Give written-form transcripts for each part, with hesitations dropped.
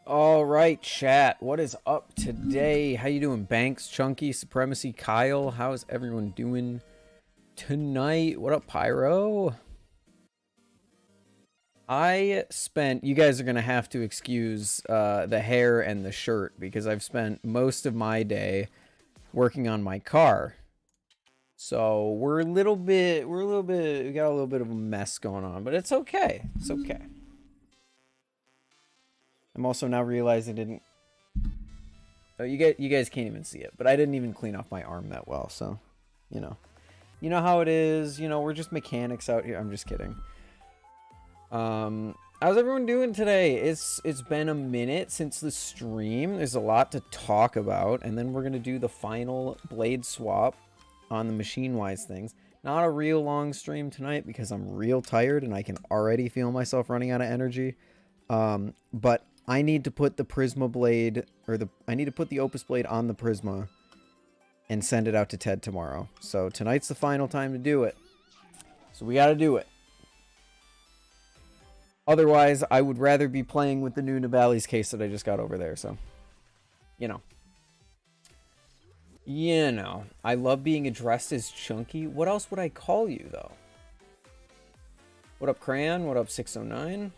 All right, chat. What is up today? How you doing, Banks, Chunky, Supremacy, Kyle? How's everyone doing tonight? What up, Pyro? You guys are gonna have to excuse the hair and the shirt because I've spent most of my day working on my car. So we got a little bit of a mess going on, but it's okay. It's okay. I'm also now realizing I didn't. Oh, you guys can't even see it, but I didn't even clean off my arm that well, so you know how it is. We're just mechanics out here. I'm just kidding. How's everyone doing today? It's been a minute since the stream. There's a lot to talk about, and then we're gonna do the final blade swap on the machine-wise things. Not a real long stream tonight because I'm real tired and I can already feel myself running out of energy. But I need to put the Prisma blade, I need to put the Opus blade on the Prisma and send it out to Ted tomorrow. So tonight's the final time to do it. So we gotta do it. Otherwise, I would rather be playing with the new Nibali's case that I just got over there, so. I love being addressed as Chunky. What else would I call you, though? What up, Crayon? What up, 609?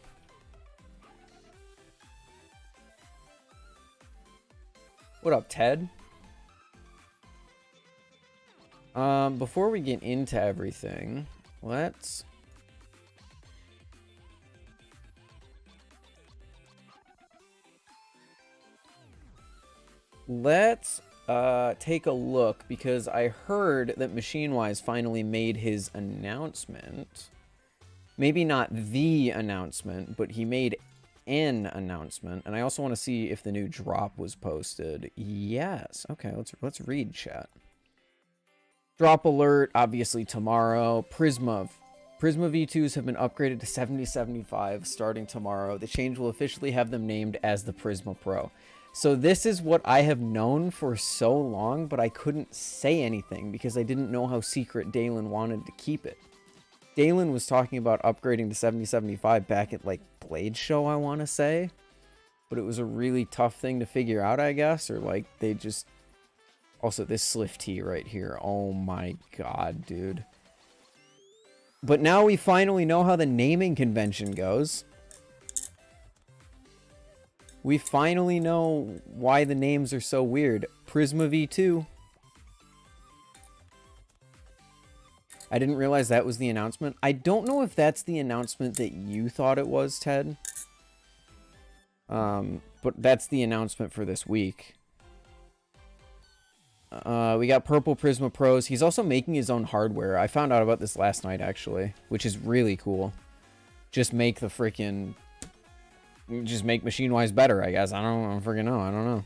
What up, Ted? Before we get into everything, let's take a look, because I heard that MachineWise finally made his announcement. Maybe not the announcement, but he made an announcement, and I also want to see if the new drop was posted. Yes. Okay, let's read, chat. Drop alert, obviously tomorrow. Prisma V2s have been upgraded to 7075 starting tomorrow. The change will officially have them named as the Prisma Pro. So this is what I have known for so long, but I couldn't say anything because I didn't know how secret Dalen wanted to keep it. Dalen was talking about upgrading to 7075 back at, like, Blade Show, I want to say. But it was a really tough thing to figure out, I guess. Or, like, they just... Also, this Sliff T right here. Oh my god, dude. But now we finally know how the naming convention goes. We finally know why the names are so weird. Prisma V2. I didn't realize that was the announcement. I don't know if that's the announcement that you thought it was, Ted. But that's the announcement for this week. We got Purple Prisma Pros. He's also making his own hardware. I found out about this last night, actually, which is really cool. Just make the freaking... Just make MachineWise better, I guess. I don't freaking know. I don't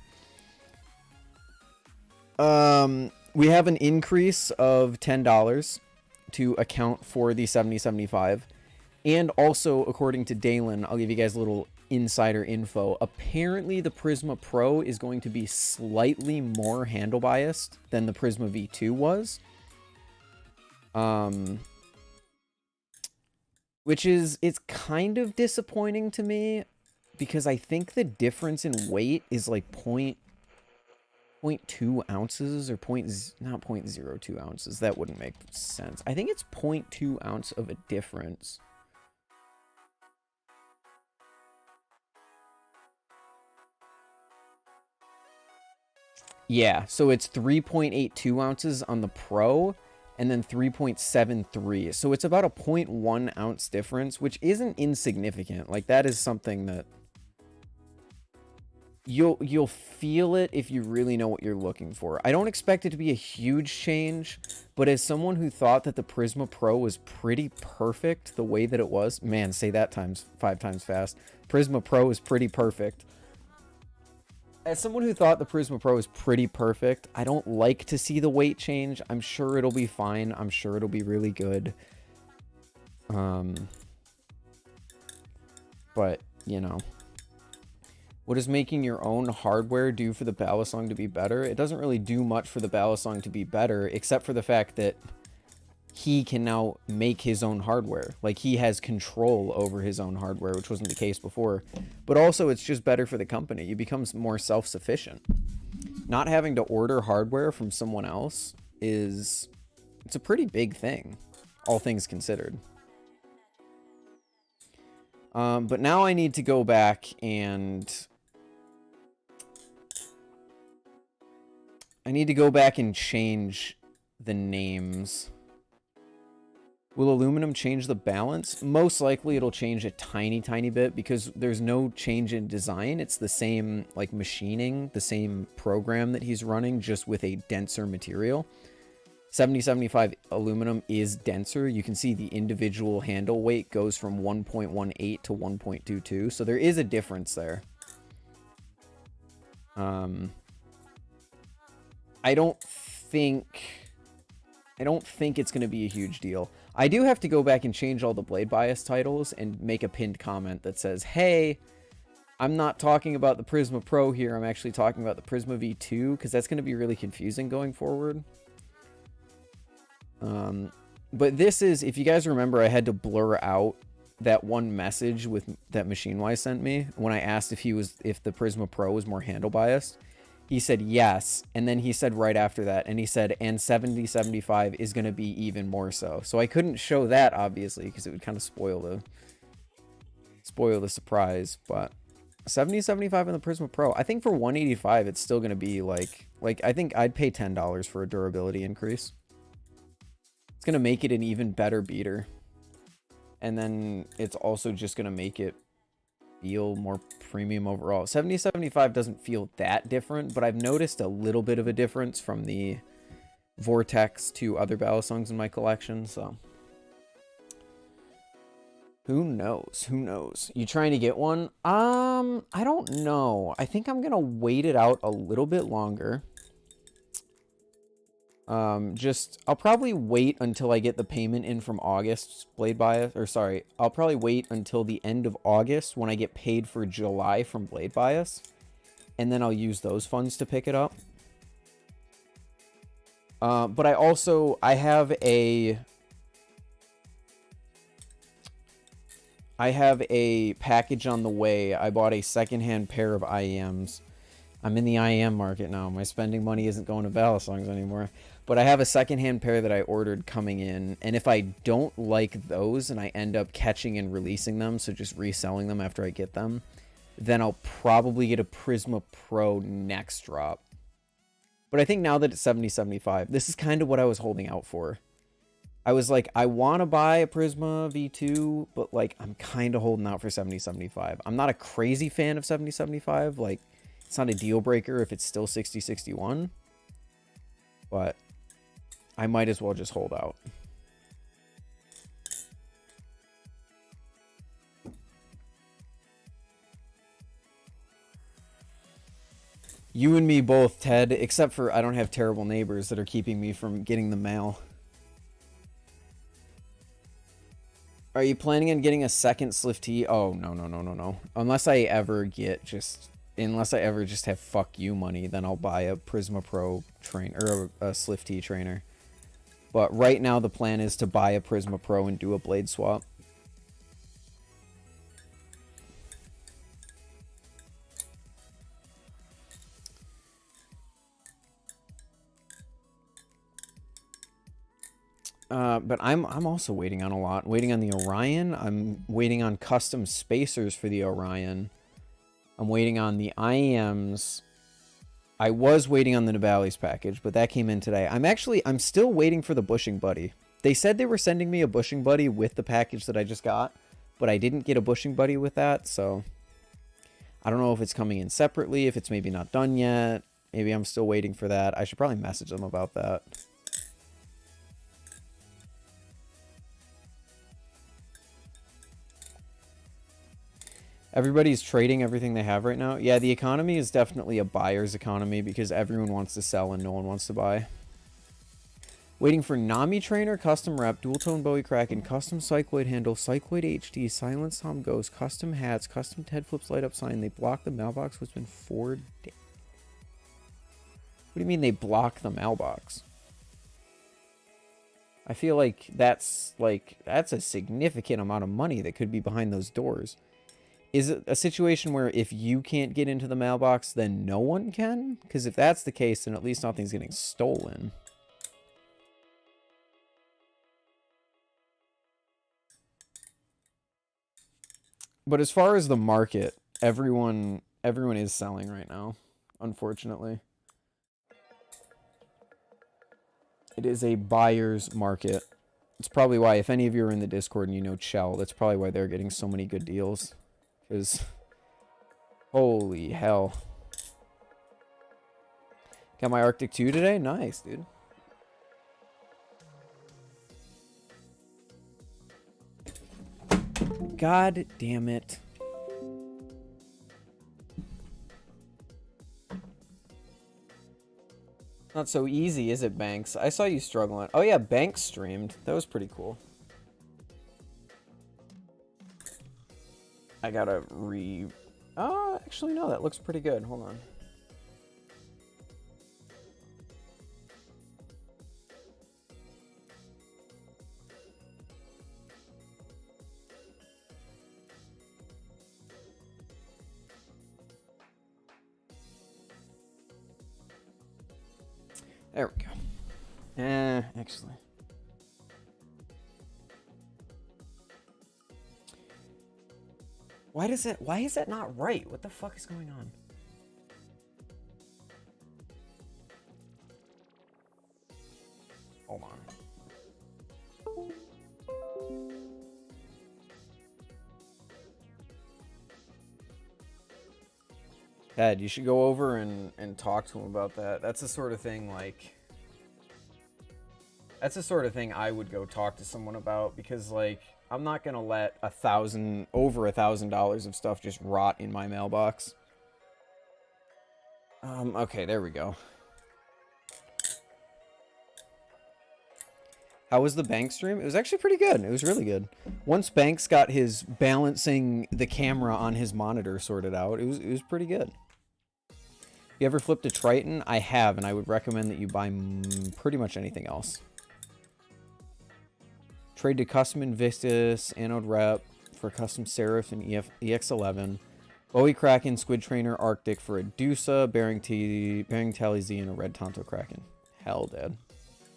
know. We have an increase of $10 to account for the 7075. And also, according to Dalen, I'll give you guys a little insider info. Apparently, the Prisma Pro is going to be slightly more handle biased than the Prisma V2 was. Which is, it's kind of disappointing to me, because I think the difference in weight is like 0.2 ounces or not 0.02 ounces. That wouldn't make sense. I think it's 0.2 ounce of a difference. Yeah, so it's 3.82 ounces on the Pro and then 3.73. So it's about a 0.1 ounce difference, which isn't insignificant. Like, that is something that you'll feel it if you really know what you're looking for. I don't expect it to be a huge change, but as someone who thought that the Prisma Pro was pretty perfect the way that it was, man, say that 5 times fast. Prisma Pro is pretty perfect. As someone who thought the Prisma Pro was pretty perfect, I don't like to see the weight change. I'm sure it'll be fine. I'm sure it'll be really good. But, you know. What does making your own hardware do for the balisong to be better? It doesn't really do much for the balisong to be better, except for the fact that he can now make his own hardware. Like, he has control over his own hardware, which wasn't the case before. But also, it's just better for the company. You become more self-sufficient. Not having to order hardware from someone else it's a pretty big thing, all things considered. But now I need to go back and change the names. Will aluminum change the balance? Most likely it'll change a tiny, tiny bit because there's no change in design. It's the same, like, machining, the same program that he's running, just with a denser material. 7075 aluminum is denser. You can see the individual handle weight goes from 1.18 to 1.22. So there is a difference there. I don't think it's going to be a huge deal. I do have to go back and change all the blade bias titles and make a pinned comment that says, hey, I'm not talking about the Prisma Pro here. I'm actually talking about the Prisma V2, because that's going to be really confusing going forward. But this is, if you guys remember, I had to blur out that one message that MachineWise sent me when I asked if the Prisma Pro was more handle biased. He said yes, and then he said right after that, and he said, and 7075 is going to be even more so. So I couldn't show that, obviously, because it would kind of spoil the surprise. But 7075 in the Prisma Pro, I think for 185, it's still going to be like I think I'd pay $10 for a durability increase. It's going to make it an even better beater. And then it's also just going to make it feel more premium overall. 7075 doesn't feel that different, but I've noticed a little bit of a difference from the Vortex to other balisongs in my collection, so who knows? Who knows? You trying to get one? I don't know. I think I'm gonna wait it out a little bit longer. I'll probably wait until I get the payment in from August's blade bias, or sorry, I'll probably wait until the end of August when I get paid for July from blade bias, and then I'll use those funds to pick it up. But I have a package on the way. I bought a secondhand pair of IEMs. I'm in the IEM market now. My spending money isn't going to balisongs anymore. But I have a secondhand pair that I ordered coming in, and if I don't like those and I end up catching and releasing them, so just reselling them after I get them, then I'll probably get a Prisma Pro next drop. But I think now that it's 7075, this is kind of what I was holding out for. I was like, I want to buy a Prisma V2, but like I'm kind of holding out for 7075. I'm not a crazy fan of 7075. Like, it's not a deal breaker if it's still 6061, but I might as well just hold out. You and me both, Ted, except for I don't have terrible neighbors that are keeping me from getting the mail. Are you planning on getting a second Slift? Oh, no. Unless I ever just have fuck you money, then I'll buy a Prisma Pro trainer or a Slift trainer. But right now the plan is to buy a Prisma Pro and do a blade swap. But I'm also waiting on a lot. Waiting on the Orion. I'm waiting on custom spacers for the Orion. I'm waiting on the IEMs. I was waiting on the Nibali's package, but that came in today. I'm still waiting for the bushing buddy. They said they were sending me a bushing buddy with the package that I just got, but I didn't get a bushing buddy with that, so I don't know if it's coming in separately, if it's maybe not done yet. Maybe I'm still waiting for that. I should probably message them about that. Everybody's trading everything they have right now. Yeah, the economy is definitely a buyer's economy because everyone wants to sell and no one wants to buy. Waiting for Nami Trainer, Custom Rep, Dual Tone Bowie Kraken, Custom Cycloid Handle, Cycloid HD, Silence Tom Ghost, Custom Hats, Custom Ted Flips Light Up Sign. They block the mailbox. What's been 4 days? What do you mean they block the mailbox? I feel like that's a significant amount of money that could be behind those doors. Is it a situation where if you can't get into the mailbox, then no one can? Because if that's the case, then at least nothing's getting stolen. But as far as the market, everyone is selling right now, unfortunately. It is a buyer's market. It's probably why, if any of you are in the Discord and you know Chell, that's probably why they're getting so many good deals. Because, holy hell. Got my Arctic 2 today? Nice, dude. God damn it. Not so easy, is it, Banks? I saw you struggling. Oh yeah, Banks streamed. That was pretty cool. I gotta actually, no, that looks pretty good. Hold on. There we go. Actually. Why is that not right? What the fuck is going on? Hold on. Ed, you should go over and talk to him about that. That's the sort of thing, like... That's the sort of thing I would go talk to someone about, because, like, I'm not gonna let over $1,000 of stuff just rot in my mailbox. Okay, there we go. How was the Bank stream? It was actually pretty good. It was really good. Once Banks got his balancing the camera on his monitor sorted out, it was pretty good. You ever flipped a Triton? I have, and I would recommend that you buy pretty much anything else. Trade to custom Invictus, Anode Rep for custom Seraph and EX11. Bowie Kraken, Squid Trainer, Arctic for a Dusa, Bearing Tally Z, and a Red Tonto Kraken. Hell, Dad.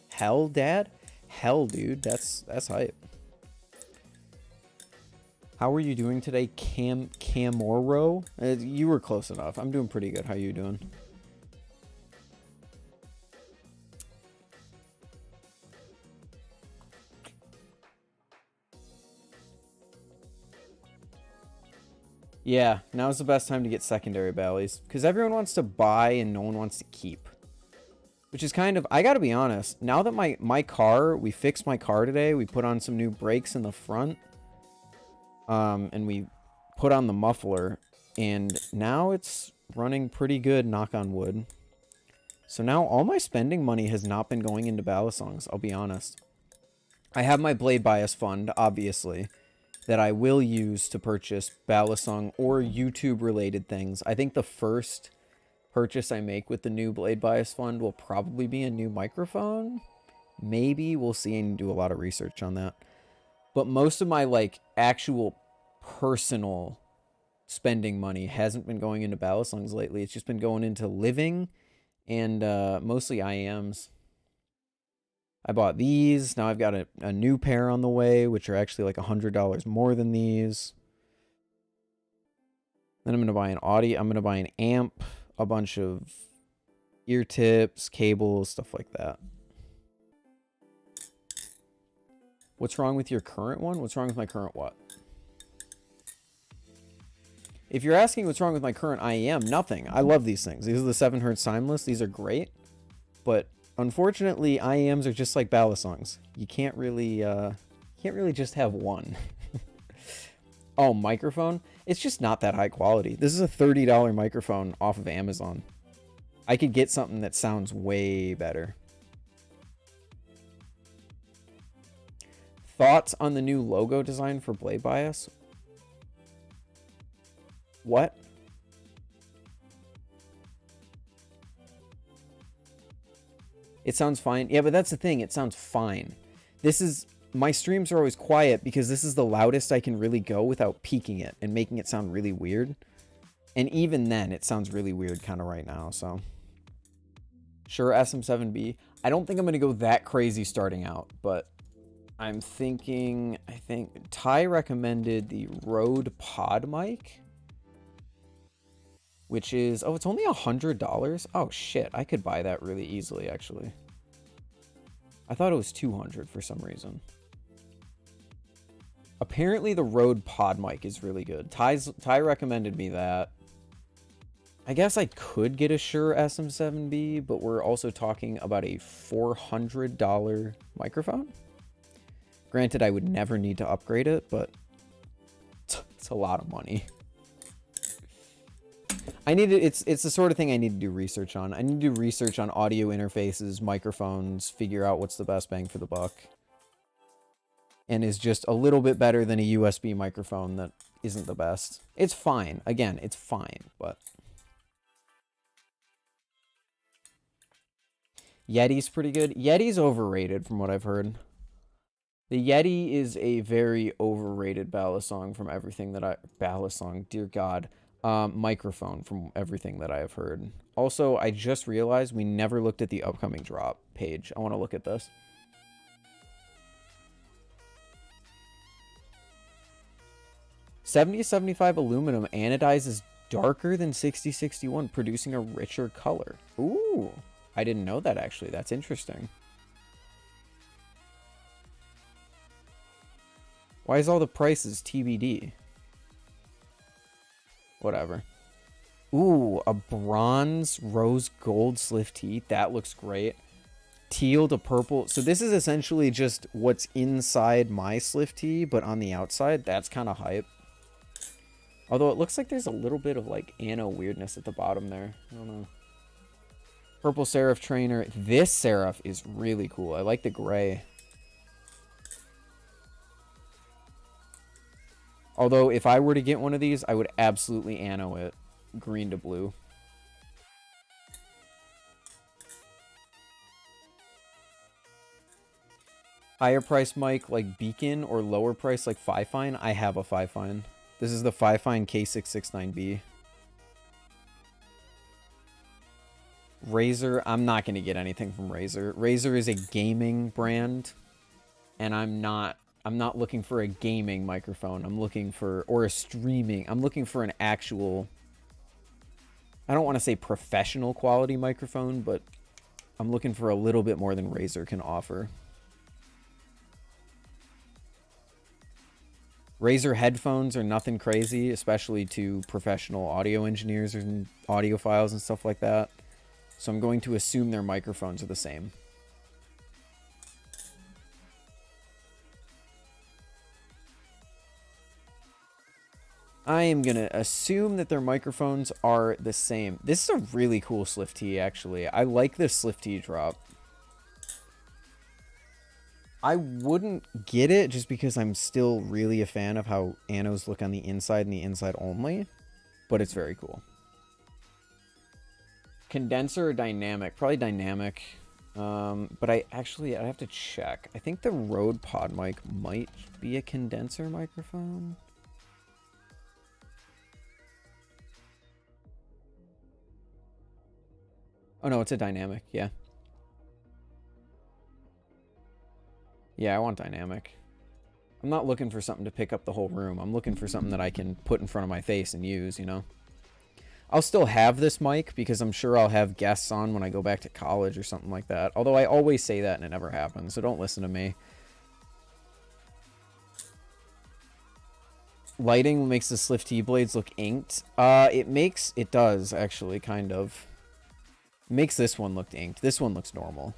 Hell, Dad? Hell, dude. That's hype. How are you doing today, Camoro? You were close enough. I'm doing pretty good. How you doing? Yeah, now's the best time to get secondary ballys, because everyone wants to buy and no one wants to keep. Which is kind of, I gotta be honest, now that my car, we fixed my car today, we put on some new brakes in the front, and we put on the muffler, and now it's running pretty good, knock on wood. So now all my spending money has not been going into balisongs, I'll be honest. I have my blade bias fund, obviously, that I will use to purchase balisong or YouTube related things. I think the first purchase I make with the new blade bias fund will probably be a new microphone. Maybe, we'll see, and do a lot of research on that. But most of my like actual personal spending money hasn't been going into balisongs lately. It's just been going into living and mostly IMs. I bought these. Now I've got a new pair on the way, which are actually like $100 more than these. Then I'm going to buy an audio. I'm going to buy an amp, a bunch of ear tips, cables, stuff like that. What's wrong with your current one? What's wrong with my current what? If you're asking what's wrong with my current IEM, nothing. I love these things. These are the 7 Hz timeless. These are great. But unfortunately, IEMs are just like balisongs. You can't really just have one. Oh, microphone? It's just not that high quality. This is a $30 microphone off of Amazon. I could get something that sounds way better. Thoughts on the new logo design for Blade Bias? What? It sounds fine. Yeah, but that's the thing. It sounds fine. This is, my streams are always quiet because this is the loudest I can really go without peaking it and making it sound really weird. And even then, it sounds really weird kind of right now, so. Sure, SM7B. I don't think I'm going to go that crazy starting out, but I'm thinking, I think Ty recommended the Rode Pod mic, which is, oh, it's only $100. Oh, shit. I could buy that really easily, actually. I thought it was $200 for some reason. Apparently, the Rode Pod mic is really good. Ty recommended me that. I guess I could get a Shure SM7B, but we're also talking about a $400 microphone. Granted, I would never need to upgrade it, but it's a lot of money. It's the sort of thing I need to do research on. I need to do research on audio interfaces, microphones, figure out what's the best bang for the buck. And is just a little bit better than a USB microphone that isn't the best. It's fine. Again, it's fine, but... Yeti's pretty good. Yeti's overrated from what I've heard. The Yeti is a very overrated balisong from everything that I... Balisong, dear God. Microphone from everything that I have heard. Also, I just realized we never looked at the upcoming drop page. I want to look at this. $70-75 aluminum anodizes darker than 6061, producing a richer color. Ooh. I didn't know that, actually. That's interesting. Why is all the prices TBD? Whatever. Ooh, a bronze rose gold Sliff T. That looks great. Teal to purple. So this is essentially just what's inside my Sliff T, but on the outside. That's kind of hype. Although it looks like there's a little bit of like ano weirdness at the bottom there. I don't know. Purple Seraph trainer. This Seraph is really cool. I like the gray. Although, if I were to get one of these, I would absolutely ano it. Green to blue. Higher price mic like Beacon or lower price like Fifine. I have a Fifine. This is the Fifine K669B. Razer, I'm not going to get anything from Razer. Razer is a gaming brand, and I'm not looking for a gaming microphone. I'm looking for, or a streaming. I'm looking for an actual, I don't want to say professional quality microphone, but I'm looking for a little bit more than Razer can offer. Razer headphones are nothing crazy, especially to professional audio engineers and audiophiles and stuff like that. So I'm going to assume their microphones are the same. I am going to assume that their microphones are the same. This is a really cool Sliff T, actually. I like this Sliff T drop. I wouldn't get it just because I'm still really a fan of how anos look on the inside and the inside only. But it's very cool. Condenser or dynamic? Probably dynamic. But I have to check. I think the Rode Pod mic might be a condenser microphone. Oh no, it's a dynamic, yeah. Yeah, I want dynamic. I'm not looking for something to pick up the whole room. I'm looking for something that I can put in front of my face and use, you know? I'll still have this mic because I'm sure I'll have guests on when I go back to college or something like that. Although I always say that and it never happens, so don't listen to me. Lighting makes the Sliff T blades look inked. It does, actually, kind of. Makes this one look inked. This one looks normal.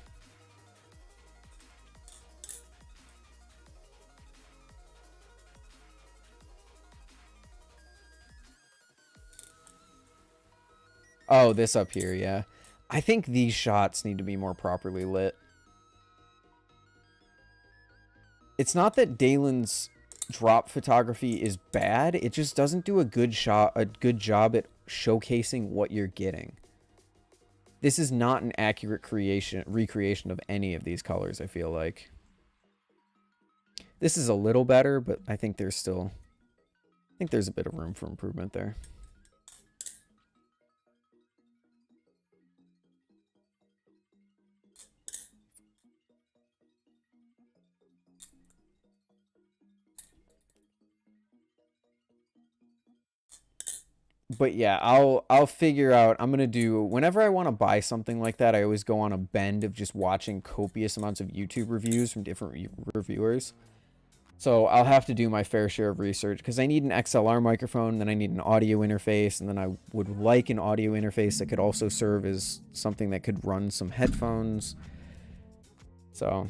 Oh, this up here, yeah. I think these shots need to be more properly lit. It's not that Dalen's drop photography is bad. It just doesn't do a good job at showcasing what you're getting. This is not an accurate recreation of any of these colors, I feel like. This is a little better, but I think there's still... I think there's a bit of room for improvement there. But yeah, I'll figure out. I'm gonna do, whenever I want to buy something like that, I always go on a bend of just watching copious amounts of YouTube reviews from different reviewers. So I'll have to do my fair share of research because I need an XLR microphone, then I need an audio interface, and then I would like an audio interface that could also serve as something that could run some headphones. So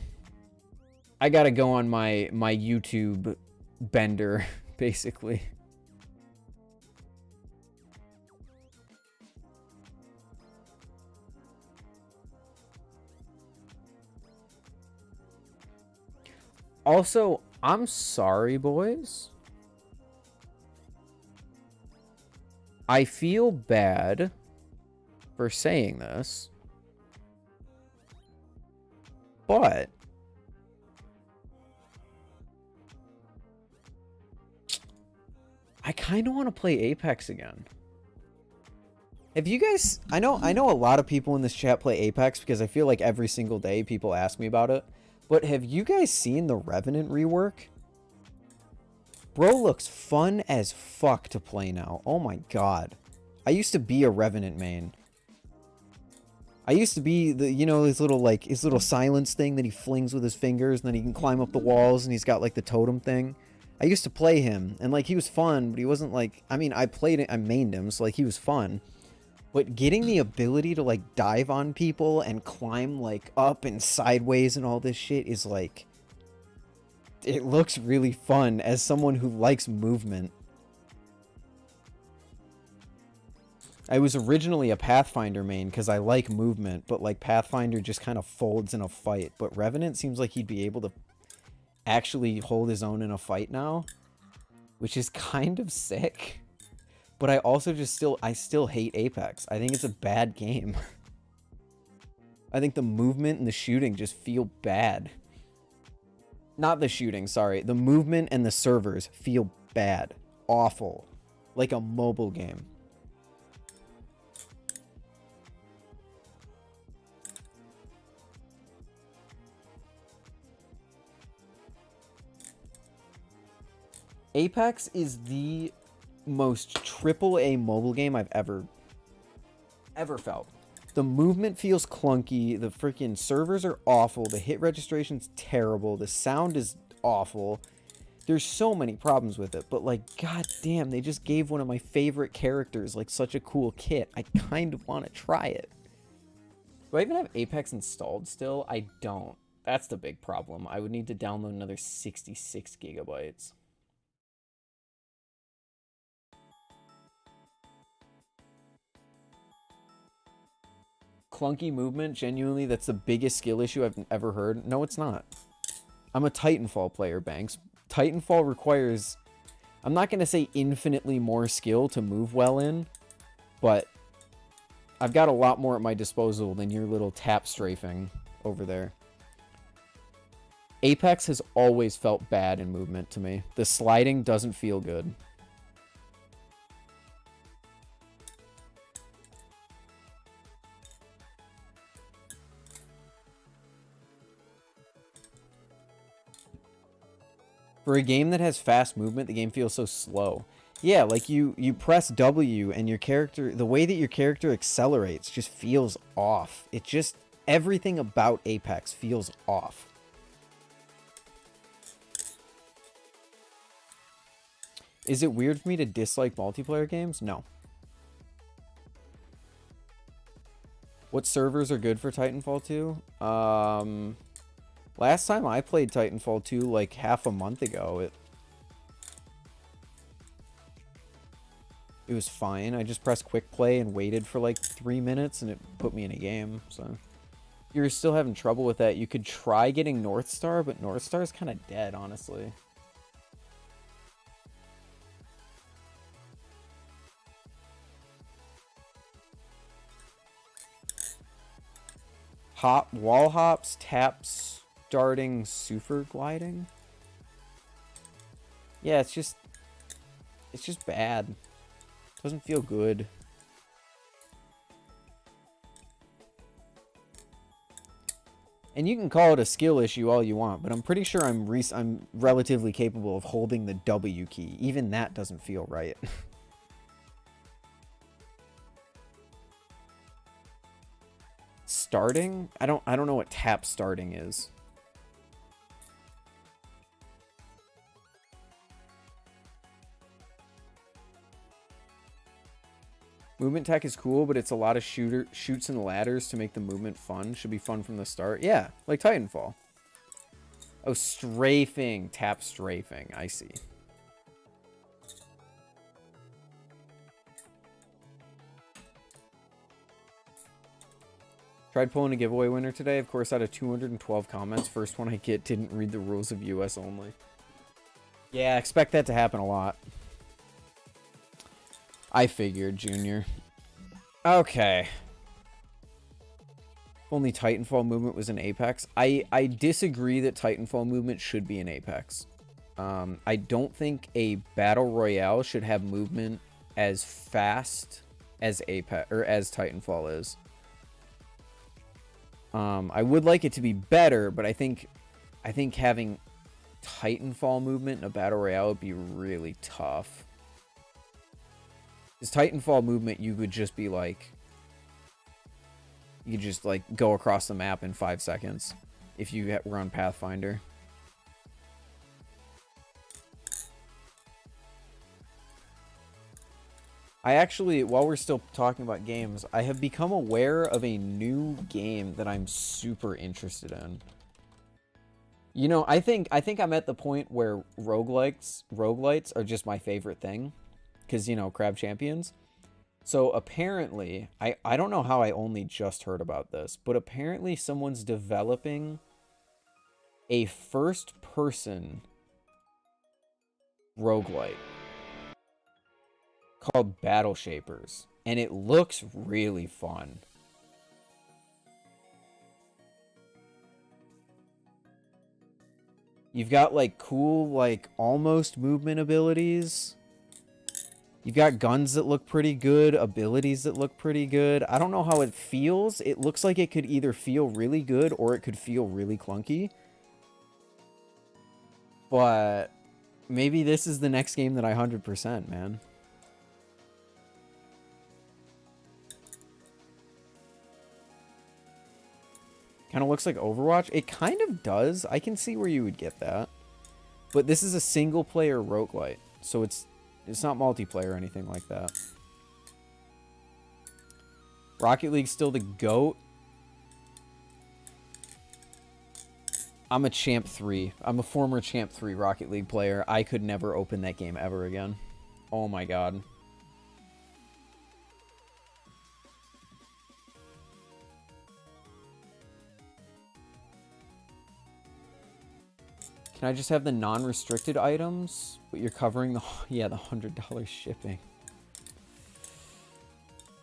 I gotta go on my YouTube bender, basically. Also, I'm sorry, boys. I feel bad for saying this, but I kind of want to play Apex again. Have you guys... I know a lot of people in this chat play Apex because I feel like every single day people ask me about it. But have you guys seen the Revenant rework? Bro looks fun as fuck to play now. Oh my god. I used to be a Revenant main. I used to be the, you know, his little silence thing that he flings with his fingers, and then he can climb up the walls, and he's got like the totem thing. I used to play him, and like he was fun, but he wasn't like, I mean, I mained him, so like he was fun. But getting the ability to, like, dive on people and climb, like, up and sideways and all this shit is, like... It looks really fun as someone who likes movement. I was originally a Pathfinder main because I like movement, but, like, Pathfinder just kind of folds in a fight. But Revenant seems like he'd be able to actually hold his own in a fight now, which is kind of sick. But I also just I still hate Apex. I think it's a bad game. I think the movement and the shooting just feel bad. Not the shooting, sorry. The movement and the servers feel bad. Awful. Like a mobile game. Apex is the most AAA mobile game I've ever felt. The movement feels clunky, the freaking servers are awful, the hit registration's terrible, the sound is awful. There's so many problems with it, but like, god damn, they just gave one of my favorite characters like such a cool kit. I kind of want to try it. Do I even have Apex installed still? I don't. That's the big problem. I would need to download another 66 gigabytes. Clunky movement, genuinely, that's the biggest skill issue I've ever heard. No, it's not. I'm a Titanfall player, Banks. Titanfall requires, I'm not going to say infinitely more skill to move well in, but I've got a lot more at my disposal than your little tap strafing over there. Apex has always felt bad in movement to me. The sliding doesn't feel good. For a game that has fast movement, the game feels so slow. Yeah, like you press W and your character, the way that your character accelerates just feels off. It just, everything about Apex feels off. Is it weird for me to dislike multiplayer games? No. What servers are good for Titanfall 2? Last time I played Titanfall 2 like half a month ago, it was fine. I just pressed quick play and waited for like 3 minutes and it put me in a game. So if you're still having trouble with that, you could try getting North Star, but North Star is kind of dead, honestly. Wall hops, taps, darting, super gliding. Yeah, it's just bad. Doesn't feel good. And you can call it a skill issue all you want, but I'm pretty sure I'm relatively capable of holding the W key. Even that doesn't feel right. Starting? I don't know what tap starting is. Movement tech is cool, but it's a lot of shoots and ladders to make the movement fun. Should be fun from the start. Yeah, like Titanfall. Oh, strafing. Tap strafing. I see. Tried pulling a giveaway winner today. Of course, out of 212 comments, first one I get didn't read the rules of US only. Yeah, expect that to happen a lot. I figured, Junior. Okay. Only Titanfall movement was in Apex. I disagree that Titanfall movement should be in Apex. I don't think a Battle Royale should have movement as fast as Apex or as Titanfall is. I would like it to be better, but I think having Titanfall movement in a Battle Royale would be really tough. Because Titanfall movement, you could just be like... You could just, like, go across the map in 5 seconds. If you were on Pathfinder. I actually, while we're still talking about games, I have become aware of a new game that I'm super interested in. You know, I think I'm at the point where roguelites are just my favorite thing. Because, you know, Crab Champions. So apparently, I don't know how I only just heard about this, but apparently someone's developing a first-person roguelite called Battle Shapers, and it looks really fun. You've got, like, cool, like, almost movement abilities. You've got guns that look pretty good, abilities that look pretty good. I don't know how it feels. It looks like it could either feel really good or it could feel really clunky. But maybe this is the next game that I 100%, man. Kind of looks like Overwatch. It kind of does. I can see where you would get that. But this is a single-player roguelite, so it's not multiplayer or anything like that. Rocket League's still the GOAT. I'm a Champ 3. I'm a former Champ 3 Rocket League player. I could never open that game ever again. Oh my god. Can I just have the non-restricted items? But you're covering the... Yeah, the $100 shipping.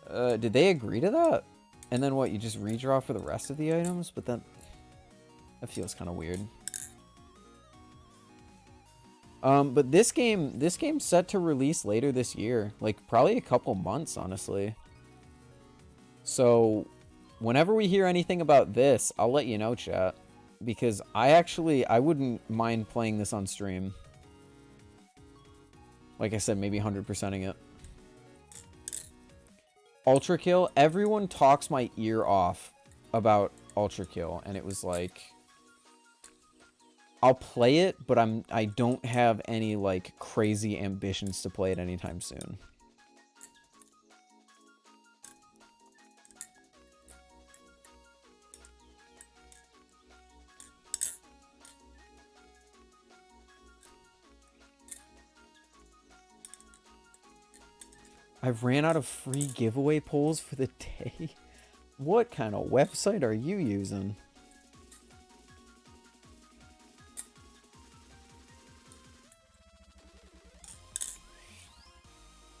Did they agree to that? And then what, you just redraw for the rest of the items? But that feels kind of weird. But this game's set to release later this year. Like, probably a couple months, honestly. So, whenever we hear anything about this, I'll let you know, chat. Because I wouldn't mind playing this on stream. Like I said, maybe 100%ing it. Ultra Kill. Everyone talks my ear off about Ultra Kill. And it was like... I'll play it, but I don't have any, like, crazy ambitions to play it anytime soon. I've ran out of free giveaway polls for the day. What kind of website are you using?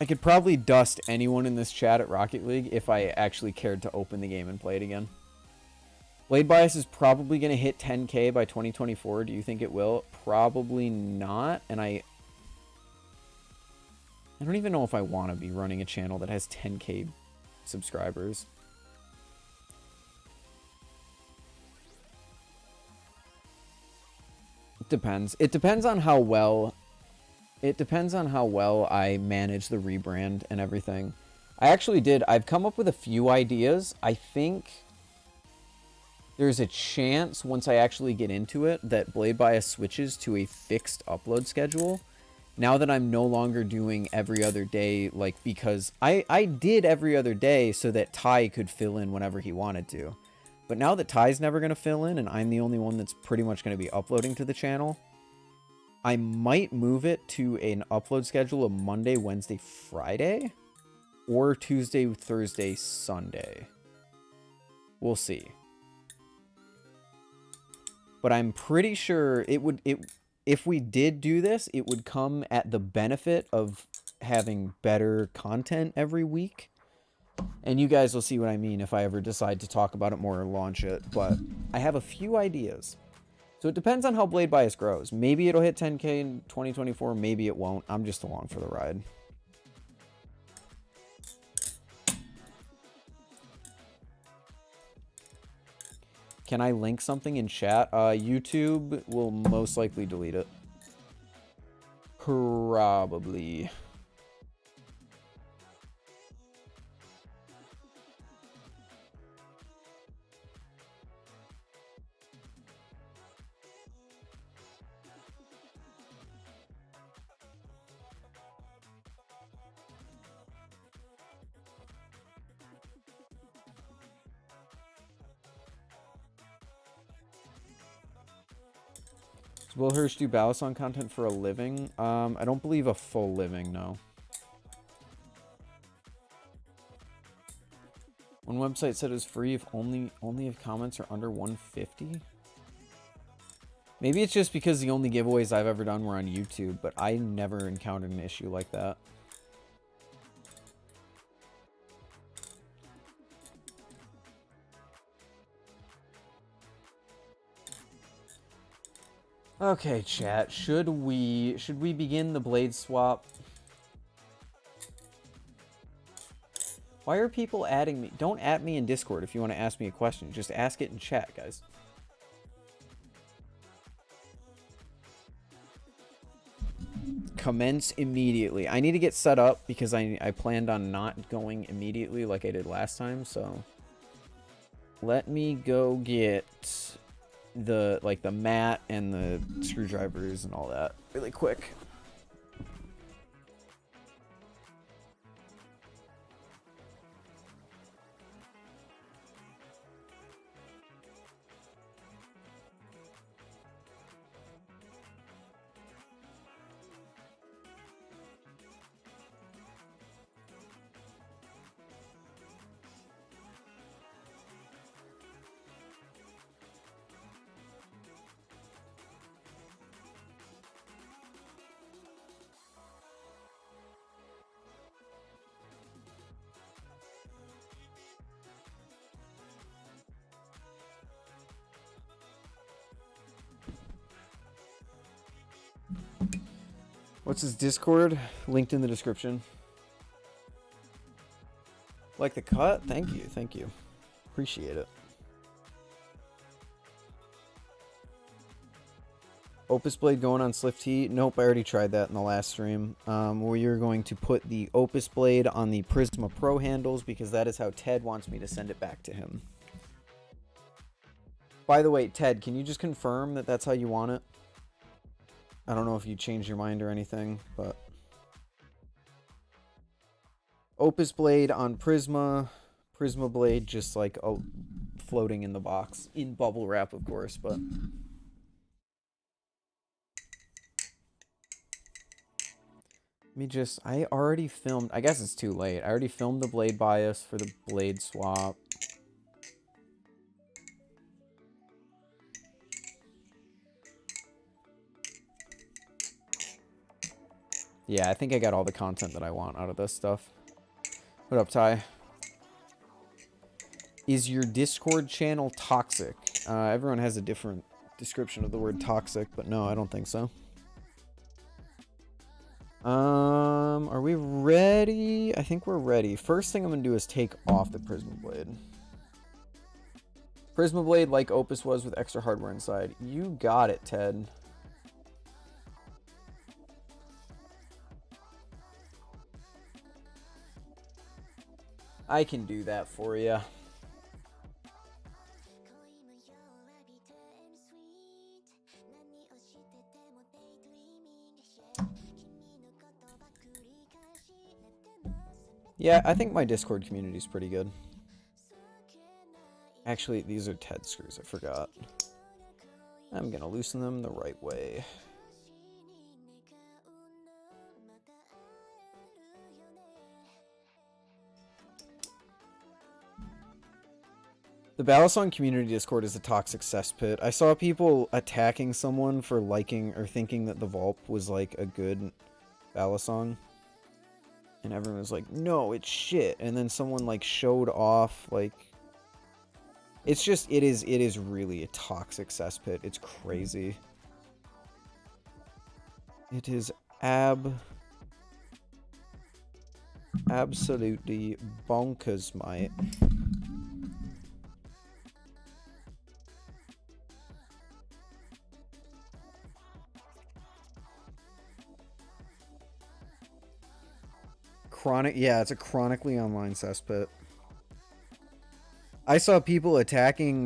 I could probably dust anyone in this chat at Rocket League if I actually cared to open the game and play it again. Blade Bias is probably going to hit 10k by 2024. Do you think it will? Probably not. And I don't even know if I want to be running a channel that has 10K subscribers. It depends. It depends on how well... It depends on how well I manage the rebrand and everything. I actually did. I've come up with a few ideas. I think there's a chance once I actually get into it that Blade Bias switches to a fixed upload schedule. Now that I'm no longer doing every other day, like, because I did every other day so that Ty could fill in whenever he wanted to. But now that Ty's never going to fill in and I'm the only one that's pretty much going to be uploading to the channel, I might move it to an upload schedule of Monday, Wednesday, Friday, or Tuesday, Thursday, Sunday. We'll see. But I'm pretty sure if we did do this, it would come at the benefit of having better content every week. And you guys will see what I mean if I ever decide to talk about it more or launch it. But I have a few ideas. So it depends on how Blade Bias grows. Maybe it'll hit 10K in 2024. Maybe it won't. I'm just along for the ride. Can I link something in chat? YouTube will most likely delete it. Probably. Will Hirsch do balisong content for a living? I don't believe a full living, no. One website said it was free if only if comments are under 150. Maybe it's just because the only giveaways I've ever done were on YouTube, but I never encountered an issue like that. Okay, chat. Should we begin the blade swap? Why are people adding me? Don't add me in Discord if you want to ask me a question. Just ask it in chat, guys. Commence immediately. I need to get set up because I planned on not going immediately like I did last time, so let me go get the mat and the screwdrivers and all that really quick. What's his Discord? Linked in the description. Like the cut? Thank you, thank you. Appreciate it. Opus blade going on Slift Heat? Nope, I already tried that in the last stream. Where you're going to put the Opus blade on the Prisma Pro handles because that is how Ted wants me to send it back to him. By the way, Ted, can you just confirm that that's how you want it? I don't know if you changed your mind or anything, but Opus blade on Prisma, Prisma blade just like floating in the box in bubble wrap, of course, but I already filmed, I guess it's too late. I already filmed the blade bias for the blade swap. Yeah, I think I got all the content that I want out of this stuff. What up, Ty? Is your Discord channel toxic? Everyone has a different description of the word toxic, but no, I don't think so. Are we ready? I think we're ready. First thing I'm gonna do is take off the Prisma Blade. Prisma Blade, like Opus was, with extra hardware inside. You got it, Ted. I can do that for you. Yeah, I think my Discord community is pretty good. Actually, these are TED screws, I forgot. I'm gonna loosen them the right way. The balisong community Discord is a toxic cesspit. I saw people attacking someone for liking or thinking that the Vulp was like a good balisong. And everyone was like, no, it's shit. And then someone like showed off like... It's just, it is really a toxic cesspit. It's crazy. It is absolutely bonkers, mate. Yeah, it's a chronically online cesspit. I saw people attacking,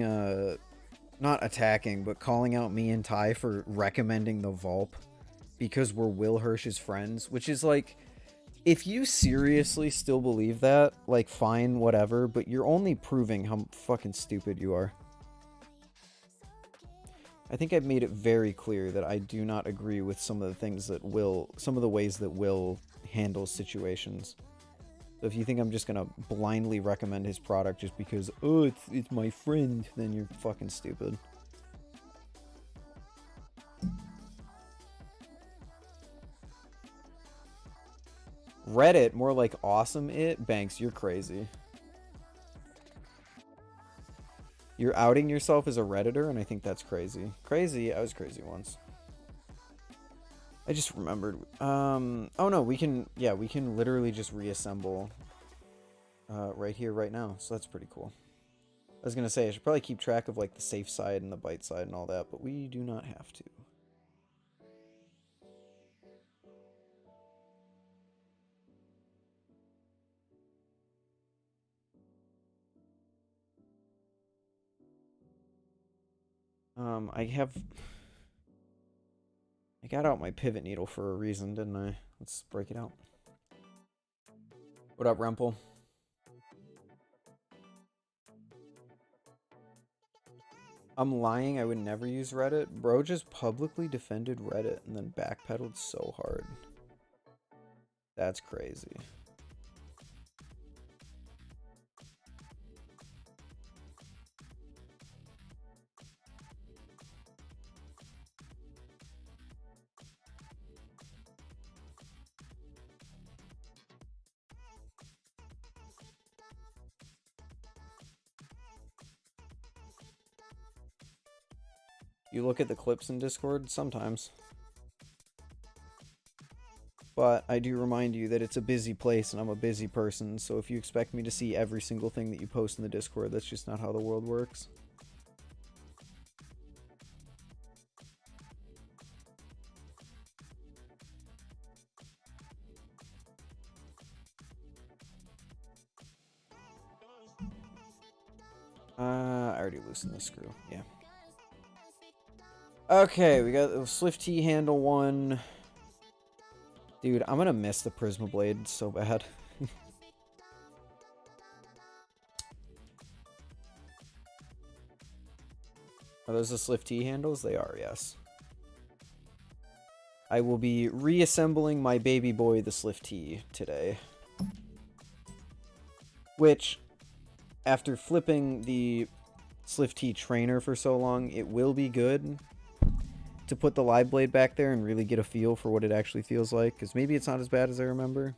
not attacking, but calling out me and Ty for recommending the Vulp because we're Will Hirsch's friends, which is like, if you seriously still believe that, like, fine, whatever, but you're only proving how fucking stupid you are. I think I've made it very clear that I do not agree with some of the things that some of the ways that Will handles situations. So if you think I'm just gonna blindly recommend his product just because, oh, it's my friend, then you're fucking stupid. Reddit, more like awesome it? Banks, you're crazy. You're outing yourself as a Redditor, and I think that's crazy. Crazy? I was crazy once. I just remembered. Oh no, we can literally just reassemble right here, right now. So that's pretty cool. I was gonna say, I should probably keep track of like the safe side and the bite side and all that, but we do not have to. I got out my pivot needle for a reason, didn't I? Let's break it out. What up, Rempel? I'm lying, I would never use Reddit. Bro just publicly defended Reddit and then backpedaled so hard. That's crazy. You look at the clips in Discord? Sometimes. But I do remind you that it's a busy place and I'm a busy person, so if you expect me to see every single thing that you post in the Discord, that's just not how the world works. I already loosened the screw, yeah. Okay, we got the Swift T handle one. Dude, I'm gonna miss the Prisma Blade so bad. Are those the Swift T handles? They are, yes. I will be reassembling my baby boy, the Swift T, today. Which, after flipping the Swift T trainer for so long, it will be good to put the live blade back there and really get a feel for what it actually feels like, because maybe it's not as bad as I remember.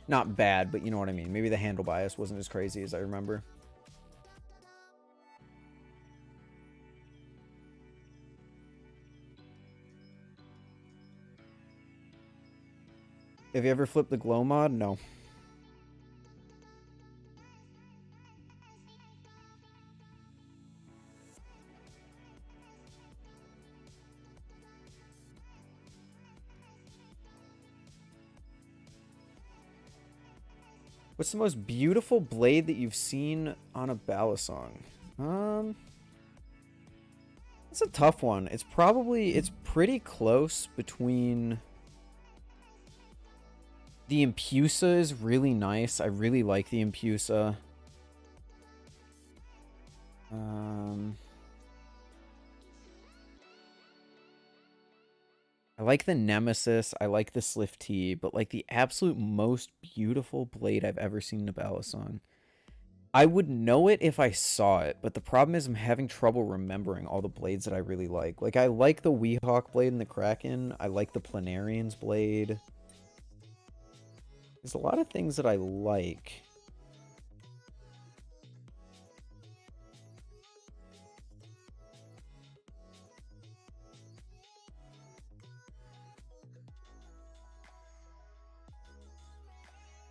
Not bad, but you know what I mean. Maybe the handle bias wasn't as crazy as I remember. Have you ever flipped the glow mod? No. What's the most beautiful blade that you've seen on a balisong? It's a tough one. It's pretty close between... The Empusa is really nice. I really like the Empusa. I like the Nemesis. I like the Slift T, but like the absolute most beautiful blade I've ever seen in a balisong. I would know it if I saw it, but the problem is I'm having trouble remembering all the blades that I really like. Like, I like the Weehawk blade and the Kraken. I like the Planarian's blade. There's a lot of things that I like.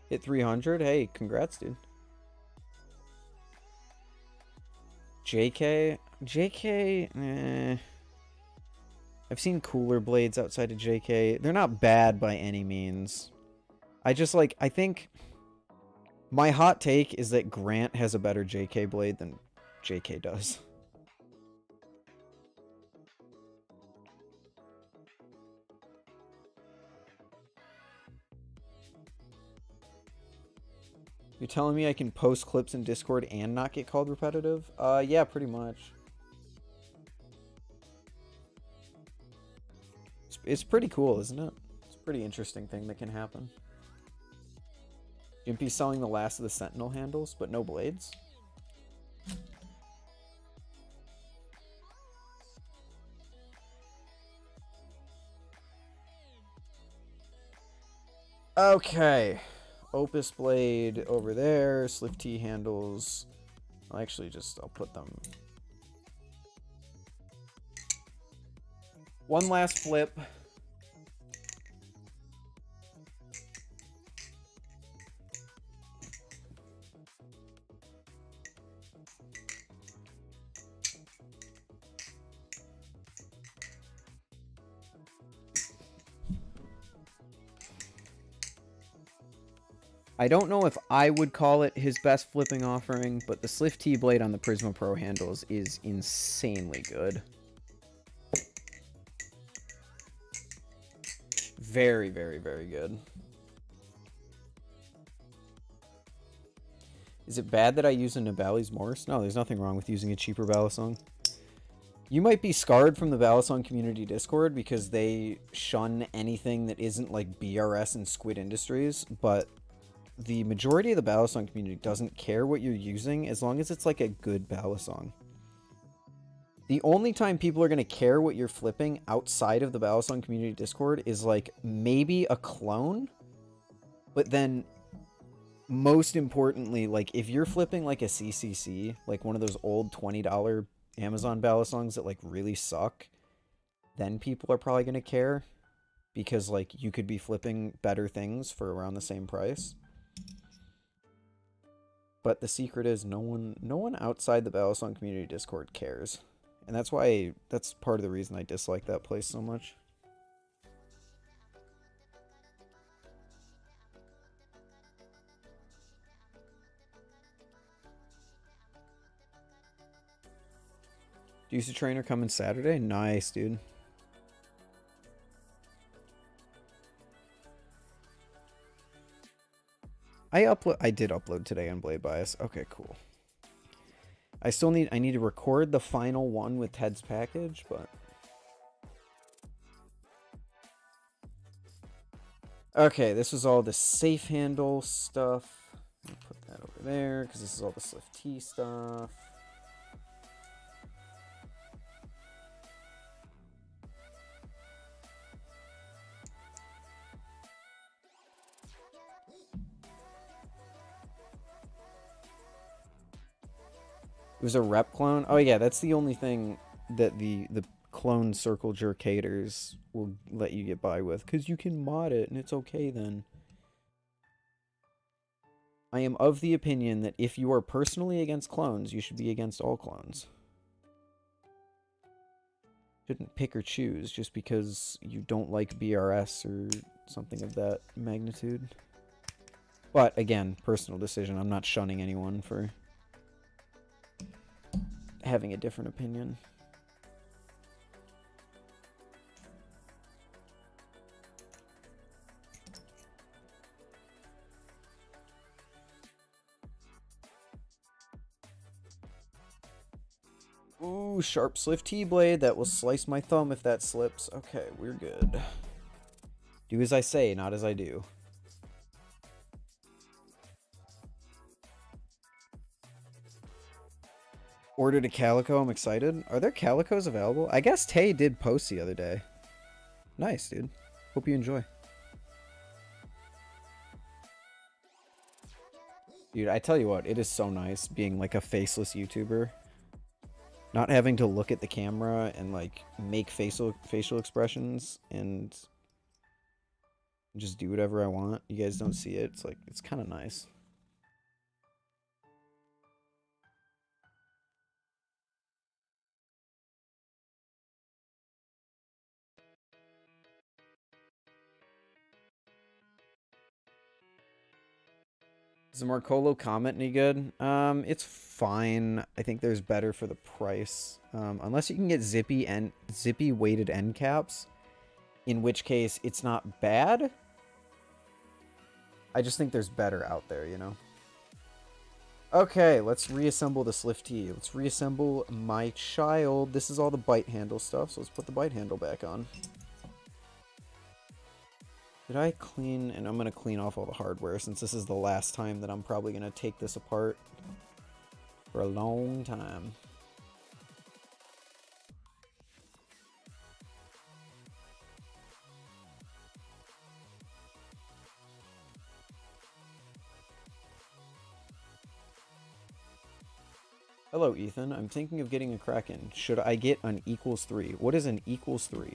Hit 300? Hey, congrats, dude. JK? JK, I've seen cooler blades outside of JK. They're not bad by any means. I think my hot take is that Grant has a better JK blade than JK does. You're telling me I can post clips in Discord and not get called repetitive? Yeah, pretty much. It's pretty cool, isn't it? It's a pretty interesting thing that can happen. Gimpy's selling the last of the Sentinel handles, but no blades. Okay. Opus blade over there. Slift T handles. I'll put them. One last flip. I don't know if I would call it his best flipping offering, but the Slift T blade on the Prisma Pro handles is insanely good. Very, very, very good. Is it bad that I use a Nibali's Morse? No, there's nothing wrong with using a cheaper balisong. You might be scarred from the balisong community Discord because they shun anything that isn't like BRS and Squid Industries, but the majority of the balisong community doesn't care what you're using as long as it's like a good balisong. The only time people are going to care what you're flipping outside of the balisong community Discord is like maybe a clone, but then most importantly, like if you're flipping like a CCC, like one of those old $20 Amazon balisongs that like really suck, then people are probably going to care because like you could be flipping better things for around the same price. But the secret is no one outside the balisong community Discord cares. And that's part of the reason I dislike that place so much. Do you see trainer coming Saturday? Nice, dude. I did upload today on Blade Bias. Okay, cool. I need to record the final one with Ted's package, but okay, this was all the safe handle stuff. Put that over there because this is all the Slift T stuff. It was a rep clone. Oh yeah, that's the only thing that the clone circle jerk haters will let you get by with, because you can mod it and it's okay then. I am of the opinion that if you are personally against clones, you should be against all clones. Shouldn't pick or choose just because you don't like BRS or something of that magnitude. But again, personal decision. I'm not shunning anyone for having a different opinion. Ooh, sharp swift T-blade. That will slice my thumb if that slips. Okay, we're good. Do as I say, not as I do. Ordered a calico. I'm excited. Are there calicos available? I guess Tay did post the other day. Nice, dude. Hope you enjoy. Dude, I tell you what, it is so nice being like a faceless YouTuber. Not having to look at the camera and like make facial expressions and just do whatever I want. You guys don't see it. It's like, it's kind of nice. Is the Marcolo Comet any good? It's fine. I think there's better for the price. Unless you can get zippy weighted end caps, in which case it's not bad. I just think there's better out there, you know? Okay, let's reassemble the Swift T. Let's reassemble my child. This is all the bite handle stuff, so let's put the bite handle back on. Did I clean? And I'm going to clean off all the hardware since this is the last time that I'm probably going to take this apart for a long time. Hello, Ethan. I'm thinking of getting a Kraken. Should I get an =3? What is an =3?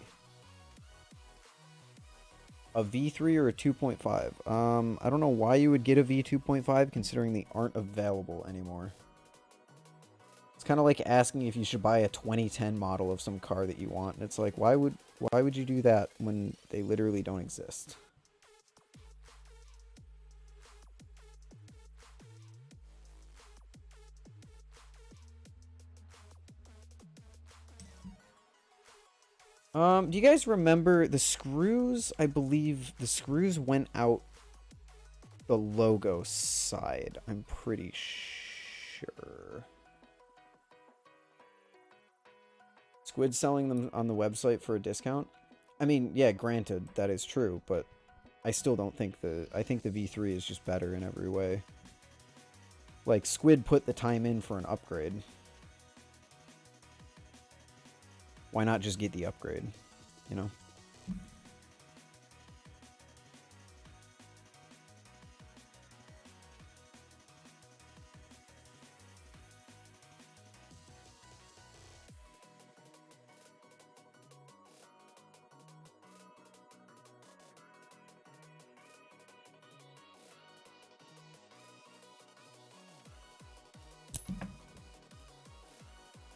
A V3 or a 2.5? I don't know why you would get a V2.5 considering they aren't available anymore. It's kind of like asking if you should buy a 2010 model of some car that you want. And it's like, why would you do that when they literally don't exist? Do you guys remember the screws? I believe the screws went out the logo side. I'm pretty sure. Squid selling them on the website for a discount? I mean, yeah, granted, that is true, but I still don't think I think the V3 is just better in every way. Like, Squid put the time in for an upgrade. Why not just get the upgrade, you know?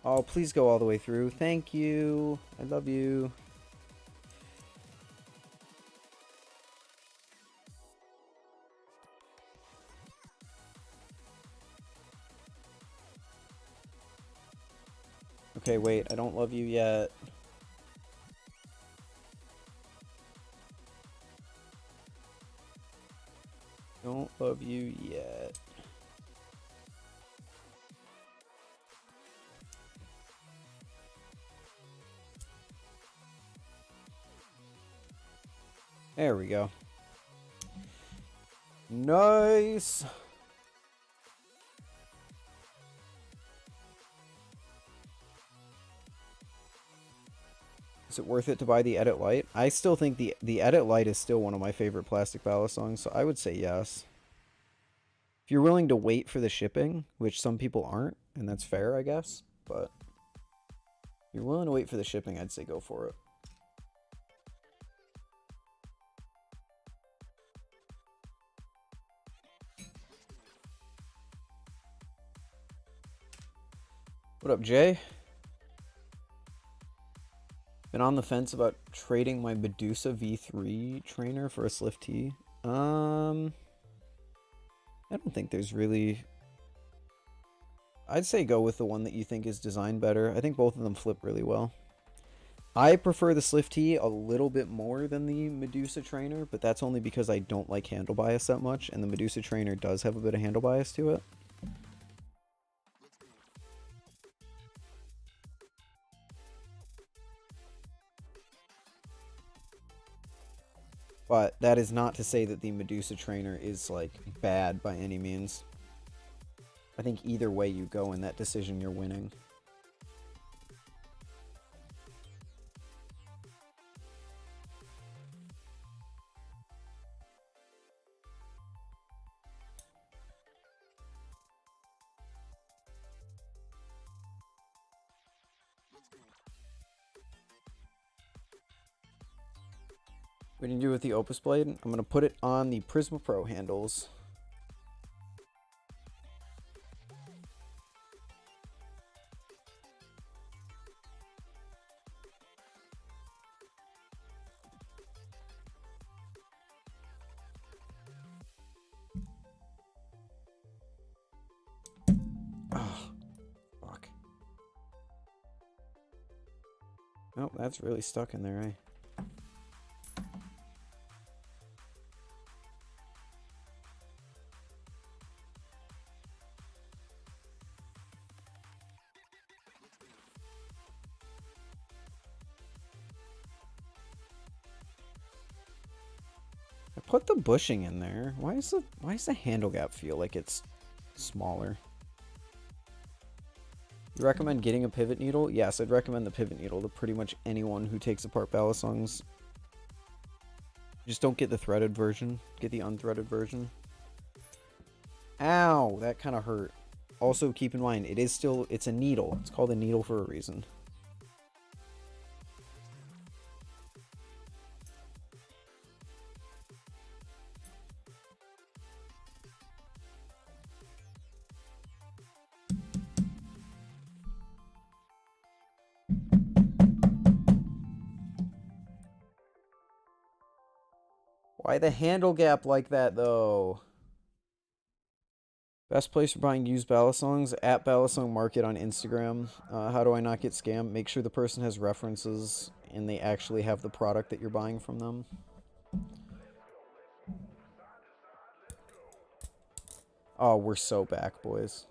Oh, please go all the way through. Thank you. I love you. Okay, wait. I don't love you yet. Don't love you yet. There we go. Nice. Is it worth it to buy the Edit Light? I still think the Edit Light is still one of my favorite plastic balisongs, so I would say yes. If you're willing to wait for the shipping, which some people aren't, and that's fair, I guess, but if you're willing to wait for the shipping, I'd say go for it. What up, Jay? Been on the fence about trading my Medusa V3 trainer for a Slift T. I don't think there's really... I'd say go with the one that you think is designed better. I think both of them flip really well. I prefer the Slift T a little bit more than the Medusa trainer, but that's only because I don't like handle bias that much, and the Medusa trainer does have a bit of handle bias to it. But that is not to say that the Medusa trainer is, like, bad by any means. I think either way you go in that decision, you're winning. What do you do with the Opus blade? I'm going to put it on the Prisma Pro handles. Oh, fuck. Oh, that's really stuck in there, eh? I put the bushing in there. Why does the handle gap feel like it's smaller? You recommend getting a pivot needle? Yes, I'd recommend the pivot needle to pretty much anyone who takes apart balisongs. Just don't get the threaded version. Get the unthreaded version. Ow, that kind of hurt. Also, keep in mind, it's a needle. It's called a needle for a reason. Why the handle gap like that, though? Best place for buying used balisongs? At Balisong Market on Instagram. How do I not get scammed? Make sure the person has references and they actually have the product that you're buying from them. Oh, we're so back, boys.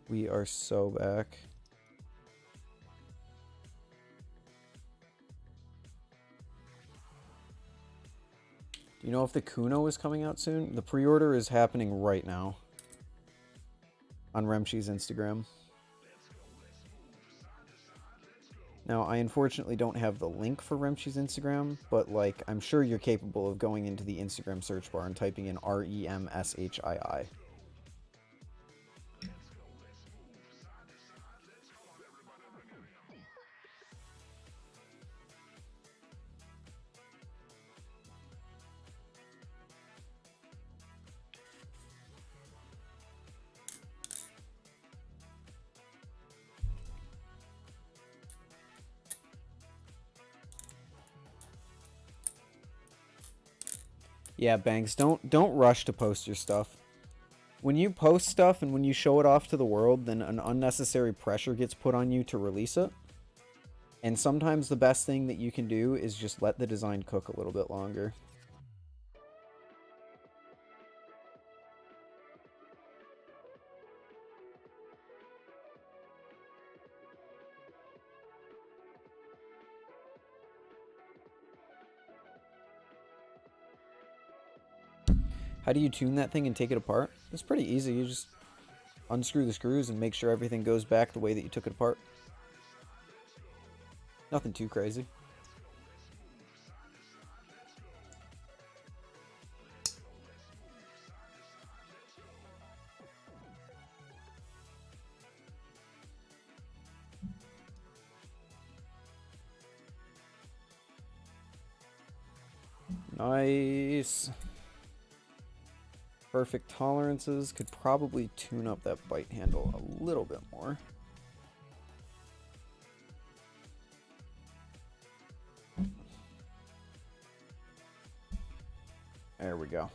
We are so back. Do you know if the Kuno is coming out soon? The pre-order is happening right now on Remshi's Instagram. Now, I unfortunately don't have the link for Remshi's Instagram, but, like, I'm sure you're capable of going into the Instagram search bar and typing in REMSHII. Yeah, Banks, don't rush to post your stuff. When you post stuff and when you show it off to the world, then an unnecessary pressure gets put on you to release it. And sometimes the best thing that you can do is just let the design cook a little bit longer. How do you tune that thing and take it apart? It's pretty easy. You just unscrew the screws and make sure everything goes back the way that you took it apart. Nothing too crazy. Nice. Perfect tolerances. Could probably tune up that bite handle a little bit more. There we go.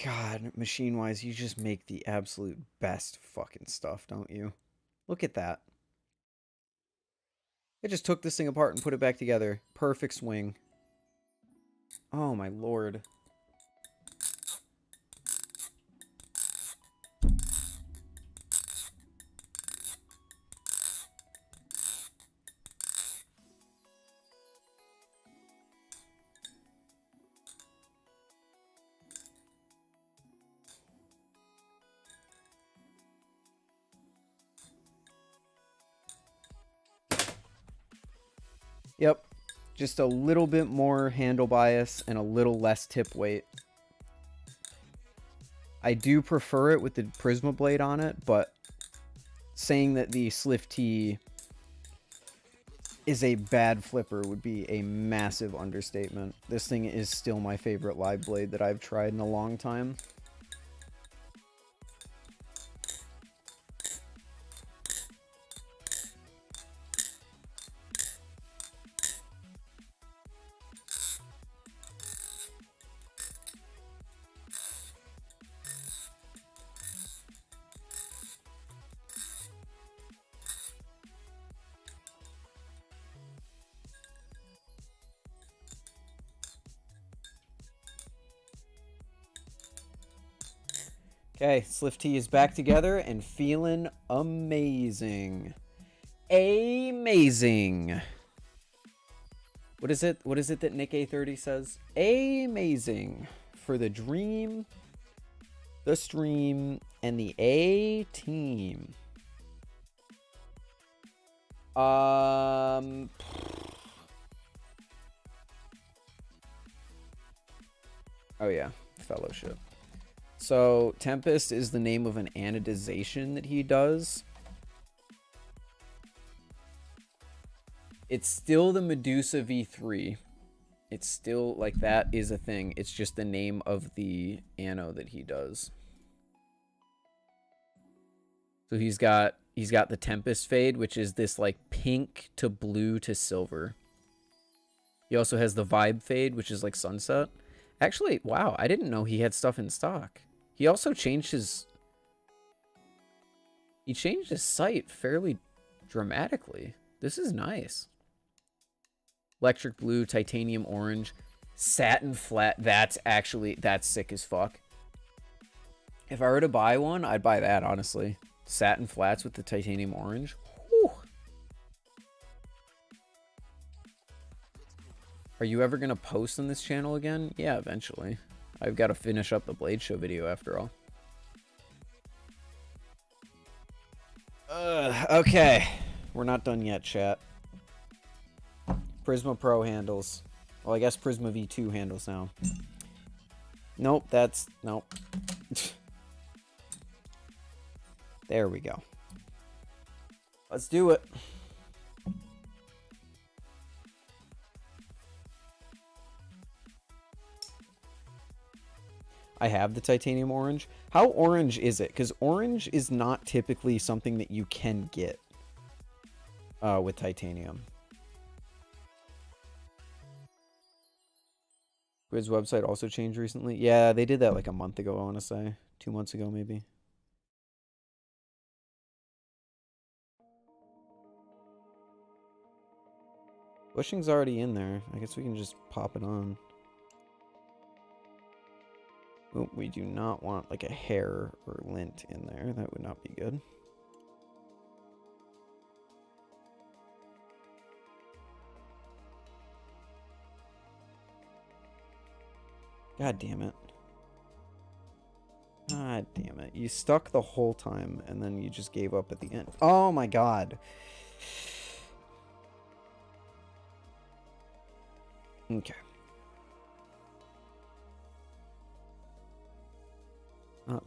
God, machine-wise, you just make the absolute best fucking stuff, don't you? Look at that. I just took this thing apart and put it back together. Perfect swing. Oh my lord. Yep. Just a little bit more handle bias and a little less tip weight. I do prefer it with the Prisma blade on it, but saying that the Slift T is a bad flipper would be a massive understatement. This thing is still my favorite live blade that I've tried in a long time. Okay, Slift T is back together and feeling amazing. Amazing. What is it? What is it that Nick A30 says? Amazing. For the dream, the stream, and the A-team. Oh yeah, fellowship. So, Tempest is the name of an anodization that he does. It's still the Medusa V3. It's still, like, that is a thing. It's just the name of the ano that he does. So he's got the Tempest fade, which is this, like, pink to blue to silver. He also has the Vibe fade, which is like sunset. Actually, wow, I didn't know he had stuff in stock. He also changed his... He changed his site fairly dramatically. This is nice. Electric blue, titanium orange, satin flat. That's sick as fuck. If I were to buy one, I'd buy that, honestly. Satin flats with the titanium orange. Whew. Are you ever going to post on this channel again? Yeah, eventually. I've got to finish up the Blade Show video after all. Okay. We're not done yet, chat. Prisma Pro handles. Well, I guess Prisma V2 handles now. Nope, that's... Nope. There we go. Let's do it. I have the titanium orange. How orange is it? Because orange is not typically something that you can get with titanium. Grid's website also changed recently. Yeah, they did that like a month ago, I want to say. 2 months ago, maybe. Bushing's already in there. I guess we can just pop it on. Oh, we do not want like a hair or lint in there. That would not be good. God damn it. God God damn it. You stuck the whole time, and then you just gave up at the end. Oh my god. Okay.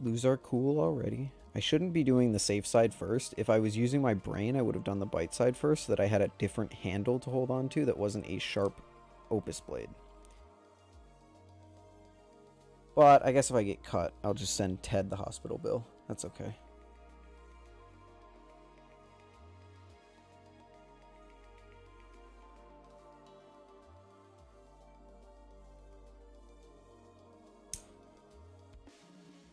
Lose our cool already. I shouldn't be doing the safe side first. If I was using my brain, I would have done the bite side first so that I had a different handle to hold on to that wasn't a sharp Opus blade. But I guess if I get cut, I'll just send Ted the hospital bill. That's okay.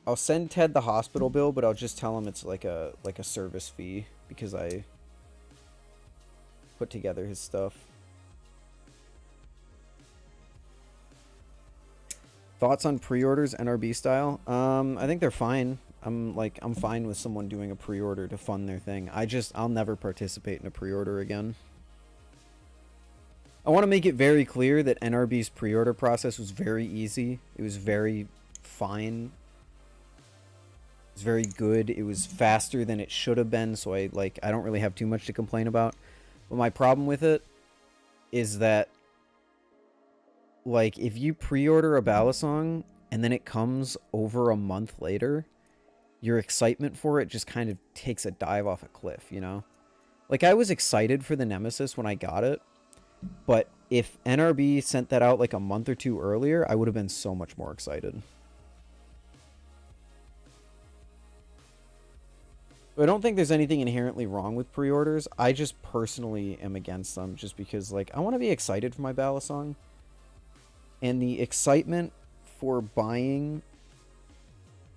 I'll send Ted the hospital bill, but I'll just tell him it's like a service fee because I put together his stuff. Thoughts on pre-orders NRB style? I think they're fine. I'm fine with someone doing a pre-order to fund their thing. I'll never participate in a pre-order again. I want to make it very clear that NRB's pre-order process was very easy. It was very fine. It was very good. It was faster than it should have been, so I don't really have too much to complain about. But my problem with it is that if you pre-order a balisong and then it comes over a month later, your excitement for it just kind of takes a dive off a cliff, you know? I was excited for the Nemesis when I got it, but if NRB sent that out a month or two earlier, I would have been so much more excited. I don't think there's anything inherently wrong with pre-orders. I just personally am against them just because, I want to be excited for my balisong. And the excitement for buying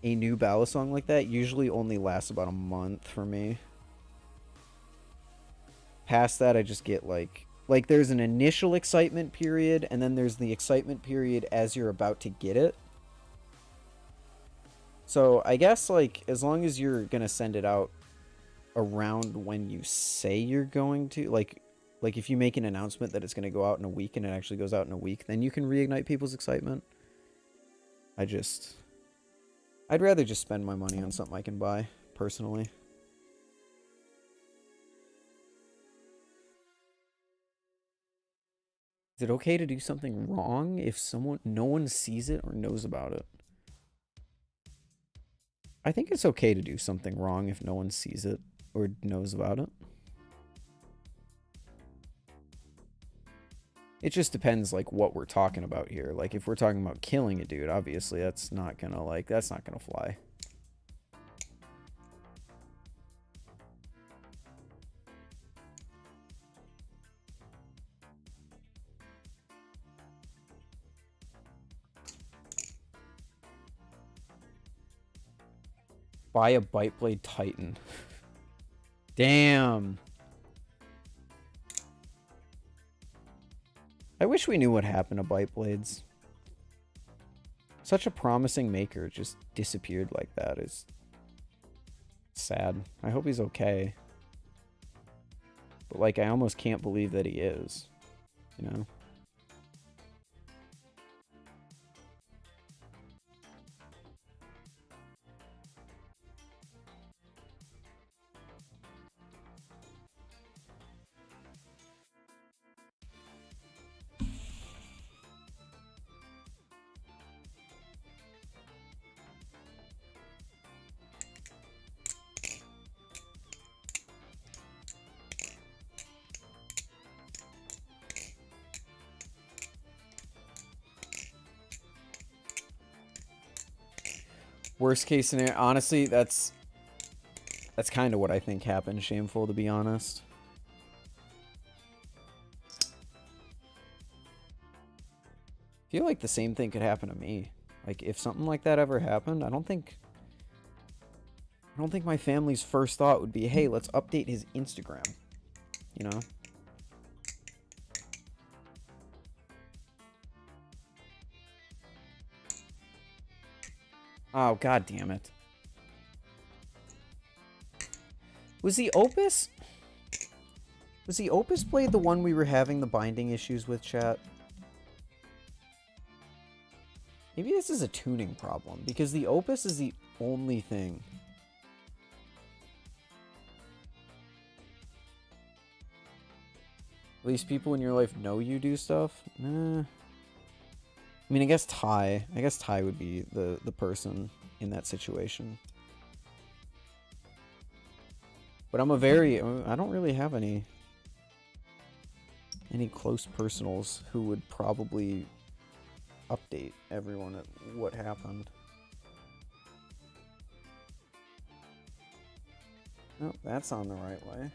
a new balisong like that usually only lasts about a month for me. Past that, I just get there's an initial excitement period, and then there's the excitement period as you're about to get it. So I guess as long as you're gonna send it out around when you say you're going to, like if you make an announcement that it's gonna go out in a week and it actually goes out in a week, then you can reignite people's excitement. I'd rather just spend my money on something I can buy, personally. Is it okay to do something wrong if no one sees it or knows about it? I think it's okay to do something wrong if no one sees it or knows about it. It just depends what we're talking about here. If we're talking about killing a dude, obviously that's not gonna fly. Buy a bite blade Titan. Damn. I wish we knew what happened to bite blades. Such a promising maker just disappeared like that is sad. I hope he's okay. But I almost can't believe that he is, you know? Worst case scenario, honestly, that's kind of what I think happened. Shameful, to be honest. I feel like the same thing could happen to me. If something like that ever happened, I don't think my family's first thought would be, hey, let's update his Instagram. You know? Oh, god damn it. Was the Opus blade the one we were having the binding issues with, chat? Maybe this is a tuning problem, because the Opus is the only thing. At least people in your life know you do stuff? Nah. I mean, I guess Ty. I guess Ty would be the person in that situation. But I'm a very... I don't really have any close personals who would probably update everyone at what happened. Oh, that's on the right way.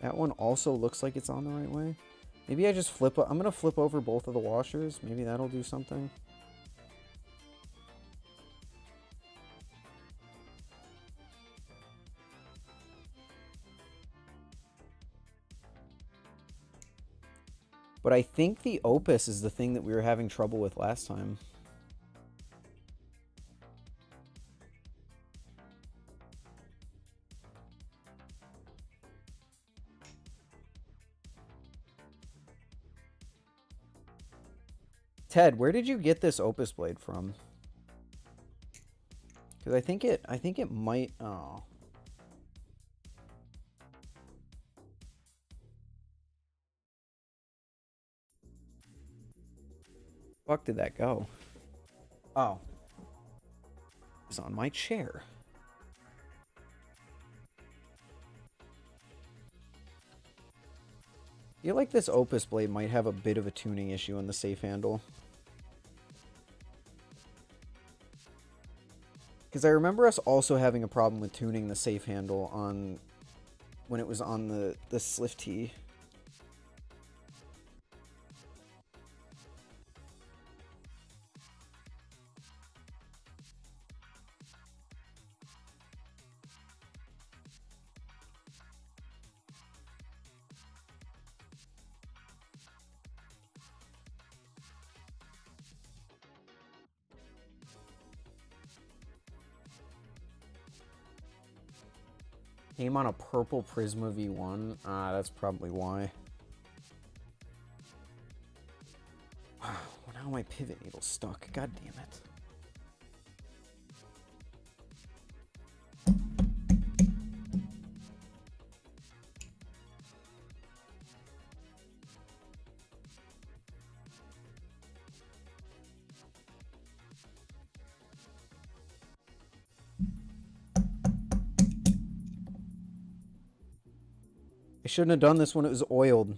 That one also looks like it's on the right way. Maybe I just flip... I'm gonna flip over both of the washers. Maybe that'll do something. But I think the Opus is the thing that we were having trouble with last time. Ted, where did you get this Opus blade from? Because I think it might... Oh. Fuck did that go? Oh. It's on my chair. I feel like this Opus blade might have a bit of a tuning issue in the safe handle. Because I remember us also having a problem with tuning the safe handle on... when it was on the Slift T. Came on a purple Prisma V1. Ah, that's probably why. Wow, now my pivot needle's stuck. God damn it. I shouldn't have done this when it was oiled.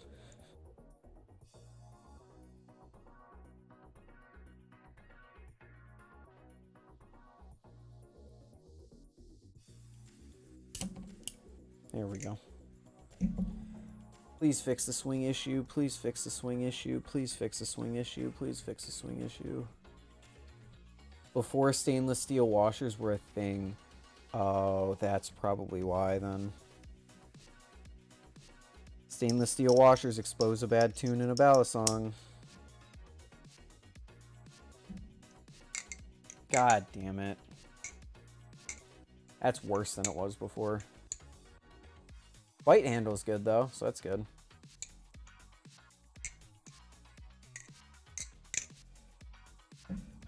There we go. Please fix the swing issue. Please fix the swing issue. Please fix the swing issue. Please fix the swing issue. Before stainless steel washers were a thing. Oh, that's probably why then. Stainless steel washers expose a bad tune in a balisong. God damn it. That's worse than it was before. White handle's good though, so that's good.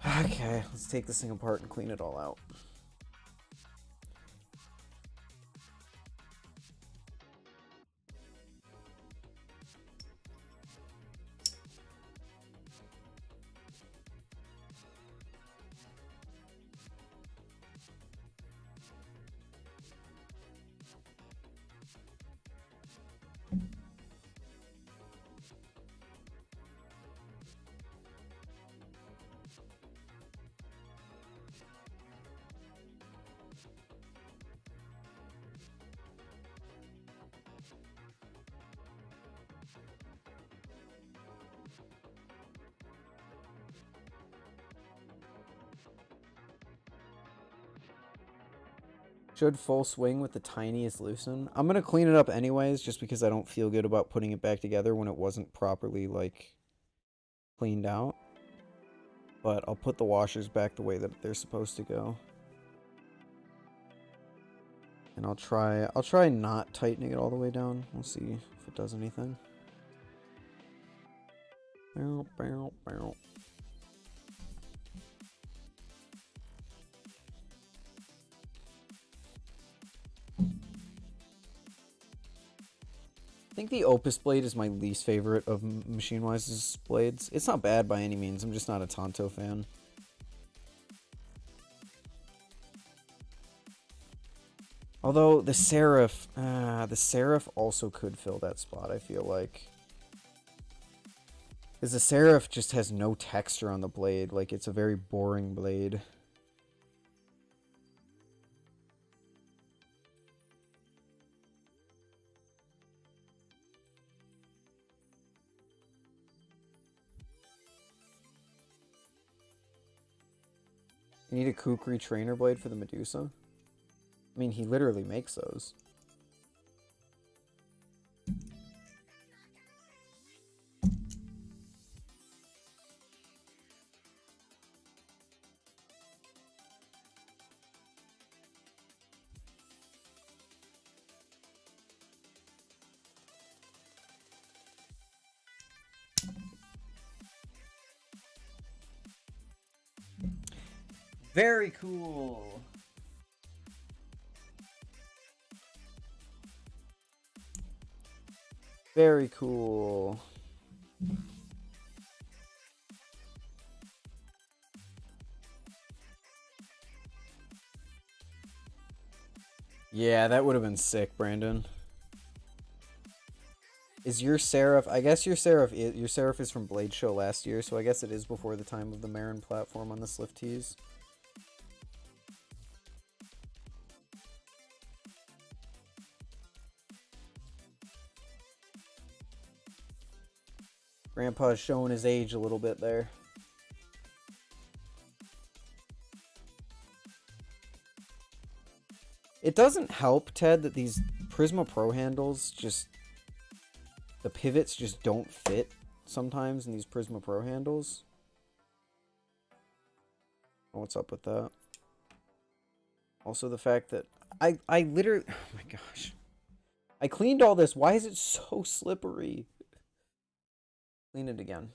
Okay, let's take this thing apart and clean it all out. Should full swing with the tiniest loosen. I'm going to clean it up anyways, just because I don't feel good about putting it back together when it wasn't properly, like, cleaned out. But I'll put the washers back the way that they're supposed to go. And I'll try not tightening it all the way down. We'll see if it does anything. Bow, bow, bow. I think the Opus blade is my least favorite of Machine Wise's blades. It's not bad by any means. I'm just not a Canto fan. Although the Seraph also could fill that spot, I feel like. Because the Seraph just has no texture on the blade. Like, it's a very boring blade. You need a Kukri trainer blade for the Medusa? I mean, he literally makes those. Very cool. Very cool. Yeah, that would have been sick, Brandon. Is your Seraph... I guess your Seraph is from Blade Show last year, so I guess it is before the time of the Marin platform on the Slift tees. Grandpa's showing his age a little bit there. It doesn't help, Ted, that these Prisma Pro handles just... The pivots just don't fit sometimes in these Prisma Pro handles. What's up with that? Also the fact that I literally... Oh my gosh. I cleaned all this. Why is it so slippery? Clean it again.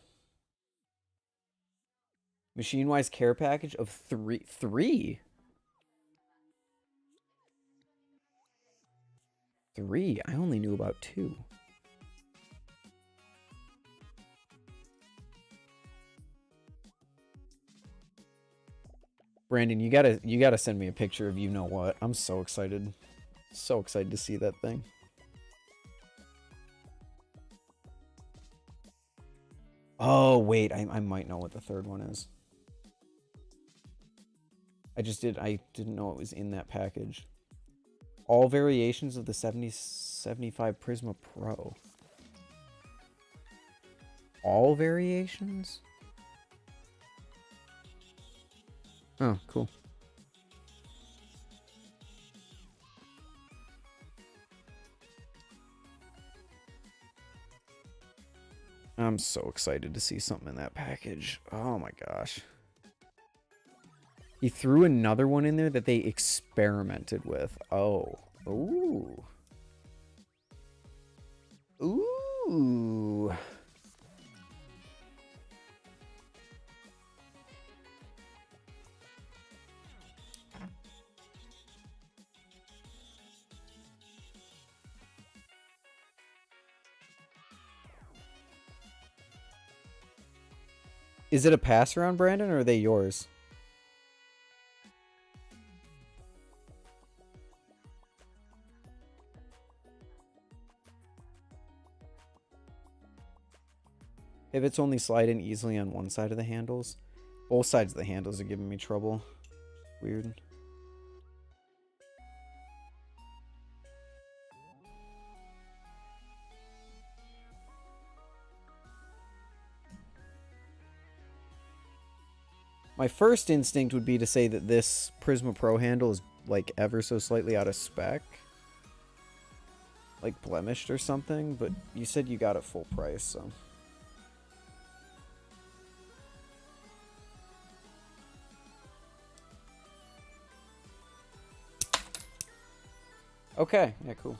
Machine-wise care package of three? I only knew about 2. Brandon, you gotta send me a picture of you know what. I'm so excited. So excited to see that thing. Oh, wait. I might know what the third one is. I didn't know it was in that package. All variations of the 7075 Prisma Pro. All variations? Oh, cool. I'm so excited to see something in that package. Oh my gosh. He threw another one in there that they experimented with. Oh. Ooh. Ooh. Is it a pass around, Brandon, or are they yours? Pivots only slide in easily on one side of the handles. Both sides of the handles are giving me trouble. Weird. My first instinct would be to say that this Prisma Pro handle is like ever so slightly out of spec. Like blemished or something, but you said you got it full price, so... Okay, yeah, cool.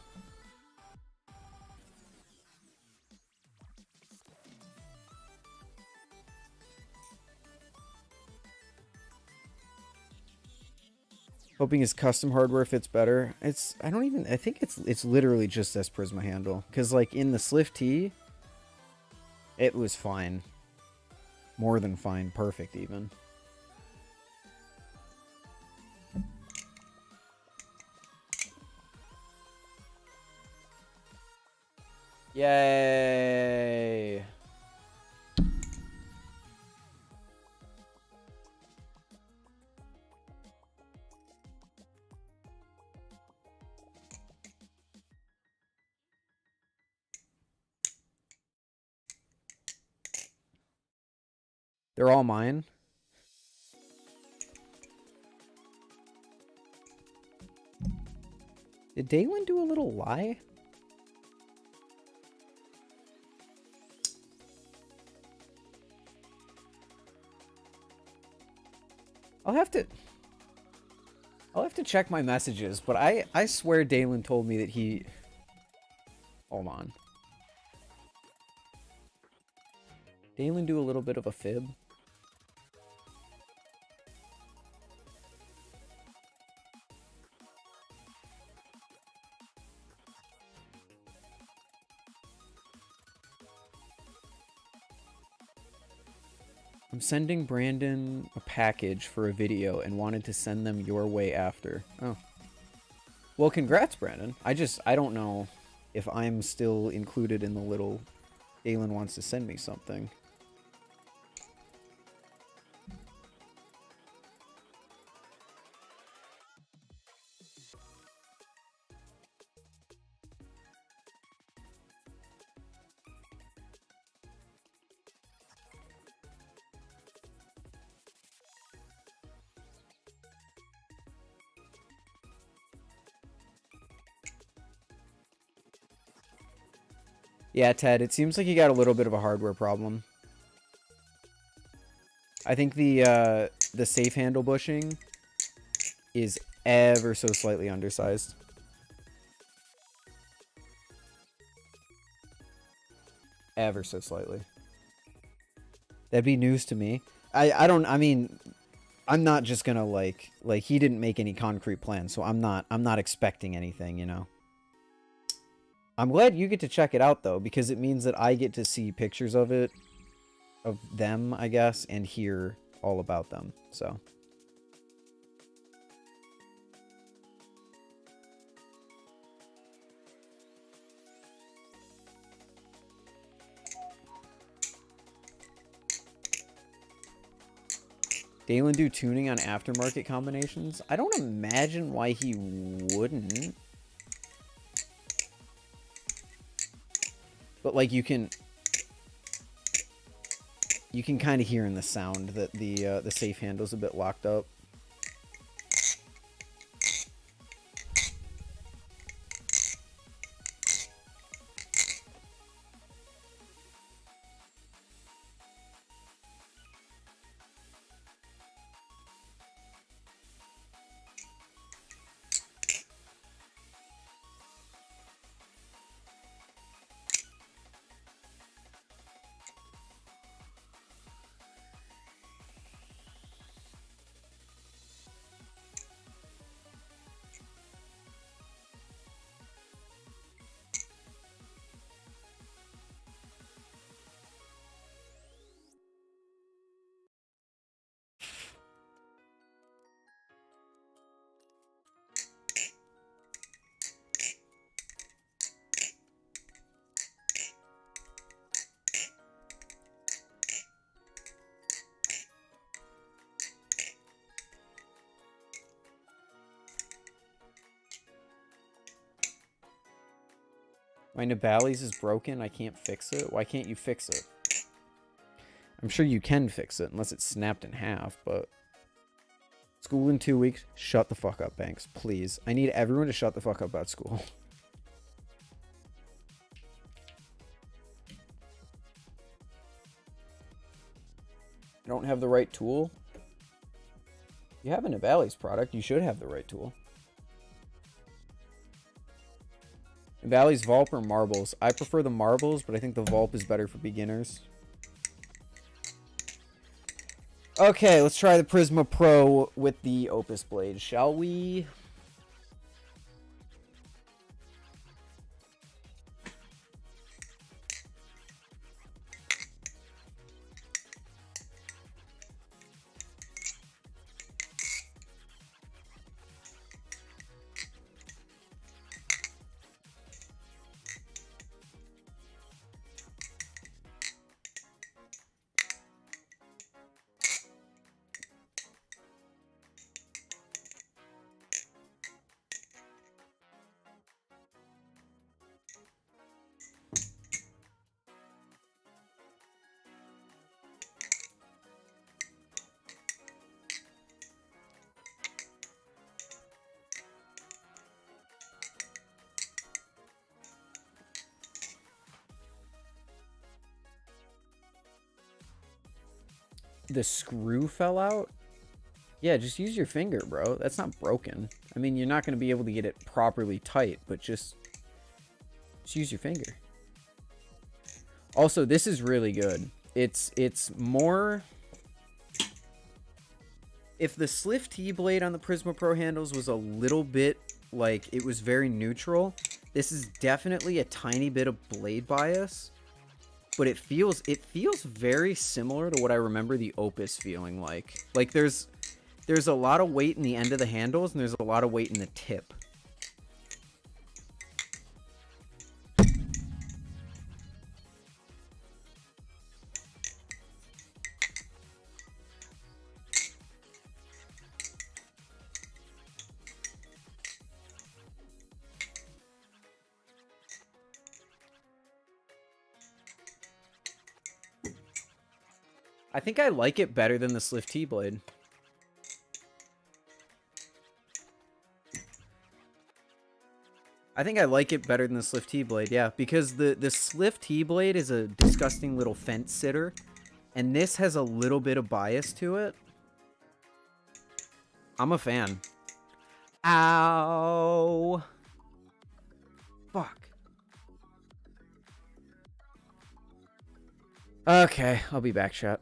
Hoping his custom hardware fits better. I think it's literally just this Prisma handle. Because, like, in the Slift T, it was fine. More than fine. Perfect, even. Yay! They're all mine. Did Dalen do a little lie? I'll have to check my messages, but I swear Dalen told me that he... Hold on. Dalen do a little bit of a fib? I'm sending Brandon a package for a video and wanted to send them your way after. Oh. Well, congrats, Brandon. I don't know if I'm still included in the little Dalen wants to send me something. Yeah, Ted, it seems like you got a little bit of a hardware problem. I think the safe handle bushing is ever so slightly undersized. Ever so slightly. That'd be news to me. I mean, I'm not just gonna like he didn't make any concrete plans, so I'm not expecting anything, you know. I'm glad you get to check it out, though, because it means that I get to see pictures of it, of them, I guess, and hear all about them, so. Dalen do tuning on aftermarket combinations? I don't imagine why he wouldn't. But, like, you can kind of hear in the sound that the safe handle's a bit locked up. My Nibali's is broken. I can't fix it. Why can't you fix it? I'm sure you can fix it unless it's snapped in half, but... School in 2 weeks. Shut the fuck up, Banks. Please. I need everyone to shut the fuck up about school. You don't have the right tool? You have a Nibali's product. You should have the right tool. Valley's Vulp or Marbles? I prefer the Marbles, but I think the Vulp is better for beginners. Okay, let's try the Prisma Pro with the Opus blade, shall we? The screw fell out? Yeah, just use your finger, bro. That's not broken. I mean, you're not going to be able to get it properly tight, but just use your finger. Also, this is really good. It's more... If the Sliff T-blade on the Prisma Pro handles was a little bit, like, it was very neutral, this is definitely a tiny bit of blade bias. But it feels very similar to what I remember the Opus feeling like. Like there's a lot of weight in the end of the handles and there's a lot of weight in the tip. I think I like it better than the Sliff T-blade. I think I like it better than the Sliff T-blade, yeah. Because the Sliff T-blade is a disgusting little fence sitter. And this has a little bit of bias to it. I'm a fan. Ow! Fuck. Okay, I'll be back, chat.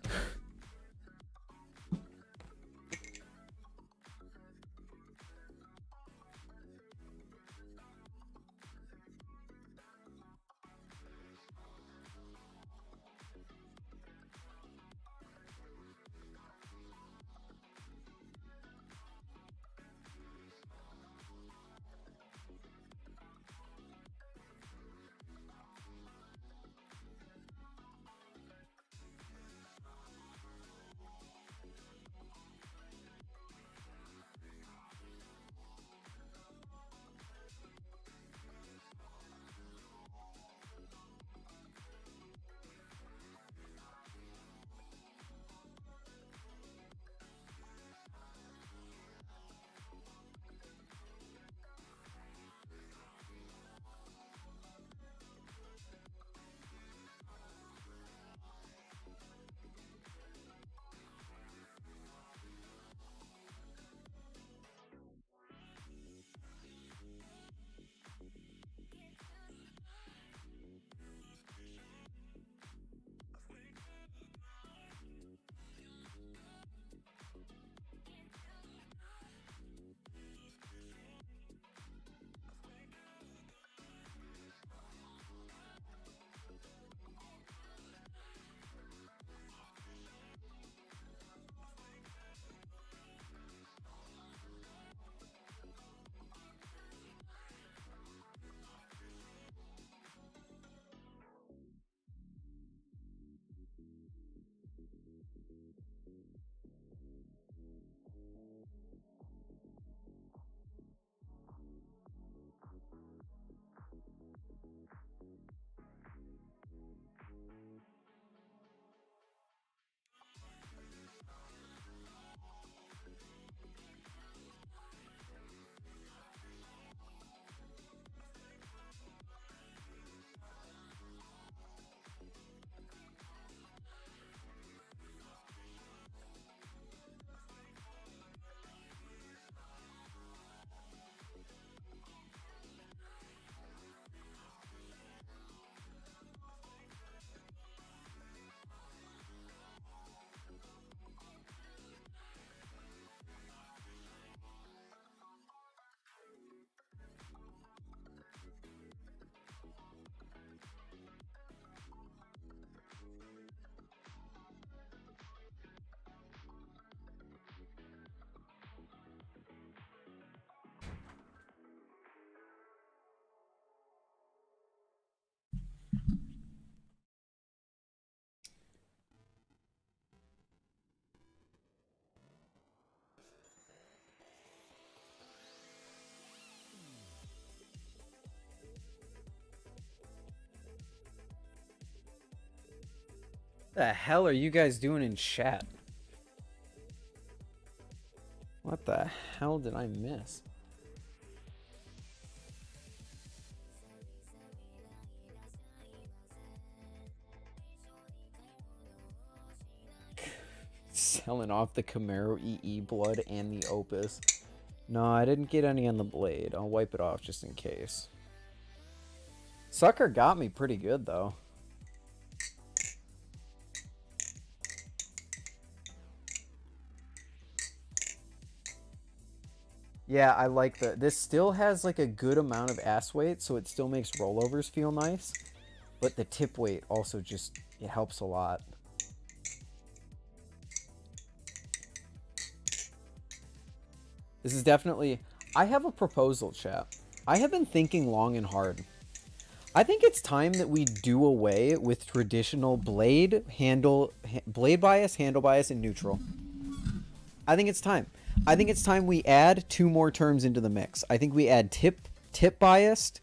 The hell are you guys doing in chat? What the hell did I miss? Selling off the Camaro EE blood and the Opus. No, I didn't get any on the blade. I'll wipe it off just in case. Sucker got me pretty good, though. Yeah, I like the... This still has, like, a good amount of ass weight, so it still makes rollovers feel nice. But the tip weight also just... It helps a lot. This is definitely... I have a proposal, chat. I have been thinking long and hard. I think it's time that we do away with traditional blade bias, handle bias, and neutral. I think it's time. I think it's time we add 2 more terms into the mix. I think we add tip biased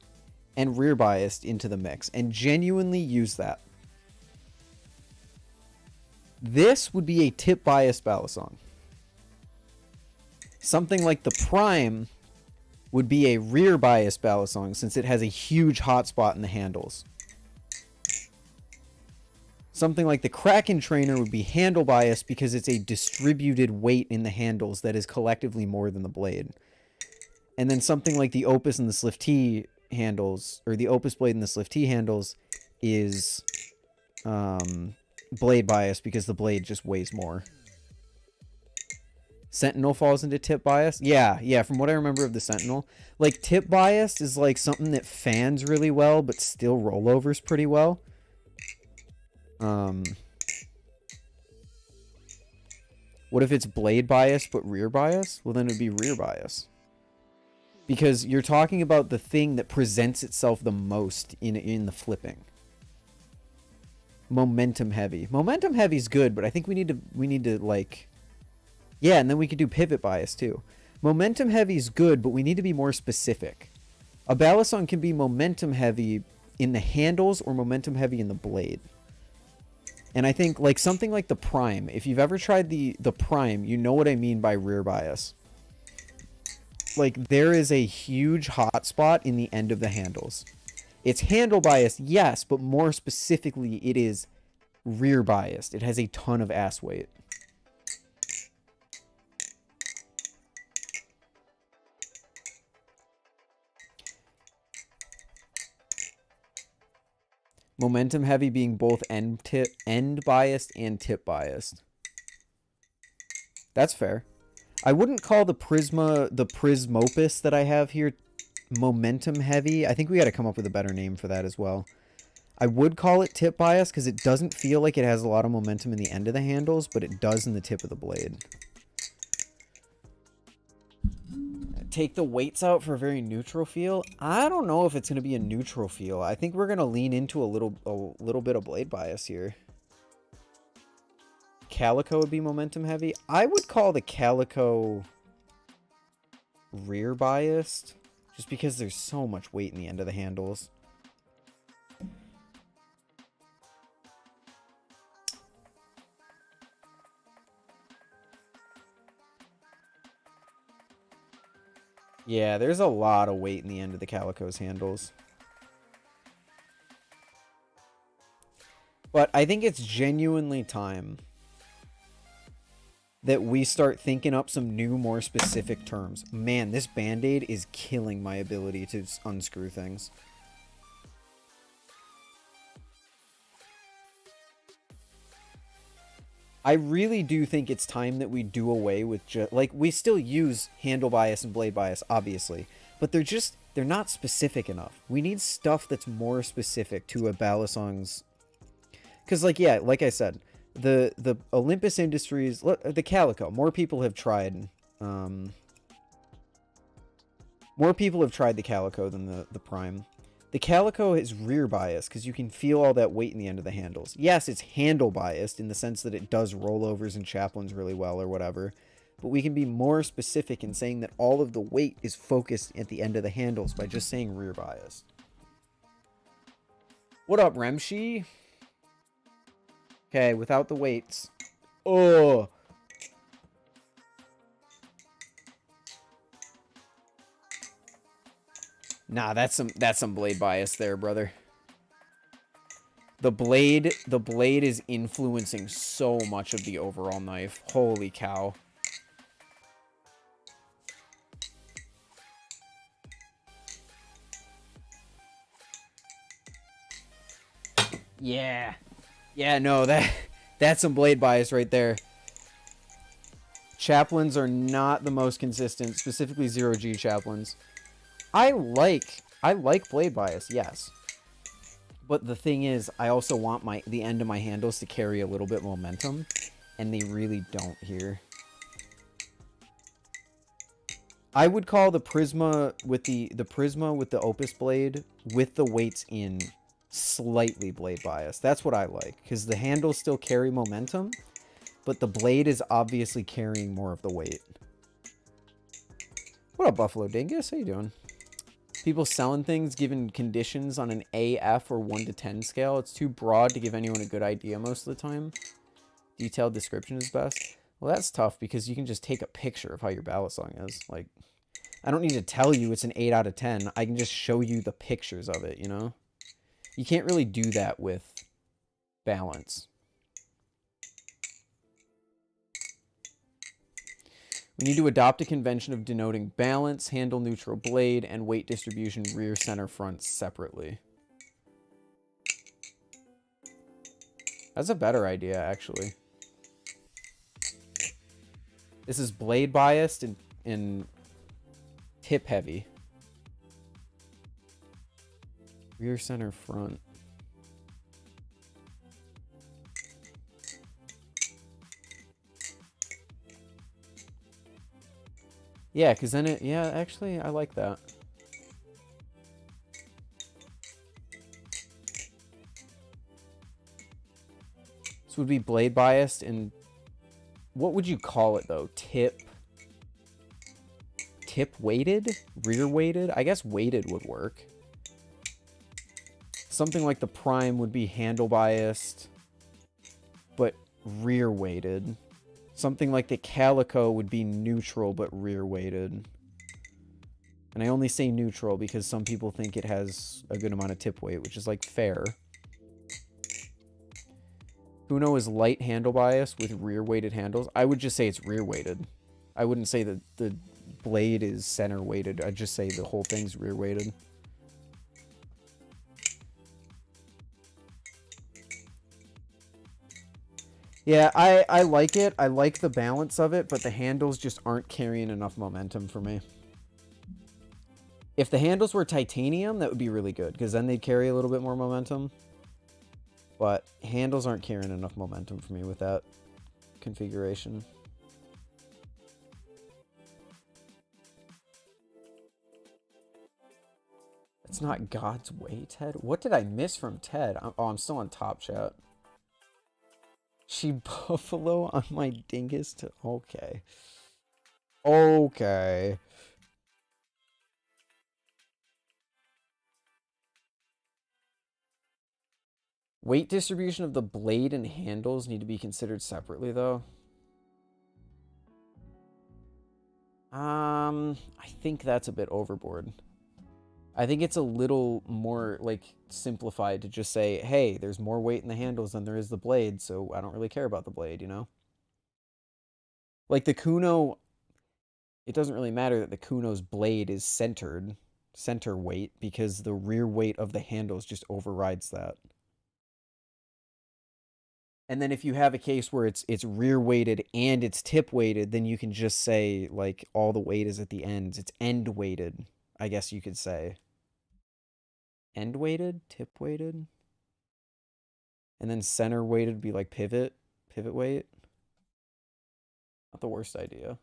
and rear biased into the mix and genuinely use that. This would be a tip biased balisong. Something like the Prime would be a rear bias balisong since it has a huge hotspot in the handles. Something like the Kraken trainer would be handle bias because it's a distributed weight in the handles that is collectively more than the blade. And then something like the Opus and the Slift T handles, or the Opus blade and the Slift T handles, is blade bias because the blade just weighs more. Sentinel falls into tip bias. Yeah, from what I remember of the Sentinel. Like, tip bias is like something that fans really well, but still rollovers pretty well. What if it's blade bias but rear bias? Well, then it would be rear bias. Because you're talking about the thing that presents itself the most in the flipping. Momentum heavy. Momentum heavy is good, but I think we need to like... Yeah, and then we could do pivot bias too. Momentum heavy is good, but we need to be more specific. A balisong can be momentum heavy in the handles or momentum heavy in the blade. And I think like something like the Prime. If you've ever tried the Prime, you know what I mean by rear bias. Like, there is a huge hot spot in the end of the handles. It's handle bias, yes, but more specifically, it is rear biased. It has a ton of ass weight. Momentum heavy being both end biased and tip biased. That's fair. I wouldn't call the Prismopus that I have here momentum heavy. I think we got to come up with a better name for that as well. I would call it tip bias because it doesn't feel like it has a lot of momentum in the end of the handles, but it does in the tip of the blade. Take the weights out for a very neutral feel. I don't know if it's going to be a neutral feel. I think we're going to lean into a little bit of blade bias here. Calico would be momentum heavy. I would call the Calico rear biased just because there's so much weight in the end of the handles. Yeah, there's a lot of weight in the end of the Calico's handles. But I think it's genuinely time that we start thinking up some new, more specific terms. Man, this Band-Aid is killing my ability to unscrew things. I really do think it's time that we do away with like, we still use handle bias and blade bias, obviously, but they're not specific enough. We need stuff that's more specific to a balisong's, because like, yeah, like I said, the Olympus Industries, the Calico, more people have tried the Calico than the Prime. The Calico is rear bias because you can feel all that weight in the end of the handles. Yes, it's handle biased in the sense that it does rollovers and chaplains really well or whatever. But we can be more specific in saying that all of the weight is focused at the end of the handles by just saying rear bias. What up, Remshi? Okay, without the weights. Oh. Nah, that's some blade bias there, brother. The blade is influencing so much of the overall knife. Holy cow. Yeah. Yeah, no, that's some blade bias right there. Chaplains are not the most consistent, specifically 0G chaplains. I like blade bias, yes. But the thing is, I also want the end of my handles to carry a little bit momentum, and they really don't here. I would call the Prisma with the Opus blade with the weights in slightly blade bias. That's what I like, because the handles still carry momentum, but the blade is obviously carrying more of the weight. What up, Buffalo Dingus? How you doing? People selling things given conditions on an AF or 1 to 10 scale. It's too broad to give anyone a good idea most of the time. Detailed description is best. Well, that's tough because you can just take a picture of how your balisong is. Like, I don't need to tell you it's an 8 out of 10. I can just show you the pictures of it, you know? You can't really do that with balance. We need to adopt a convention of denoting balance, handle, neutral, blade, and weight distribution rear, center, front separately. That's a better idea, actually. This is blade biased and tip heavy. Rear, center, front. Yeah, because then it... Yeah, actually, I like that. This would be blade biased and... What would you call it, though? Tip weighted? Rear weighted? I guess weighted would work. Something like the Prime would be handle biased, but rear weighted. Something like the Calico would be neutral, but rear weighted. And I only say neutral because some people think it has a good amount of tip weight, which is like fair. Kuno is light handle bias with rear weighted handles. I would just say it's rear weighted. I wouldn't say that the blade is center weighted. I'd just say the whole thing's rear weighted. Yeah, I like it. I like the balance of it, but the handles just aren't carrying enough momentum for me. If the handles were titanium, that would be really good, because then they'd carry a little bit more momentum. But handles aren't carrying enough momentum for me with that configuration. It's not God's way, Ted. What did I miss from Ted? Oh, I'm still on top chat. She buffalo on my dingus to... Okay. Okay. Weight distribution of the blade and handles need to be considered separately, though. I think that's a bit overboard. I think it's a little more, like, simplified to just say, hey, there's more weight in the handles than there is the blade, so I don't really care about the blade, you know? Like, the Kuno, it doesn't really matter that the Kuno's blade is center weight, because the rear weight of the handles just overrides that. And then if you have a case where it's rear weighted and it's tip weighted, then you can just say, like, all the weight is at the ends. It's end weighted, I guess you could say. End weighted, tip weighted. And then center weighted would be like pivot weight. Not the worst idea.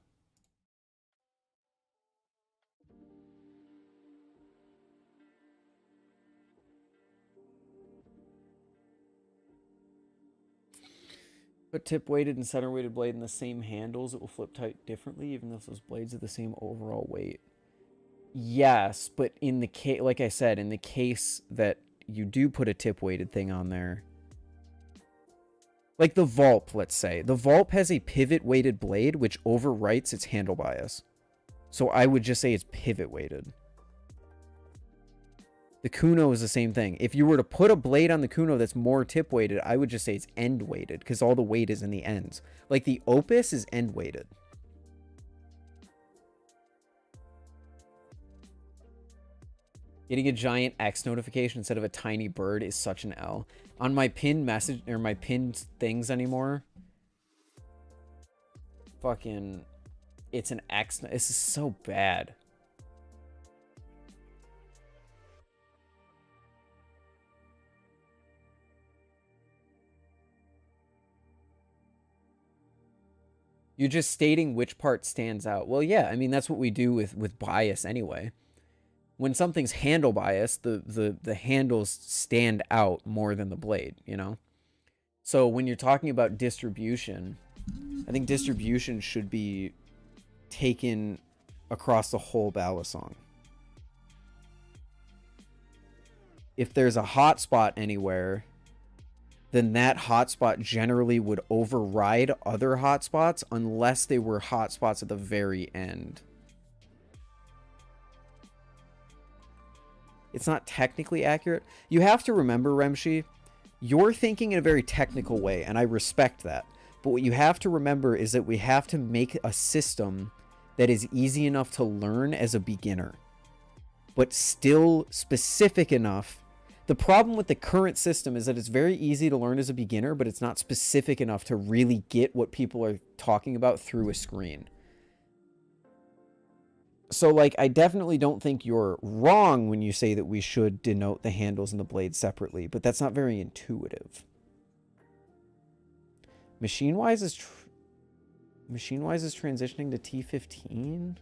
Put tip weighted and center weighted blade in the same handles, it will flip tight differently, even if those blades are the same overall weight. Yes, but in the case, like I said, in the case that you do put a tip weighted thing on there, Like the Vulp, let's say. The Vulp has a pivot-weighted blade, which overwrites its handle bias. So I would just say it's pivot-weighted. The Kuno is the same thing. If you were to put a blade on the Kuno that's more tip-weighted, I would just say it's end-weighted, because all the weight is in the ends. Like the Opus is end-weighted. Getting a giant X notification instead of a tiny bird is such an L. On my pinned message, or my pinned things anymore, fucking, it's an X. This is so bad. You're just stating which part stands out. Well, yeah, I mean, that's what we do with bias anyway. When something's handle bias, the handles stand out more than the blade, you know? So when you're talking about distribution, I think distribution should be taken across the whole balisong. If there's a hotspot anywhere, then that hotspot generally would override other hotspots unless they were hotspots at the very end. It's not technically accurate. You have to remember, Remshi, you're thinking in a very technical way, and I respect that. But what you have to remember is that we have to make a system that is easy enough to learn as a beginner, but still specific enough. The problem with the current system is that it's very easy to learn as a beginner, but it's not specific enough to really get what people are talking about through a screen. So, like, I definitely don't think you're wrong when you say that we should denote the handles and the blades separately, but that's not very intuitive. Machine-wise is transitioning to T15?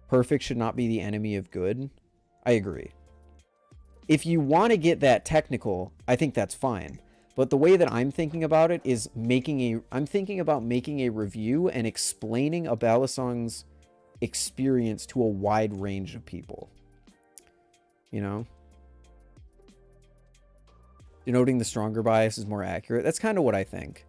Perfect should not be the enemy of good. I agree. If you want to get that technical, I think that's fine. But the way that I'm thinking about it is I'm thinking about making a review and explaining a balisong's experience to a wide range of people. You know? Denoting the stronger bias is more accurate. That's kind of what I think.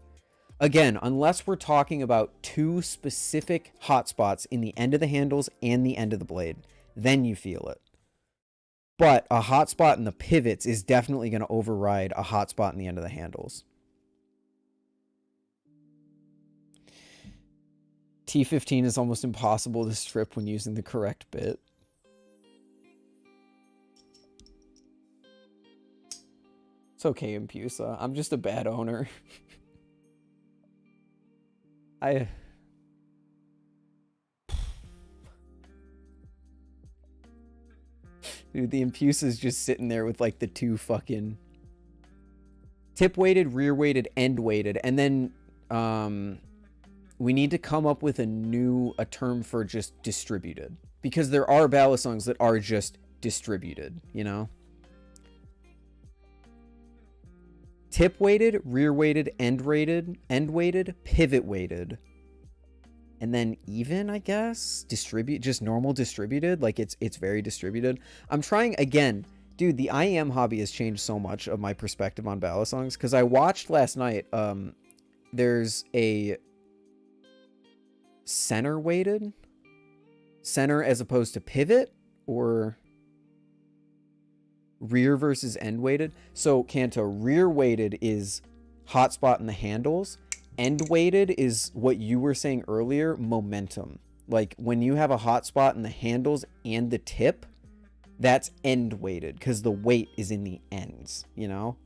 Again, unless we're talking about two specific hotspots in the end of the handles and the end of the blade, then you feel it. But a hotspot in the pivots is definitely going to override a hotspot in the end of the handles. T15 is almost impossible to strip when using the correct bit. It's okay, Empusa. I'm just a bad owner. Dude, the Empusa's just sitting there with like the two fucking tip-weighted, rear-weighted, end-weighted. And then we need to come up with a term for just distributed. Because there are balisongs that are just distributed, you know? Tip-weighted, rear-weighted, end-weighted, pivot-weighted. And then even, I guess, just normal distributed. Like it's very distributed. I'm trying again, dude, the IEM hobby has changed so much of my perspective on balisongs. Because I watched last night, there's a center weighted, center as opposed to pivot, or rear versus end weighted. So Canto, rear weighted is hotspot in the handles. End weighted is what you were saying earlier, momentum. Like when you have a hotspot in the handles and the tip, that's end weighted because the weight is in the ends, you know?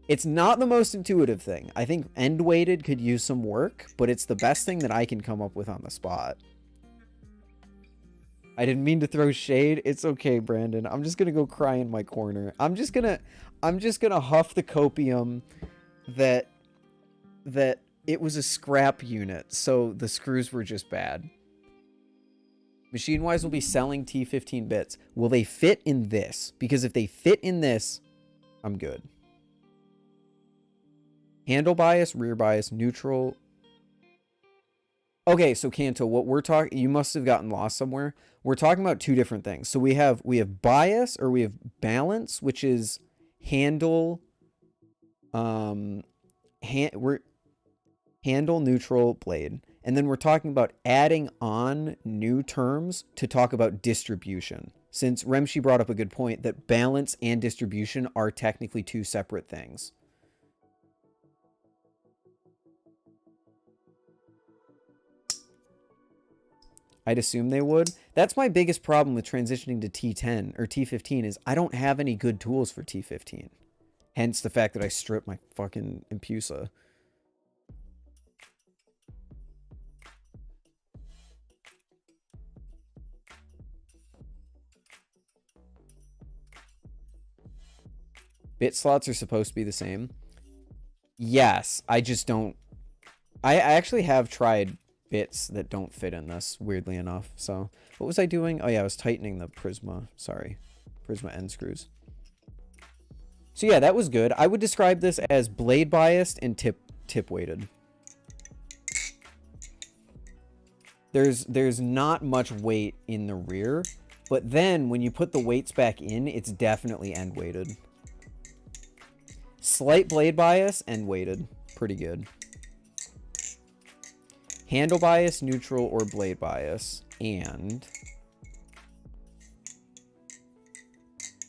It's not the most intuitive thing. I think end weighted could use some work, but it's the best thing that I can come up with on the spot. I didn't mean to throw shade. It's okay, Brandon. I'm just gonna go cry in my corner. I'm just gonna huff the copium that it was a scrap unit, so the screws were just bad. Machine-wise will be selling T15 bits. Will they fit in this? Because if they fit in this, I'm good. Handle bias, rear bias, neutral. Okay, so Canto, what we're talking, you must have gotten lost somewhere. We're talking about two different things. So we have bias, or we have balance, which is handle, um, we're handle, neutral, blade. And then we're talking about adding on new terms to talk about distribution. Since Remshi brought up a good point that balance and distribution are technically two separate things. I'd assume they would. That's my biggest problem with transitioning to T10 or T15 is I don't have any good tools for T15. Hence the fact that I stripped my fucking Empusa. Bit slots are supposed to be the same. Yes, I just don't. I actually have tried bits that don't fit in this, weirdly enough. So what was I doing? Oh yeah, I was tightening the Prisma. Sorry. Prisma end screws. So yeah, that was good. I would describe this as blade biased and tip weighted. There's not much weight in the rear, but then when you put the weights back in, it's definitely end weighted. Slight blade bias, end weighted. Pretty good. Handle bias, neutral, or blade bias. And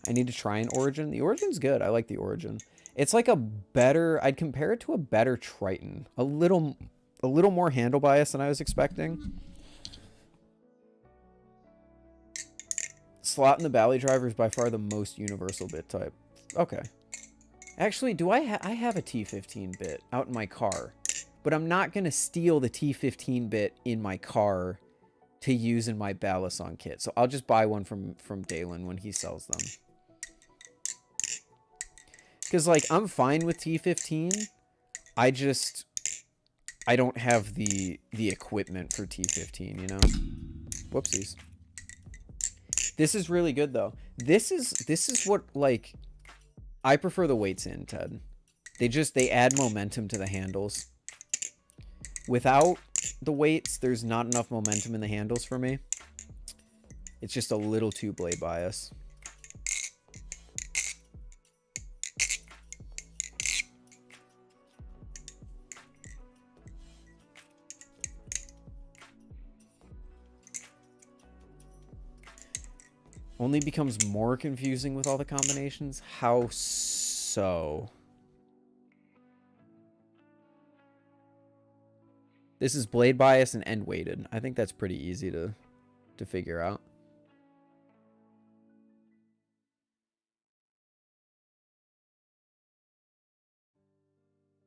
I need to try an Origin. The Origin's good. I like the Origin. It's like a better, I'd compare it to a better Triton. A little more handle bias than I was expecting. Slot in the Bally driver is by far the most universal bit type. Okay. Actually, do I have a T15 bit out in my car, but I'm not going to steal the T15 bit in my car to use in my balisong kit. So I'll just buy one from Dalen when he sells them. Because, like, I'm fine with T15. I don't have the equipment for T15, you know? Whoopsies. This is really good, though. This is what, like, I prefer the weights in, Ted. They add momentum to the handles. Without the weights, there's not enough momentum in the handles for me. It's just a little too blade bias. Only becomes more confusing with all the combinations. How so? This is blade bias and end weighted. I think that's pretty easy to figure out.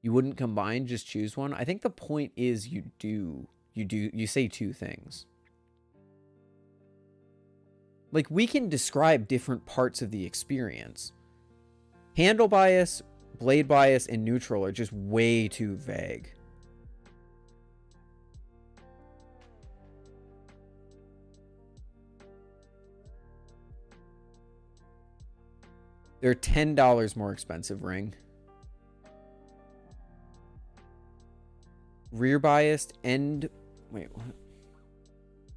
You wouldn't combine, just choose one. I think the point is you say two things. Like, we can describe different parts of the experience. Handle bias, blade bias, and neutral are just way too vague. They're $10 more expensive ring. Rear biased, end... Wait, what?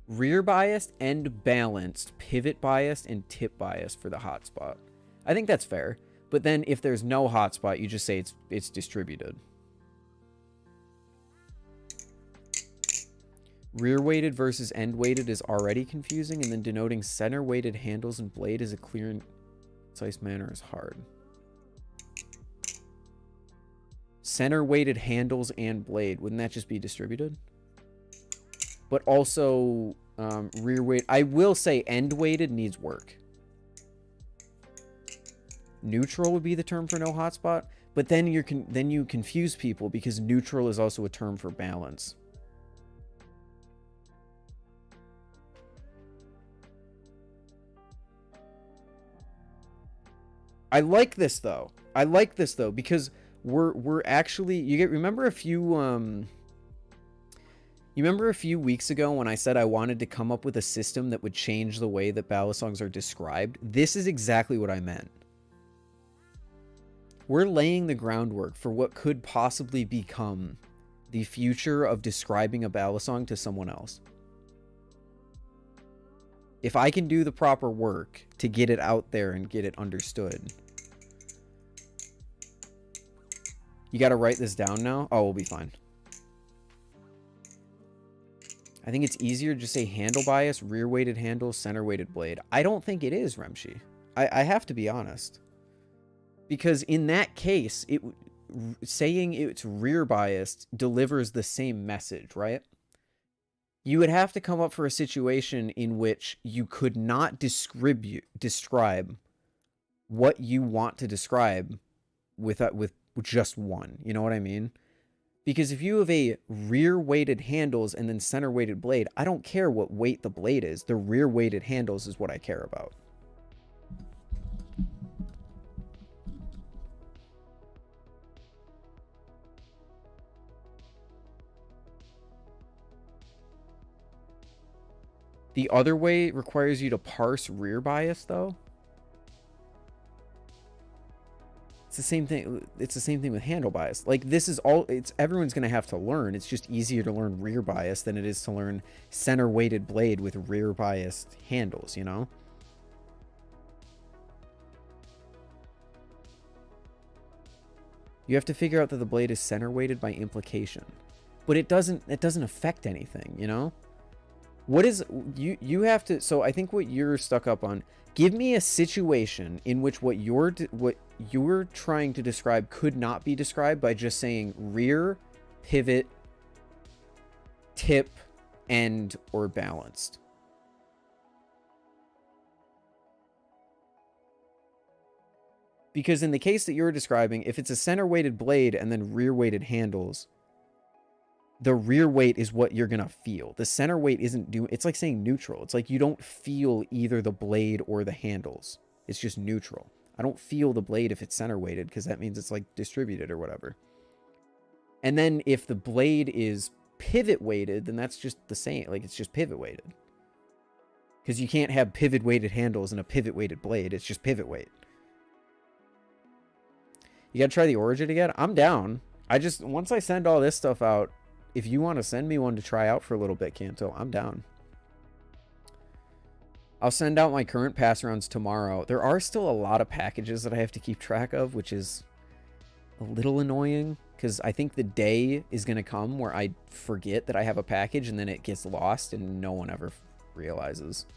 Rear biased, end balanced, pivot biased, and tip biased for the hotspot. I think that's fair. But then if there's no hotspot, you just say it's distributed. Rear weighted versus end weighted is already confusing, and then denoting center weighted handles and blade is a clear and concise manner is hard. Center weighted handles and blade, wouldn't that just be distributed? But also rear weight. I will say end weighted needs work. Neutral would be the term for no hotspot, but then you confuse people because neutral is also a term for balance. I like this though. Because we're actually remember a few weeks ago when I said I wanted to come up with a system that would change the way that balisongs are described? This is exactly what I meant. We're laying the groundwork for what could possibly become the future of describing a balisong to someone else. If I can do the proper work to get it out there and get it understood. You got to write this down now? Oh, we'll be fine. I think it's easier to just say handle bias, rear weighted handle, center weighted blade. I don't think it is, Remshi. I have to be honest. Because in that case, saying it's rear biased delivers the same message, right? You would have to come up for a situation in which you could not describe what you want to describe with just one. You know what I mean? Because if you have a rear weighted handles and then center weighted blade, I don't care what weight the blade is. The rear weighted handles is what I care about. The other way requires you to parse rear bias, though. It's the same thing. It's the same thing with handle bias. Like, this is all, everyone's going to have to learn. It's just easier to learn rear bias than it is to learn center weighted blade with rear biased handles, you know? You have to figure out that the blade is center weighted by implication. But it doesn't affect anything, you know? What is you have to, so I think what you're stuck up on, give me a situation in which what you're trying to describe could not be described by just saying rear, pivot, tip, end, or balanced. Because in the case that you're describing, if it's a center weighted blade and then rear weighted handles, the rear weight is what you're going to feel. The center weight isn't doing, it's like saying neutral. It's like you don't feel either the blade or the handles. It's just neutral. I don't feel the blade if it's center weighted because that means it's like distributed or whatever. And then if the blade is pivot weighted, then that's just the same. Like, it's just pivot weighted. Because you can't have pivot weighted handles and a pivot weighted blade. It's just pivot weight. You got to try the origin again? I'm down. Once I send all this stuff out, if you want to send me one to try out for a little bit, Canto, I'm down. I'll send out my current pass rounds tomorrow. There are still a lot of packages that I have to keep track of, which is a little annoying because I think the day is going to come where I forget that I have a package and then it gets lost and no one ever realizes.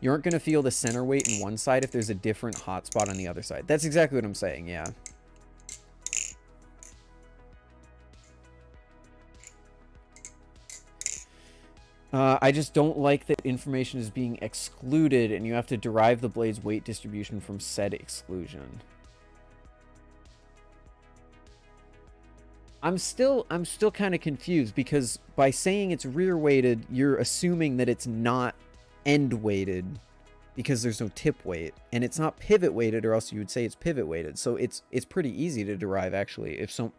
You aren't going to feel the center weight in one side if there's a different hotspot on the other side. That's exactly what I'm saying, yeah. I just don't like that information is being excluded and you have to derive the blade's weight distribution from said exclusion. I'm still kind of confused because by saying it's rear weighted, you're assuming that it's not end weighted because there's no tip weight, and it's not pivot weighted or else you would say it's pivot weighted. So it's pretty easy to derive actually if some.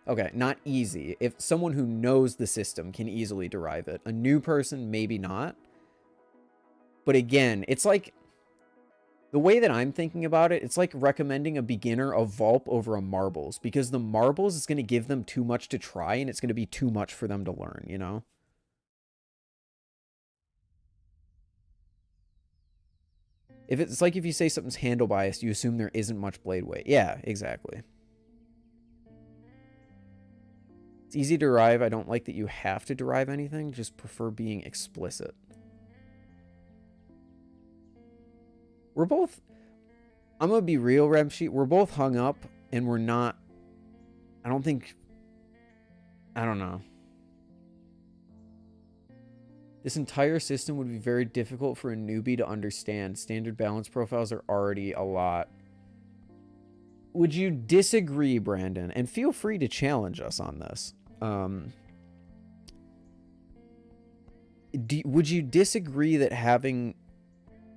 Okay, not easy. If someone who knows the system can easily derive it. A new person, maybe not. But again, it's like, the way that I'm thinking about it, it's like recommending a beginner a Vulp over a Marbles. Because the Marbles is going to give them too much to try, and it's going to be too much for them to learn, you know? It's like if you say something's handle biased, you assume there isn't much blade weight. Yeah, exactly. It's easy to derive. I don't like that you have to derive anything. Just prefer being explicit. We're both... I'm going to be real, Remsheet. We're both hung up, and we're not... I don't think... I don't know. This entire system would be very difficult for a newbie to understand. Standard balance profiles are already a lot. Would you disagree, Brandon? And feel free to challenge us on this. Would you disagree that having...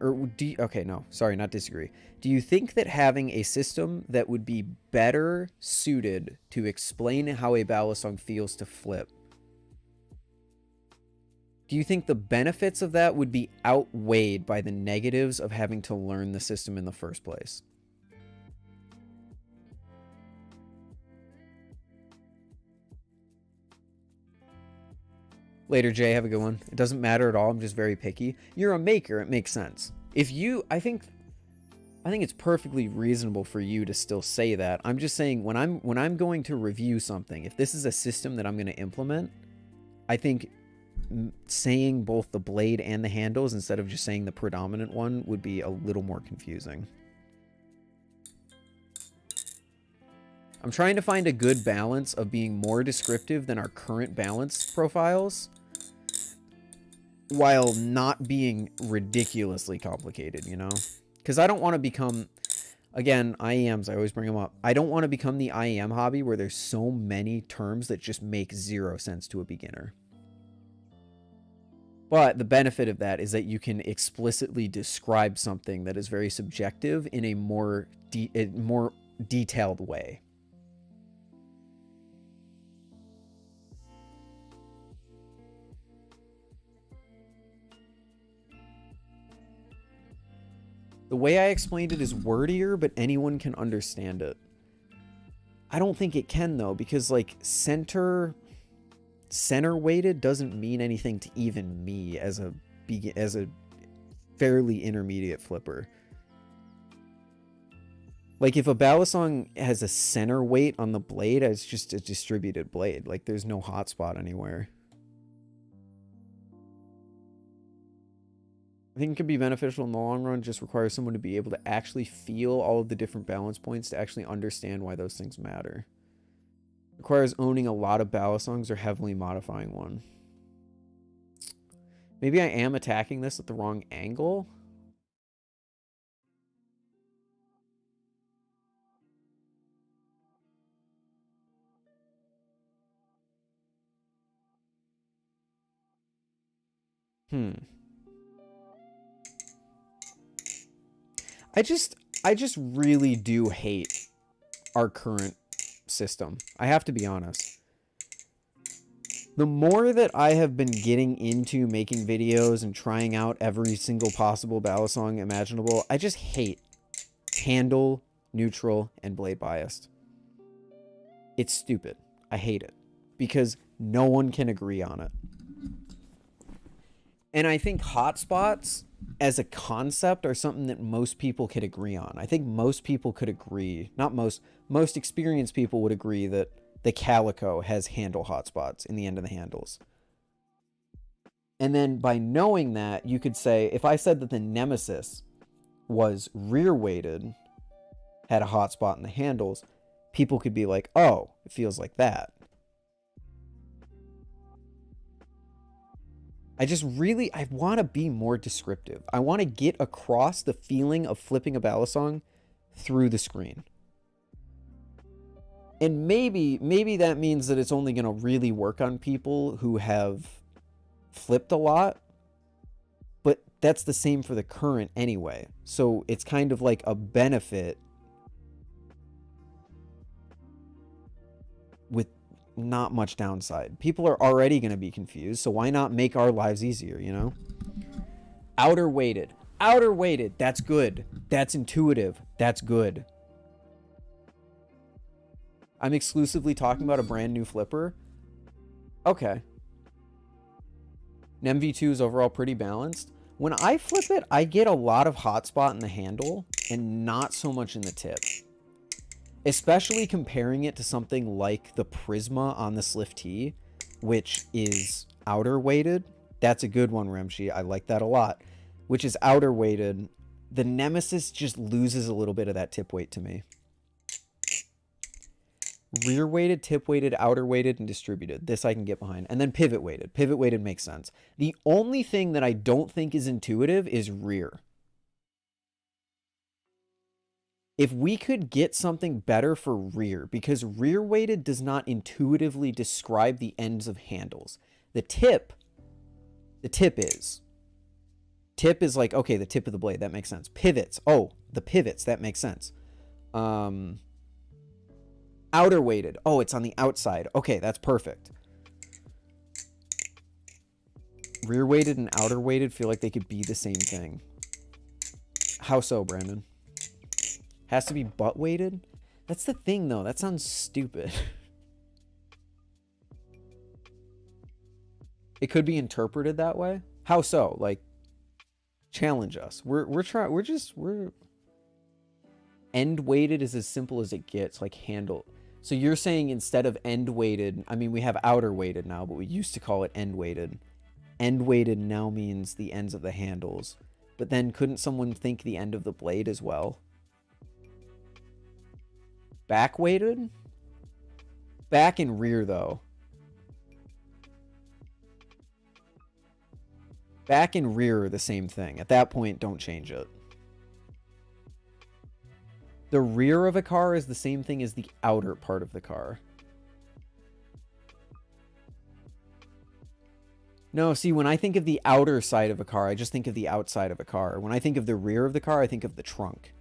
okay, no, sorry, not disagree. Do you think that having a system that would be better suited to explain how a balisong feels to flip, do you think the benefits of that would be outweighed by the negatives of having to learn the system in the first place? Later, Jay. Have a good one. It doesn't matter at all. I'm just very picky. You're a maker. It makes sense. If you, I think it's perfectly reasonable for you to still say that. I'm just saying when I'm going to review something, if this is a system that I'm going to implement, I think saying both the blade and the handles instead of just saying the predominant one would be a little more confusing. I'm trying to find a good balance of being more descriptive than our current balance profiles while not being ridiculously complicated, you know? Because I don't want to become, again, IEMs, I always bring them up. I don't want to become the IEM hobby where there's so many terms that just make zero sense to a beginner. But the benefit of that is that you can explicitly describe something that is very subjective in a more detailed way. The way I explained it is wordier, but anyone can understand it. I don't think it can, though, because, like, center weighted doesn't mean anything to even me as a fairly intermediate flipper. Like, if a balisong has a center weight on the blade, it's just a distributed blade. Like, there's no hotspot anywhere. I think it could be beneficial in the long run. Just requires someone to be able to actually feel all of the different balance points to actually understand why those things matter. Requires owning a lot of balisongs or heavily modifying one. Maybe I am attacking this at the wrong angle. I just really do hate our current system. I have to be honest. The more that I have been getting into making videos and trying out every single possible balisong imaginable, I just hate handle, neutral, and blade biased. It's stupid. I hate it because no one can agree on it. And I think hotspots as a concept are something that most people could agree on. I think most people could agree, not most experienced people would agree that the Calico has handle hotspots in the end of the handles. And then by knowing that, you could say, if I said that the Nemesis was rear weighted, had a hotspot in the handles, people could be like, oh, it feels like that. I want to be more descriptive. I want to get across the feeling of flipping a balisong through the screen. And maybe that means that it's only going to really work on people who have flipped a lot. But that's the same for the current anyway. So it's kind of like a benefit with not much downside. People are already going to be confused, so why not make our lives easier, you know? Outer weighted, that's good. That's intuitive. That's good. I'm exclusively talking about a brand new flipper. Okay. An MV2 is overall pretty balanced. When I flip it, I get a lot of hotspot in the handle and not so much in the tip. Especially comparing it to something like the Prisma on the Slift T, which is outer weighted. That's a good one, Remshi. I like that a lot. Which is outer weighted. The Nemesis just loses a little bit of that tip weight to me. Rear weighted, tip weighted, outer weighted, and distributed. This I can get behind. And then pivot weighted. Pivot weighted makes sense. The only thing that I don't think is intuitive is rear. If we could get something better for rear, because rear weighted does not intuitively describe the ends of handles. The tip is. Tip is like, okay, the tip of the blade, that makes sense. Pivots, oh, the pivots, that makes sense. Outer weighted, oh, it's on the outside. Okay, that's perfect. Rear weighted and outer weighted feel like they could be the same thing. How so, Brandon? Has to be butt weighted? That's the thing, though. That sounds stupid. It could be interpreted that way. How so? Like, challenge us. We're end weighted is as simple as it gets, like handle. So you're saying instead of end weighted, I mean, we have outer weighted now, but we used to call it end weighted. End weighted now means the ends of the handles. But then couldn't someone think the end of the blade as well? Back weighted? Back and rear, though. Back and rear are the same thing. At that point, don't change it. The rear of a car is the same thing as the outer part of the car. No, see, when I think of the outer side of a car, I just think of the outside of a car. When I think of the rear of the car, I think of the trunk.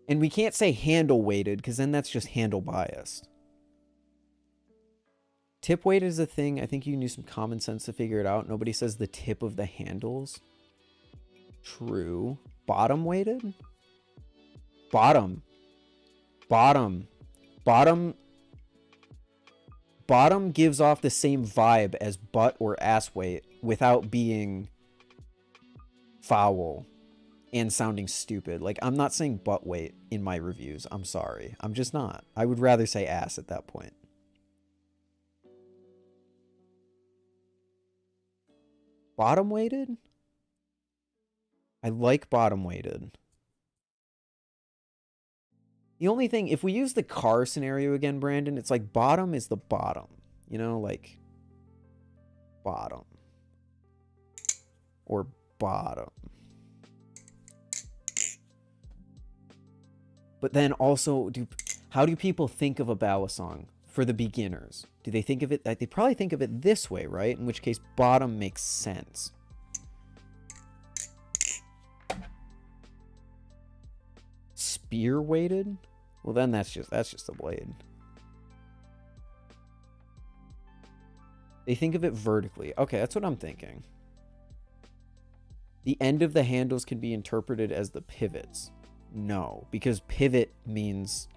And we can't say handle weighted, because then that's just handle biased. Tip weight is a thing. I think you can use some common sense to figure it out. Nobody says the tip of the handles. True. Bottom weighted? Bottom. Bottom. Bottom. Bottom gives off the same vibe as butt or ass weight without being foul and sounding stupid. Like, I'm not saying butt weight in my reviews. I'm sorry. I'm just not. I would rather say ass at that point. Bottom weighted? I like bottom weighted. The only thing, if we use the car scenario again, Brandon, it's like bottom is the bottom. You know, like bottom. Or bottom. But then also, how do people think of a balisong for the beginners? Do they think of it? They probably think of it this way, right? In which case, bottom makes sense. Spear weighted? Well, then that's just the blade. They think of it vertically. Okay, that's what I'm thinking. The end of the handles can be interpreted as the pivots. No, because pivot means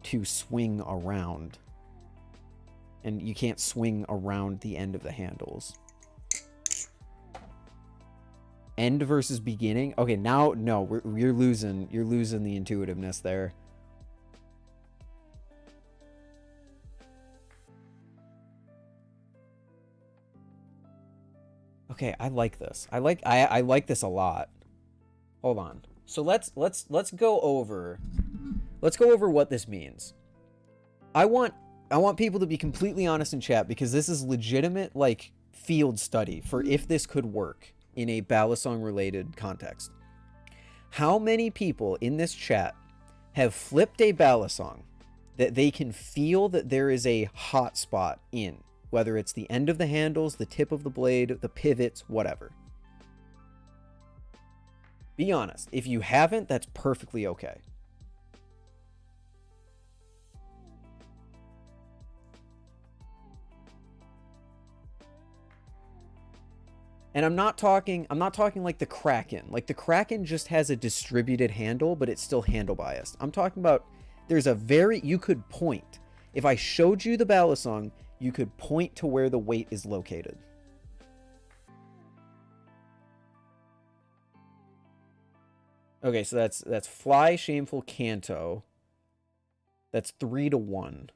to swing around. And you can't swing around the end of the handles. End versus beginning? Okay, now, no, you're losing the intuitiveness there. Okay, I like this. I like this a lot. Hold on. So let's go over what this means. I want people to be completely honest in chat, because this is legitimate, like, field study for if this could work in a balisong related context. How many people in this chat have flipped a balisong that they can feel that there is a hot spot in, whether it's the end of the handles, the tip of the blade, the pivots, whatever? Be honest. If you haven't, that's perfectly okay. And I'm not talking like the Kraken. Like, the Kraken just has a distributed handle, but it's still handle biased. I'm talking about, you could point. If I showed you the balisong, you could point to where the weight is located. Okay, so that's fly, shameful, Canto. That's 3-1.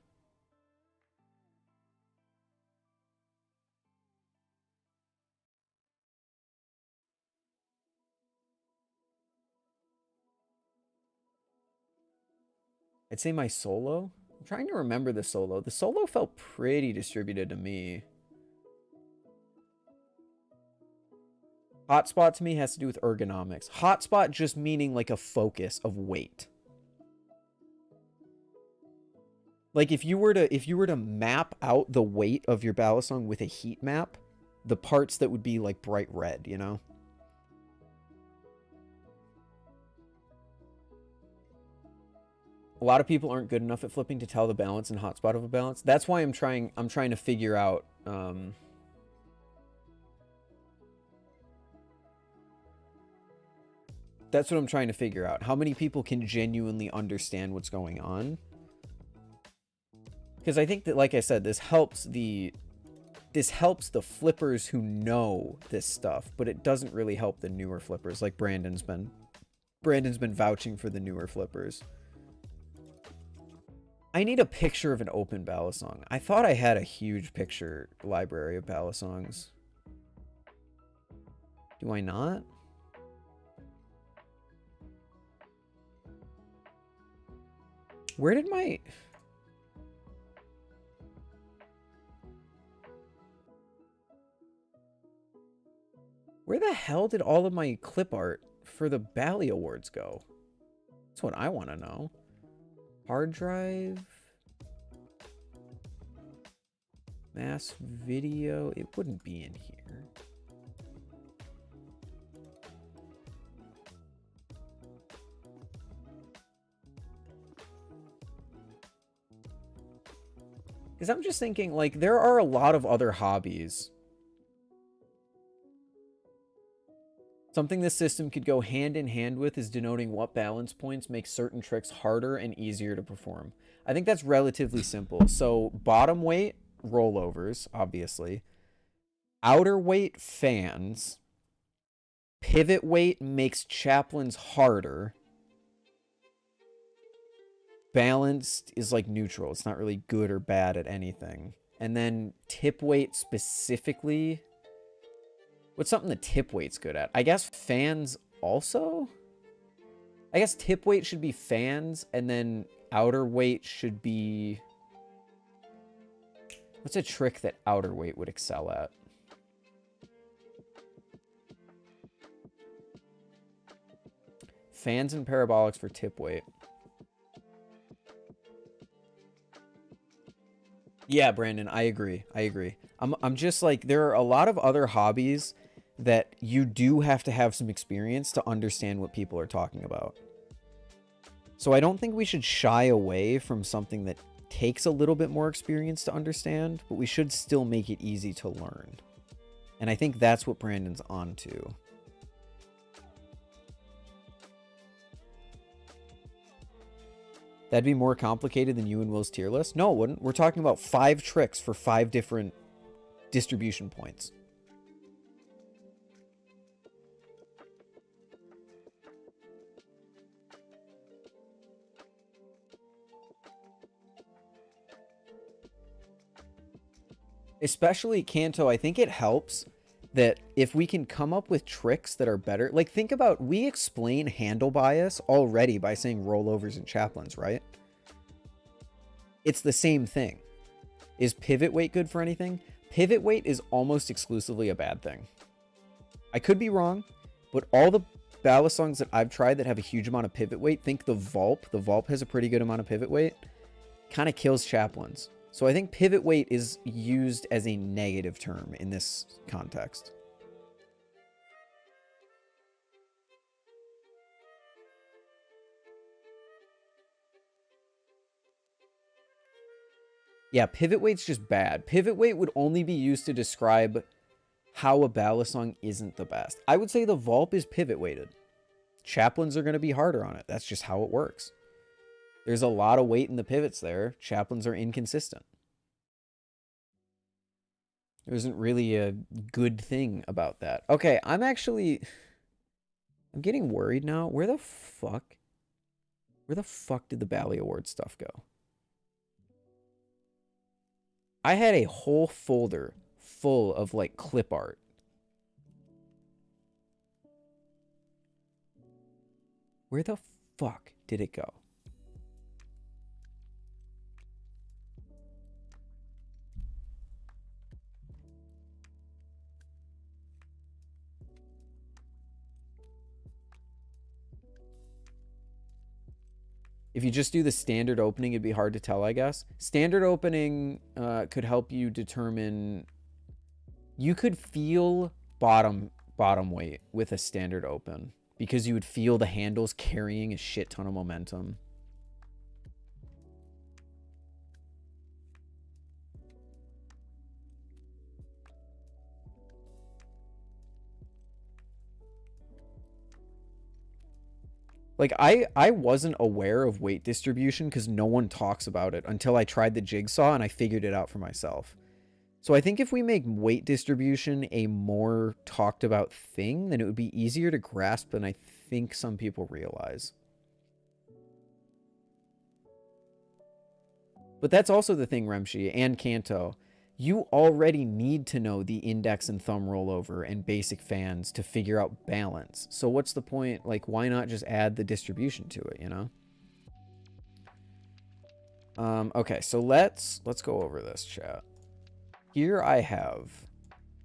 I'd say my solo. I'm trying to remember the solo. The solo felt pretty distributed to me. Hotspot to me has to do with ergonomics. Hotspot just meaning like a focus of weight. Like, if you were to map out the weight of your balisong with a heat map, the parts that would be like bright red, you know? A lot of people aren't good enough at flipping to tell the balance and hotspot of a balance. That's why I'm trying to figure out That's what I'm trying to figure out. How many people can genuinely understand what's going on? Because I think that, like I said, this helps the flippers who know this stuff, but it doesn't really help the newer flippers, like Brandon's been vouching for the newer flippers. I need a picture of an open balisong. I thought I had a huge picture library of balisongs. Do I not? Where did my... Where the hell did all of my clip art for the Bally Awards go? That's what I want to know. Hard drive? Mass video? It wouldn't be in here. Because I'm just thinking, like, there are a lot of other hobbies. Something this system could go hand in hand with is denoting what balance points make certain tricks harder and easier to perform. I think that's relatively simple. So bottom weight, rollovers, obviously. Outer weight, fans. Pivot weight makes chaplains harder. Balanced is like neutral. It's not really good or bad at anything. And then tip weight specifically... What's something that tip weight's good at? I guess fans also? I guess tip weight should be fans, and then outer weight should be... What's a trick that outer weight would excel at? Fans and parabolics for tip weight. Yeah, Brandon, I agree. I agree. I'm just like, there are a lot of other hobbies that you do have to have some experience to understand what people are talking about. So I don't think we should shy away from something that takes a little bit more experience to understand, but we should still make it easy to learn. And I think that's what Brandon's onto. That'd be more complicated than you and Will's tier list? No, it wouldn't. We're talking about 5 tricks for 5 different distribution points. Especially Canto, I think it helps that if we can come up with tricks that are better. Like, think about, we explain handle bias already by saying rollovers and chaplains, right? It's the same thing. Is pivot weight good for anything? Pivot weight is almost exclusively a bad thing. I could be wrong, but all the balisongs that I've tried that have a huge amount of pivot weight, think the Vulp. The Vulp has a pretty good amount of pivot weight. Kind of kills chaplains. So I think pivot weight is used as a negative term in this context. Yeah, pivot weight's just bad. Pivot weight would only be used to describe how a balisong isn't the best. I would say the Vulp is pivot weighted. Chaplains are going to be harder on it. That's just how it works. There's a lot of weight in the pivots there. Chaplains are inconsistent. There isn't really a good thing about that. Okay, I'm getting worried now. Where the fuck did the Bally Award stuff go? I had a whole folder full of, like, clip art. Where the fuck did it go? If you just do the standard opening, it'd be hard to tell, I guess. Standard opening could help you determine... You could feel bottom weight with a standard open, because you would feel the handles carrying a shit ton of momentum. Like, I wasn't aware of weight distribution because no one talks about it until I tried the jigsaw and I figured it out for myself. So I think if we make weight distribution a more talked about thing, then it would be easier to grasp than I think some people realize. But that's also the thing, Remshi and Canto. You already need to know the index and thumb rollover and basic fans to figure out balance. So what's the point? Like, why not just add the distribution to it, you know? Okay, so let's go over this, chat. Here I have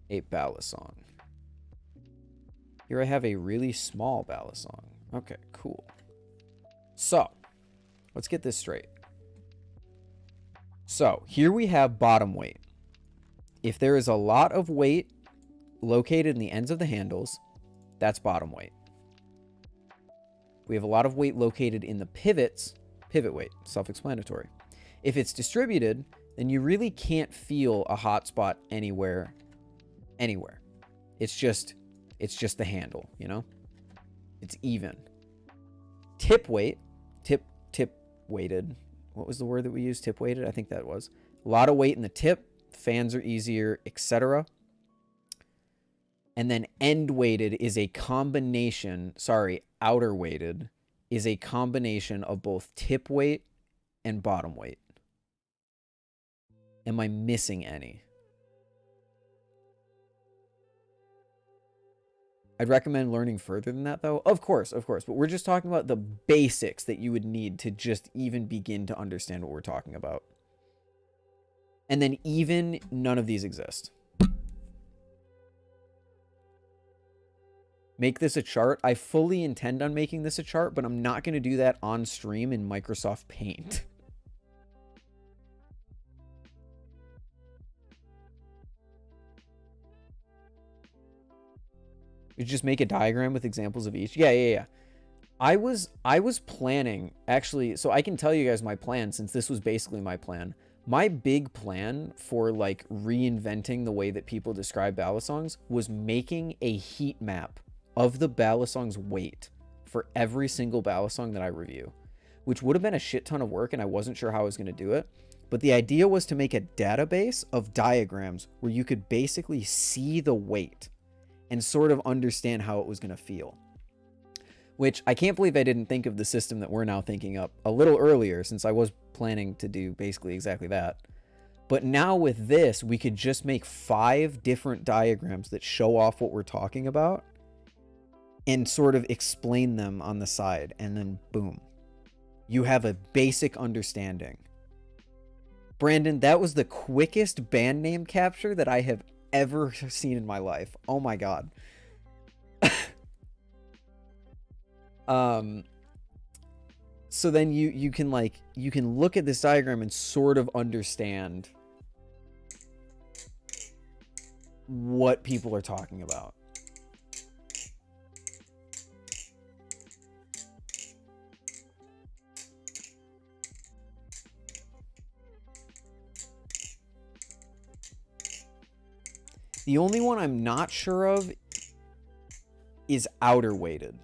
a balisong. Here I have a really small balisong. Okay, cool. So, let's get this straight. So, here we have bottom weight. If there is a lot of weight located in the ends of the handles, that's bottom weight. We have a lot of weight located in the pivots, pivot weight, self-explanatory. If it's distributed, then you really can't feel a hot spot anywhere. It's just the handle, you know? It's even. Tip weight, tip weighted. What was the word that we used? Tip weighted? I think that was. A lot of weight in the tip. Fans are easier, etc. And then end weighted is a combination, outer weighted is a combination of both tip weight and bottom weight. Am I missing any? I'd recommend learning further than that, though. Of course. But we're just talking about the basics that you would need to just even begin to understand what we're talking about. And then even, none of these exist. Make this a chart. I fully intend on making this a chart, but I'm not going to do that on stream in Microsoft Paint. You just make a diagram with examples of each. Yeah. I was planning, actually, so I can tell you guys my plan since this was basically my plan. My big plan for like reinventing the way that people describe balisongs was making a heat map of the balisong's weight for every single balisong that I review, which would have been a shit ton of work and I wasn't sure how I was going to do it. But the idea was to make a database of diagrams where you could basically see the weight and sort of understand how it was going to feel. Which I can't believe I didn't think of the system that we're now thinking up a little earlier, since I was planning to do basically exactly that. But now with this, we could just make 5 different diagrams that show off what we're talking about and sort of explain them on the side. And then boom, you have a basic understanding. Brandon, that was the quickest band name capture that I have ever seen in my life. Oh my God. So then you can look at this diagram and sort of understand what people are talking about. The only one I'm not sure of is outer weighted.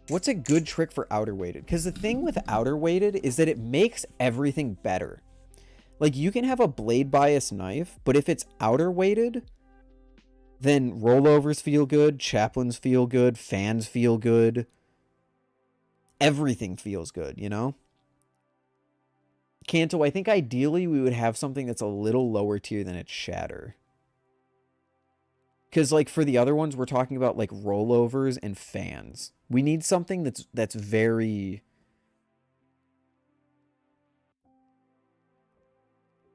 What's a good trick for outer weighted? Because the thing with outer weighted is that it makes everything better. Like, you can have a blade bias knife, but if it's outer weighted, then rollovers feel good, chaplains feel good, fans feel good. Everything feels good, you know? Canto, I think ideally we would have something that's a little lower tier than its shatter. Because, like, for the other ones, we're talking about, like, rollovers and fans. We need something that's very...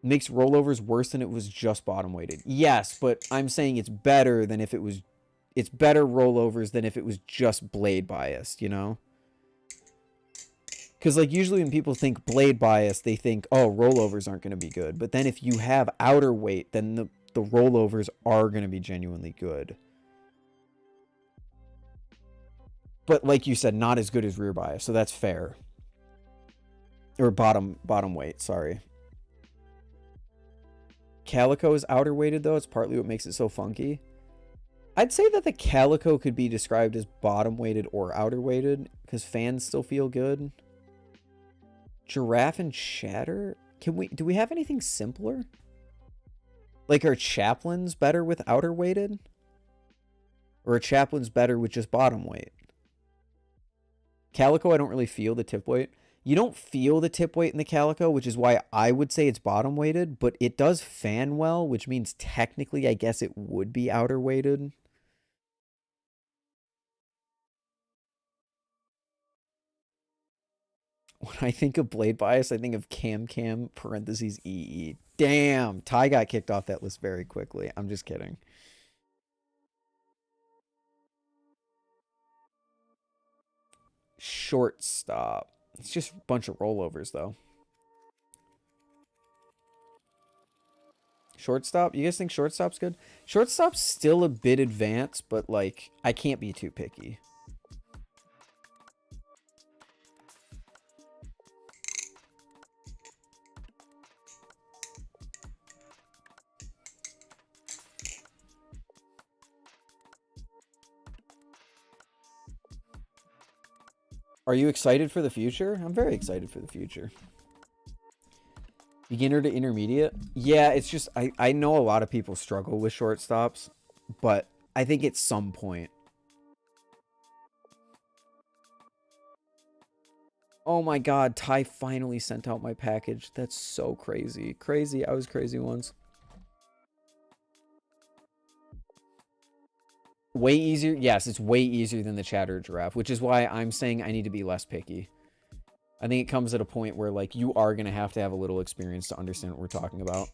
makes rollovers worse than it was just bottom weighted. Yes, but I'm saying it's better than if it was... It's better rollovers than if it was just blade biased, you know? Because, like, usually when people think blade bias, they think, oh, rollovers aren't going to be good. But then if you have outer weight, then the rollovers are going to be genuinely good. But like you said, not as good as rear bias, so that's fair. Or bottom weight, sorry. Calico is outer weighted, though. It's partly what makes it so funky. I'd say that the Calico could be described as bottom weighted or outer weighted because fans still feel good. Giraffe and Shatter? Do we have anything simpler? Like, are Chaplains better with outer weighted? Or are Chaplains better with just bottom weight? Calico, I don't really feel the tip weight. You don't feel the tip weight in the Calico, which is why I would say it's bottom weighted, but it does fan well, which means technically I guess it would be outer weighted. When I think of blade bias, I think of Cam parentheses EE. Damn, Ty got kicked off that list very quickly. I'm just kidding. Shortstop. It's just a bunch of rollovers, though. Shortstop? You guys think shortstop's good? Shortstop's still a bit advanced, but, like, I can't be too picky. Are you excited for the future? I'm very excited for the future. Beginner to intermediate? Yeah, it's just, I know a lot of people struggle with shortstops, but I think at some point. Oh my god, Ty finally sent out my package. That's so crazy. Crazy, I was crazy once. Way easier? Yes, it's way easier than the Chatter Giraffe, which is why I'm saying I need to be less picky. I think it comes at a point where, like, you are going to have a little experience to understand what we're talking about.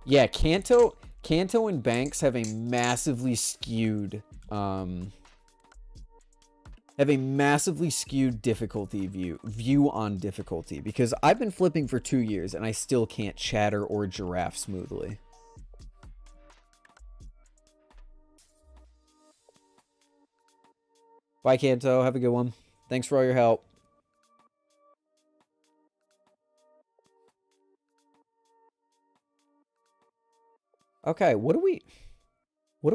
Yeah, Canto and Banks have a massively skewed difficulty view on difficulty, because I've been flipping for 2 years and I still can't Chatter or Giraffe smoothly. Bye, Canto. Have a good one. Thanks for all your help. Okay, what do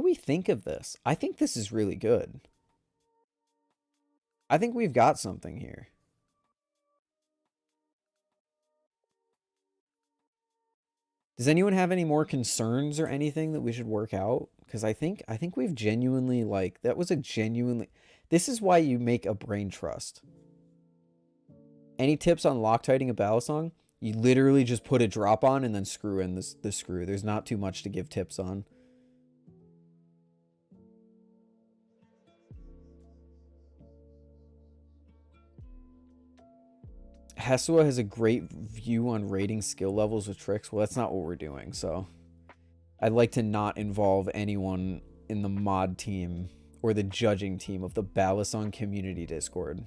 we think of this? I think this is really good. I think we've got something here. Does anyone have any more concerns or anything that we should work out? Because I think we've genuinely, like, that was a genuinely... This is why you make a brain trust. Any tips on Loctiting a balisong? You literally just put a drop on and then screw in the screw. There's not too much to give tips on. Hesua has a great view on rating skill levels with tricks. Well, that's not what we're doing, so... I'd like to not involve anyone in the mod team or the judging team of the balisong community Discord.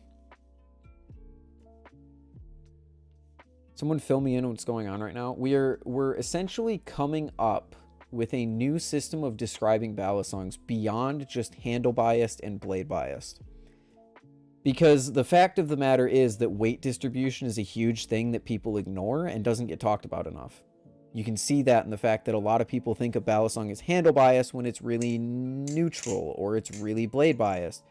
Someone fill me in on what's going on right now. We're essentially coming up with a new system of describing balisongs beyond just handle biased and blade biased. Because the fact of the matter is that weight distribution is a huge thing that people ignore and doesn't get talked about enough. You can see that in the fact that a lot of people think of balisong as handle bias when it's really neutral or it's really blade biased.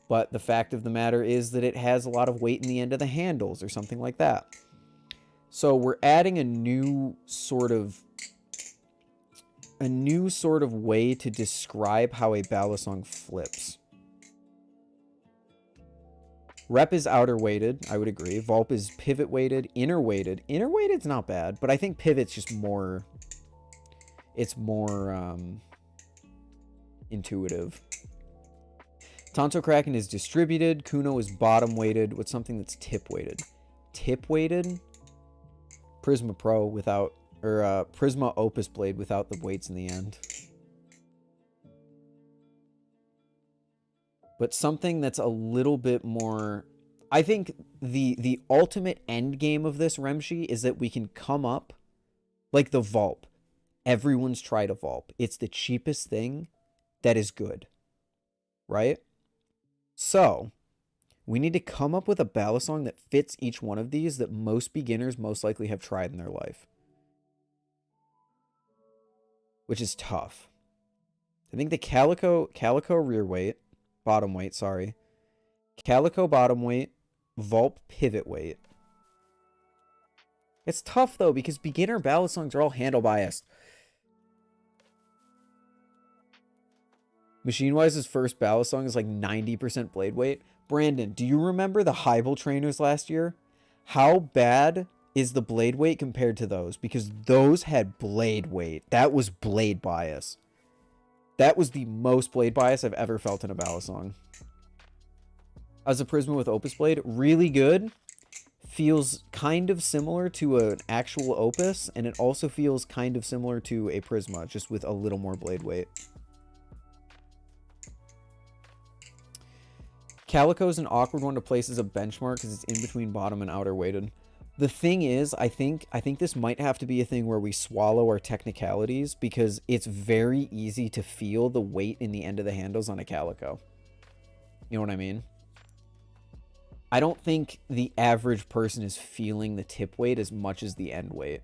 But the fact of the matter is that it has a lot of weight in the end of the handles or something like that. So we're adding a new sort of way to describe how a balisong flips. Rep is outer weighted, I would agree. Vulp is pivot weighted, inner weighted. Inner weighted's not bad, but I think pivot's just more... It's more intuitive. Tonto Kraken is distributed. Kuno is bottom weighted with something that's tip weighted. Tip weighted? Prisma Pro without... Or Prisma Opus Blade without the weights in the end. But something that's a little bit more... I think the ultimate end game of this Remshi is that we can come up like the Vulp. Everyone's tried a Vulp. It's the cheapest thing that is good. Right? So, we need to come up with a balisong that fits each one of these that most beginners most likely have tried in their life. Which is tough. I think the calico rear weight, bottom weight, sorry. Calico bottom weight, Vulp pivot weight. It's tough though because beginner balisongs are all handle biased. Machine-Wise's first balisong is like 90% blade weight. Brandon, do you remember the Hybel trainers last year? How bad is the blade weight compared to those? Because those had blade weight. That was blade bias. That was the most blade bias I've ever felt in a balisong. As a Prisma with Opus blade, really good. Feels kind of similar to an actual Opus, and it also feels kind of similar to a Prisma, just with a little more blade weight. Calico is an awkward one to place as a benchmark because it's in between bottom and outer weighted. The thing is, I think this might have to be a thing where we swallow our technicalities because it's very easy to feel the weight in the end of the handles on a Calico. You know what I mean? I don't think the average person is feeling the tip weight as much as the end weight.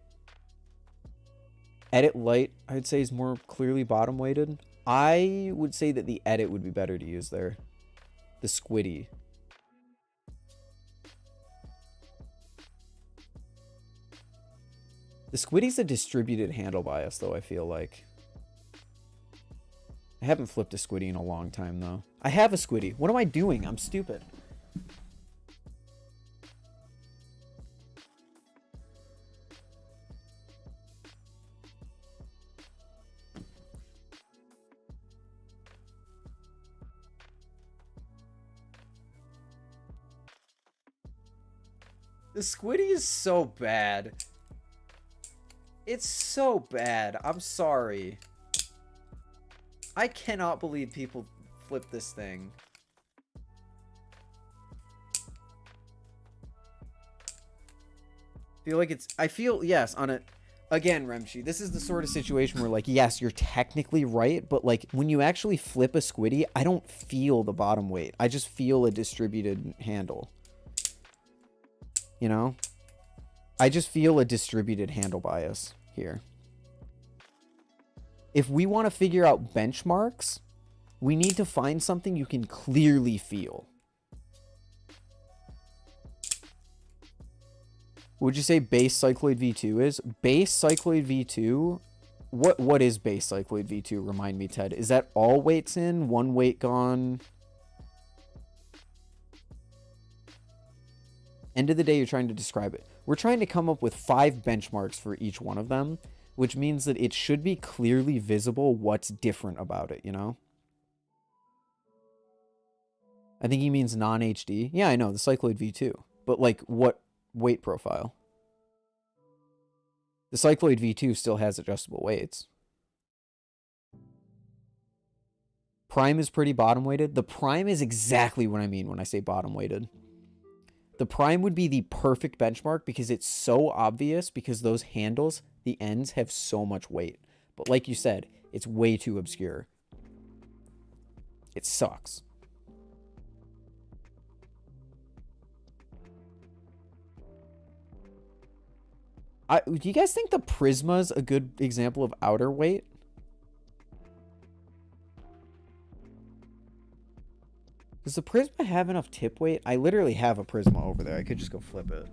Edit light, I'd say, is more clearly bottom weighted. I would say that the edit would be better to use there. The squiddy. The squiddy's a distributed handle bias, though, I feel like. I haven't flipped a squiddy in a long time, though. I have a squiddy. What am I doing? I'm stupid. The squiddy is so bad. It's so bad. I'm sorry. I cannot believe people flip this thing. I feel, yes, on a, again, Remshi, this is the sort of situation where, like, yes, you're technically right, but, like, when you actually flip a squiddy, I don't feel the bottom weight. I just feel a distributed handle. You know? I just feel a distributed handle bias here. If we want to figure out benchmarks, we need to find something you can clearly feel. Would you say base cycloid V2 is? Base cycloid V2? What is base cycloid V2? Remind me, Ted. Is that all weights in? One weight gone? End of the day, you're trying to describe it. We're trying to come up with 5 benchmarks for each one of them, which means that it should be clearly visible what's different about it, you know? I think he means non-HD. Yeah, I know, the cycloid V2. But, like, what weight profile? The cycloid V2 still has adjustable weights. Prime is pretty bottom weighted. The prime is exactly what I mean when I say bottom weighted. The prime would be the perfect benchmark because it's so obvious because those handles, the ends, have so much weight. But like you said, it's way too obscure. It sucks. Do you guys think the Prisma's a good example of outer weight? Does the Prisma have enough tip weight? I literally have a Prisma over there. I could just go flip it.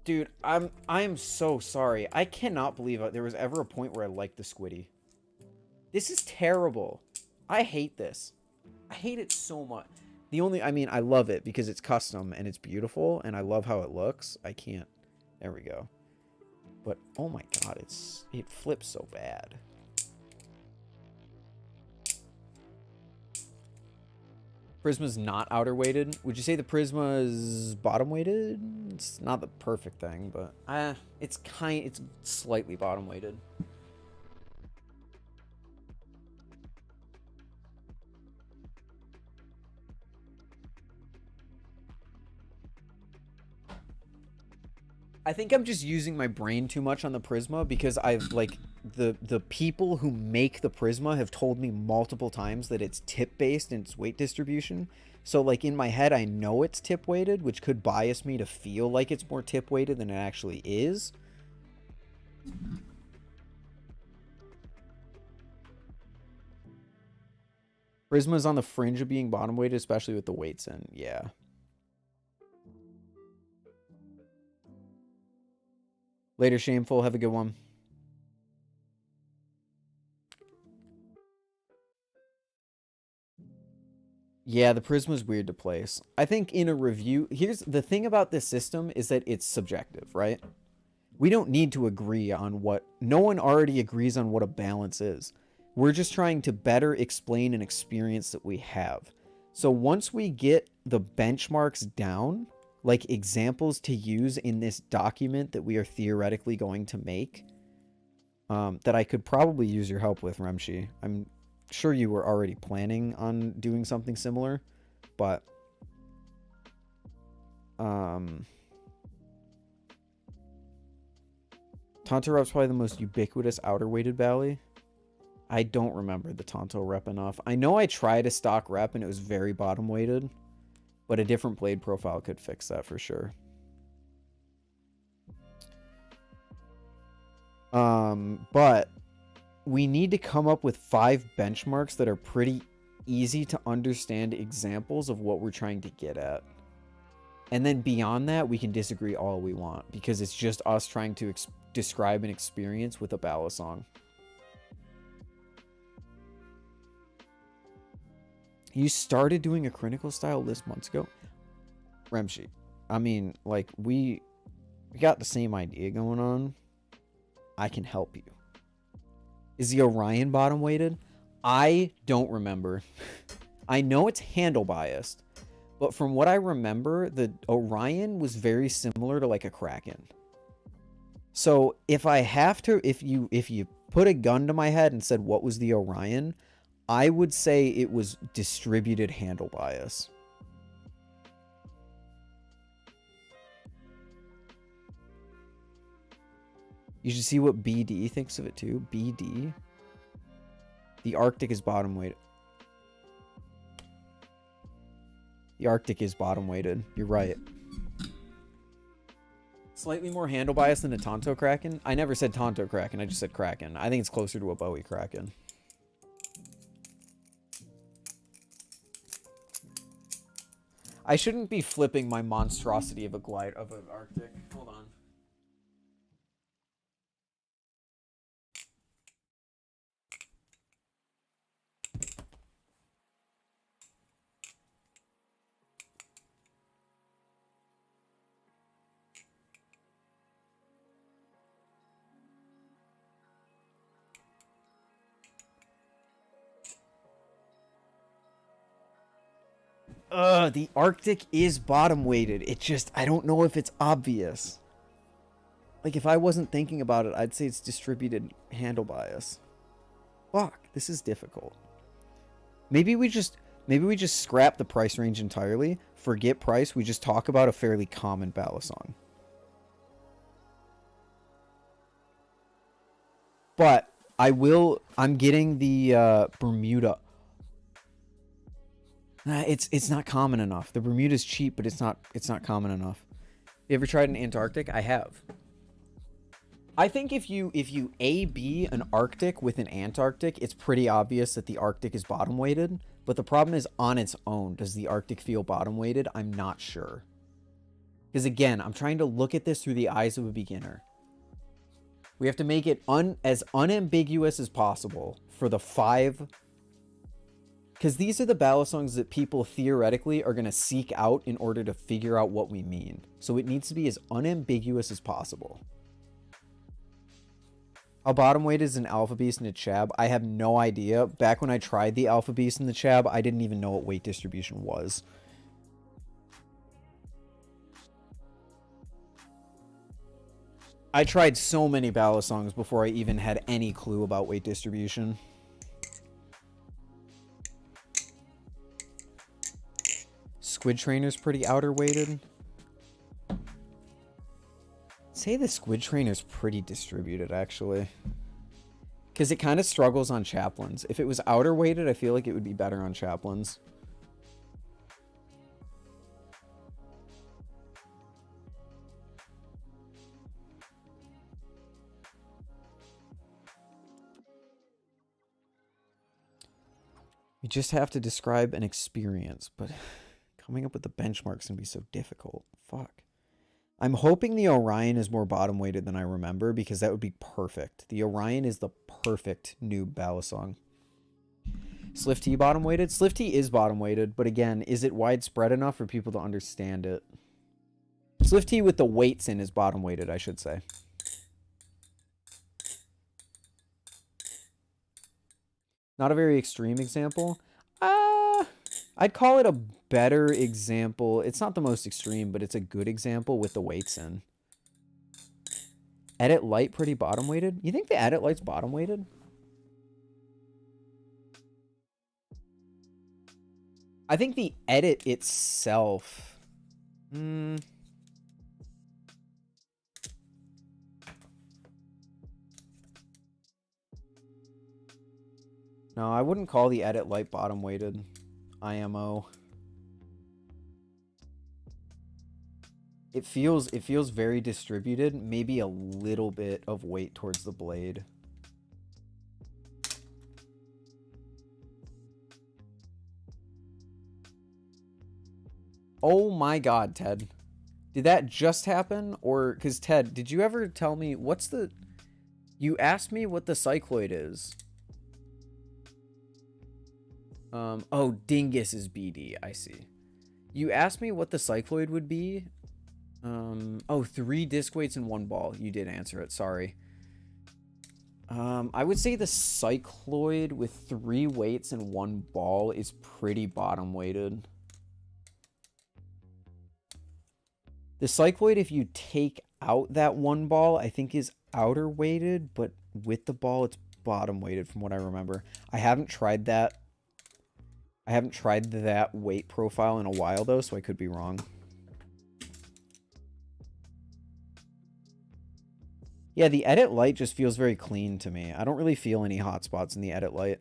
Dude, I'm so sorry. I cannot believe there was ever a point where I liked the squiddy. This is terrible. I hate this. I hate it so much. I mean, I love it because it's custom and it's beautiful and I love how it looks. I can't. There we go. But, oh my god, it flips so bad. Prisma's not outer weighted. Would you say the Prisma is bottom weighted? It's not the perfect thing, but it's slightly bottom weighted. I think I'm just using my brain too much on the Prisma because I've, like, the people who make the Prisma have told me multiple times that it's tip based in its weight distribution. So like in my head, I know it's tip weighted, which could bias me to feel like it's more tip weighted than it actually is. Prisma's on the fringe of being bottom weighted, especially with the weights in. Yeah. Later, Shameful. Have a good one. Yeah, the Prisma's weird to place. I think in a review, here's the thing about this system is that it's subjective, right? We don't need to agree on what... No one already agrees on what a balance is. We're just trying to better explain an experience that we have. So once we get the benchmarks down, like examples to use in this document that we are theoretically going to make, that I could probably use your help with, Remshi. I'm sure you were already planning on doing something similar, but Tonto rep's probably the most ubiquitous outer weighted bally. I don't remember the Tonto rep enough. I know I tried a stock rep and it was very bottom weighted, but a different blade profile could fix that for sure. But we need to come up with 5 benchmarks that are pretty easy to understand examples of what we're trying to get at. And then beyond that, we can disagree all we want because it's just us trying to describe an experience with a balisong. You started doing a clinical style list months ago? Remshi, I mean, like, we got the same idea going on. I can help you. Is the Orion bottom weighted? I don't remember. I know it's handle biased, but from what I remember, the Orion was very similar to like a Kraken. So if I have to, if you put a gun to my head and said what was the Orion, I would say it was distributed handle bias. You should see what BD thinks of it too. BD. The Arctic is bottom weighted. The Arctic is bottom weighted. You're right. Slightly more handle bias than a Tonto Kraken. I never said Tonto Kraken. I just said Kraken. I think it's closer to a Bowie Kraken. I shouldn't be flipping my monstrosity of a glide of an Arctic. Hold on. The Arctic is bottom weighted. It just, I don't know if it's obvious. Like, if I wasn't thinking about it, I'd say it's distributed handle bias. Fuck, this is difficult. Maybe we just scrap the price range entirely. Forget price. We just talk about a fairly common balisong. But I'm getting the Bermuda. It's not common enough. The Bermuda's cheap, but it's not common enough. You ever tried an Antarctic? I have. I think if you A/B an Arctic with an Antarctic, it's pretty obvious that the Arctic is bottom weighted. But the problem is on its own, does the Arctic feel bottom weighted? I'm not sure. Because again, I'm trying to look at this through the eyes of a beginner. We have to make it as unambiguous as possible for the 5. Because these are the balisongs that people theoretically are going to seek out in order to figure out what we mean. So it needs to be as unambiguous as possible. How bottom weight is an Alpha Beast and a Chab? I have no idea. Back when I tried the Alpha Beast and the Chab, I didn't even know what weight distribution was. I tried so many balisongs before I even had any clue about weight distribution. Squid Trainer's pretty outer weighted. Say the Squid Trainer's pretty distributed, actually. Because it kind of struggles on chaplains. If it was outer weighted, I feel like it would be better on chaplains. You just have to describe an experience, but coming up with the benchmarks can be so difficult. Fuck. I'm hoping the Orion is more bottom weighted than I remember, because that would be perfect. The Orion is the perfect new balisong. Sliff T bottom weighted? Sliff T is bottom weighted, but again, is it widespread enough for people to understand it? Sliff T with the weights in is bottom weighted, I should say. Not a very extreme example. I'd call it a better example. It's not the most extreme, but it's a good example with the weights in. Edit light pretty bottom weighted? You think the edit light's bottom weighted? I think the edit itself. No, I wouldn't call the edit light bottom weighted. IMO. It feels very distributed, maybe a little bit of weight towards the blade. Oh my god, Ted. Did that just happen? Or, because Ted, did you ever tell me, what's the... You asked me what the cycloid is. Oh, Dingus is BD, I see. You asked me what the cycloid would be. Oh, 3 disc weights and 1 ball. You did answer it, sorry. I would say the cycloid with 3 weights and 1 ball is pretty bottom weighted. The cycloid, if you take out that 1 ball, I think is outer weighted, but with the ball, it's bottom weighted from what I remember. I haven't tried that. I haven't tried that weight profile in a while, though, so I could be wrong. Yeah, the edit light just feels very clean to me. I don't really feel any hot spots in the edit light.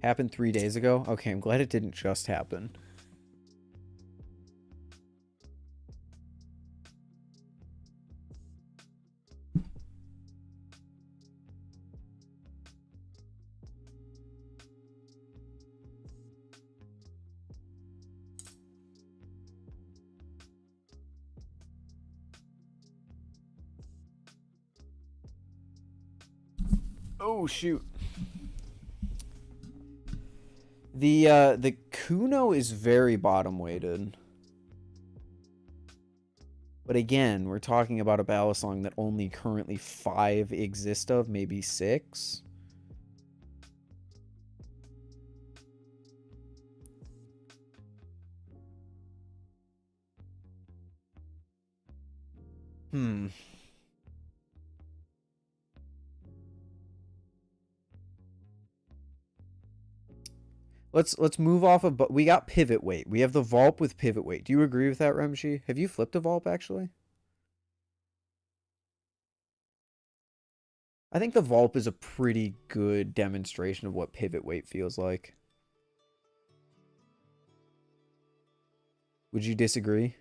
Happened 3 days ago? Okay, I'm glad it didn't just happen. Oh, shoot. The Kuno is very bottom weighted. But again, we're talking about a balisong that only currently 5 exist of, maybe 6. Let's move off of, but we got pivot weight. We have the Volp with pivot weight. Do you agree with that, Remshi? Have you flipped a Volp actually? I think the Volp is a pretty good demonstration of what pivot weight feels like. Would you disagree?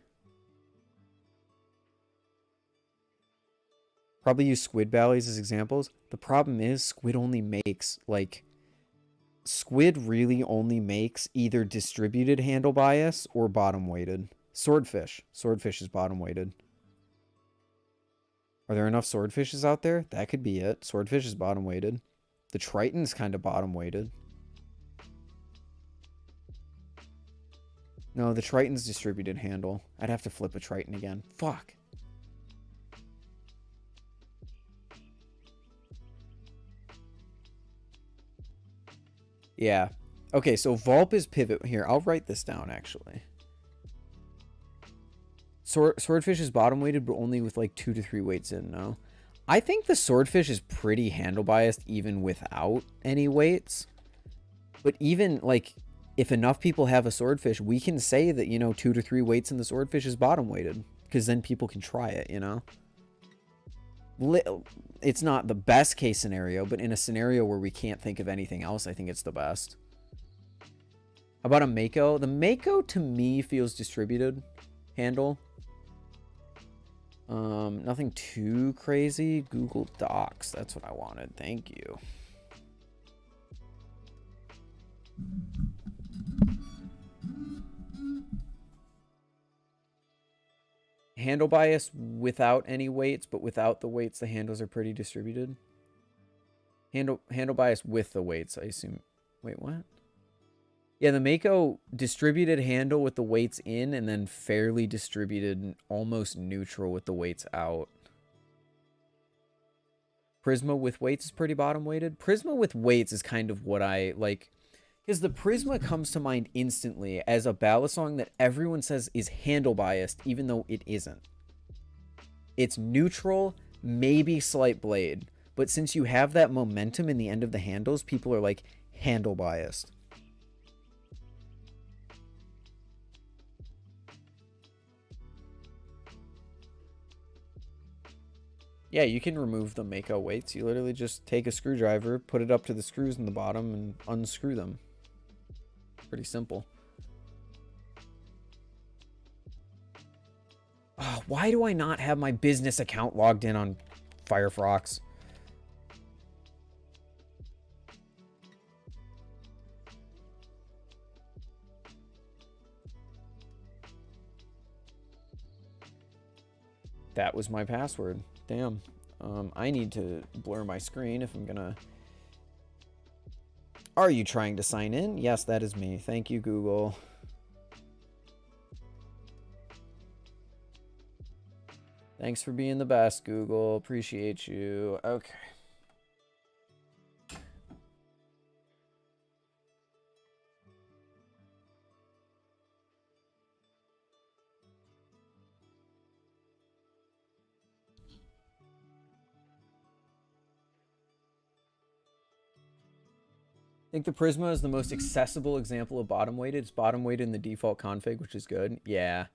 Probably use squid bellies as examples. The problem is squid only makes, like... Squid really only makes either distributed handle bias or bottom weighted. Swordfish. Swordfish is bottom weighted. Are there enough swordfishes out there? That could be it. Swordfish is bottom weighted. The Triton's kind of bottom weighted. No, the Triton's distributed handle. I'd have to flip a Triton again. Fuck. Yeah. Okay, so Volp is pivot. Here, I'll write this down, actually. Swordfish is bottom weighted, but only with like 2 to 3 weights in, no? I think the Swordfish is pretty handle biased even without any weights. But even, like, if enough people have a Swordfish, we can say that, you know, 2 to 3 weights in the Swordfish is bottom weighted. Because then people can try it, you know? It's not the best case scenario, but in a scenario where we can't think of anything else, I think it's the best. How about a Mako? The Mako to me feels distributed handle. Nothing too crazy. Google Docs, that's what I wanted. Thank you. Handle bias without any weights, but without the weights, the handles are pretty distributed. Handle bias with the weights, I assume. Wait, what? Yeah, the Mako distributed handle with the weights in, and then fairly distributed and almost neutral with the weights out. Prisma with weights is pretty bottom weighted. Prisma with weights is kind of what I like, because the Prisma comes to mind instantly as a balisong that everyone says is handle biased, even though it isn't. It's neutral, maybe slight blade, but since you have that momentum in the end of the handles, people are like handle biased. Yeah, you can remove the Mako weights. You literally just take a screwdriver, put it up to the screws in the bottom, and unscrew them. Pretty simple. Oh, why do I not have my business account logged in on Firefox? That was my password. Damn. I need to blur my screen if I'm gonna... Are you trying to sign in? Yes, that is me. Thank you, Google. Thanks for being the best, Google. Appreciate you. Okay. I think the Prisma is the most accessible example of bottom weighted. It's bottom weighted in the default config, which is good. Yeah.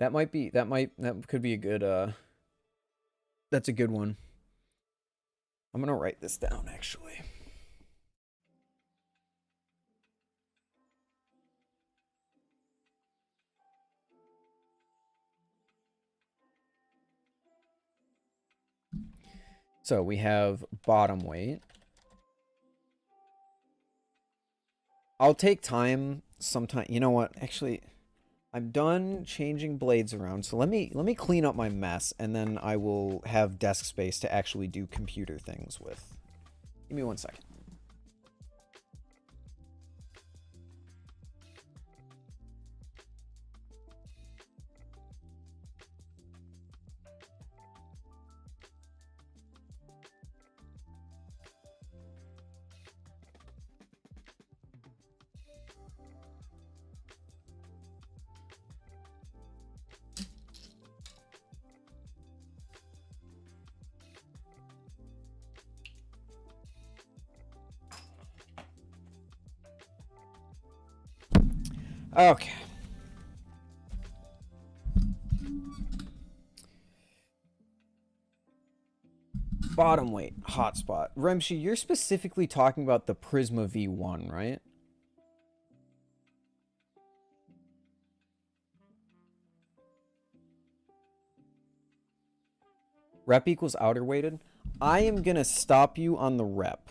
That could be a good, that's a good one. I'm gonna write this down, actually. So we have bottom weight. I'll take time sometime. You know what? Actually, I'm done changing blades around. So let me clean up my mess, and then I will have desk space to actually do computer things with. Give me 1 second. Okay. Bottom weight, hotspot. Remshi, you're specifically talking about the Prisma V1, right? Rep equals outer weighted. I am going to stop you on the rep.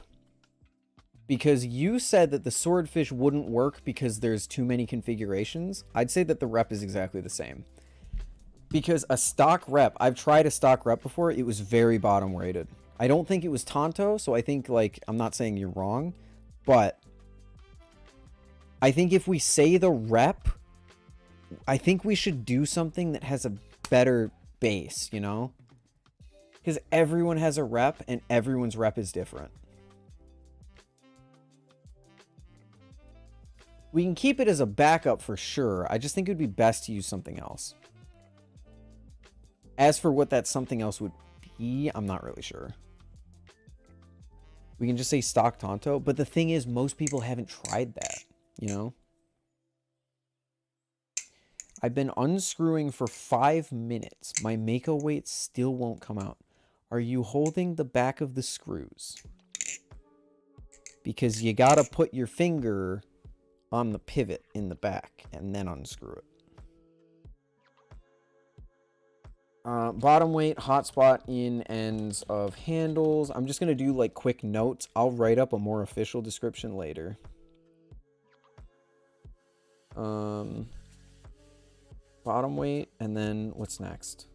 Because you said that the swordfish wouldn't work because there's too many configurations. I'd say that the rep is exactly the same. Because a stock rep, I've tried a stock rep before, it was very bottom weighted. I don't think it was Tanto, so I think, like, I'm not saying you're wrong, but I think if we say the rep, I think we should do something that has a better base, you know? Because everyone has a rep, and everyone's rep is different. We can keep it as a backup for sure. I just think it would be best to use something else. As for what that something else would be, I'm not really sure. We can just say stock Tanto, but the thing is, most people haven't tried that, you know? I've been unscrewing for 5 minutes. My Mako weight still won't come out. Are you holding the back of the screws? Because you gotta put your finger on the pivot in the back and then unscrew it. Bottom weight, hotspot in ends of handles. I'm just gonna do like quick notes. I'll write up a more official description later. Bottom weight, and then what's next?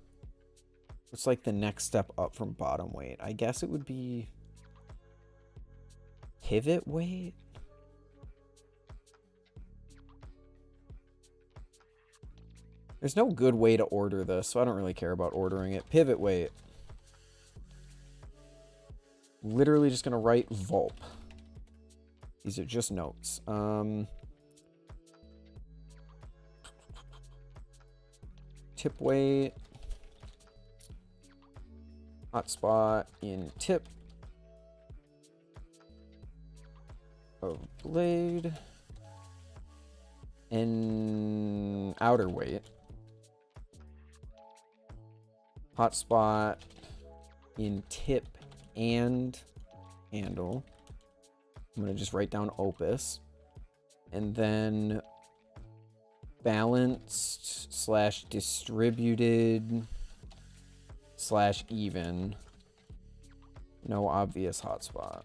What's like the next step up from bottom weight? I guess it would be pivot weight. There's no good way to order this, so I don't really care about ordering it. Pivot weight. Literally just gonna write Vulp. These are just notes. Tip weight. Hotspot in tip of blade. And outer weight. Hotspot in tip and handle. I'm going to just write down Opus. And then balanced slash distributed slash even. No obvious hotspot.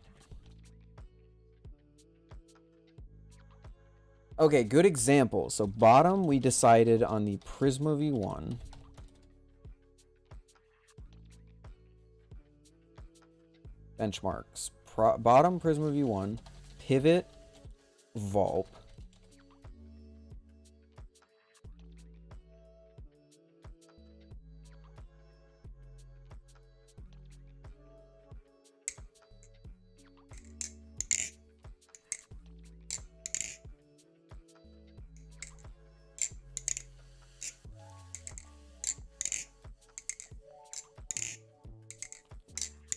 Okay, good example. So bottom, we decided on the Prisma V1. Benchmarks. Bottom Prisma V1, pivot, Vulp.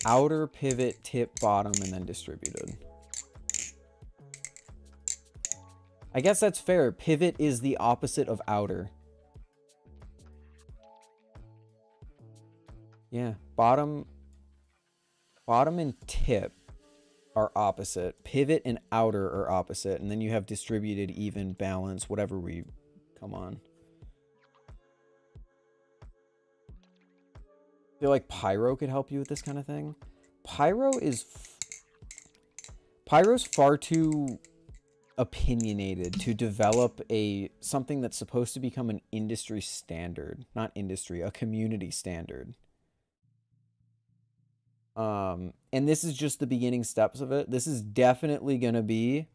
Outer, pivot, tip, bottom, and then distributed. I guess that's fair. Pivot is the opposite of outer. Yeah, bottom and tip are opposite. Pivot and outer are opposite. And then you have distributed, even, balance, whatever we... Come on. I feel like Pyro could help you with this kind of thing. Pyro's far too opinionated to develop something that's supposed to become an industry standard. Not industry, a community standard. And this is just the beginning steps of it. This is definitely going to be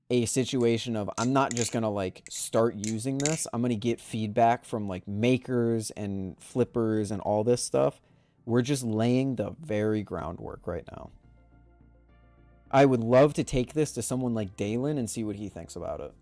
a situation of, I'm not just going to like start using this. I'm going to get feedback from like makers and flippers and all this stuff. We're just laying the very groundwork right now. I would love to take this to someone like Dalen and see what he thinks about it.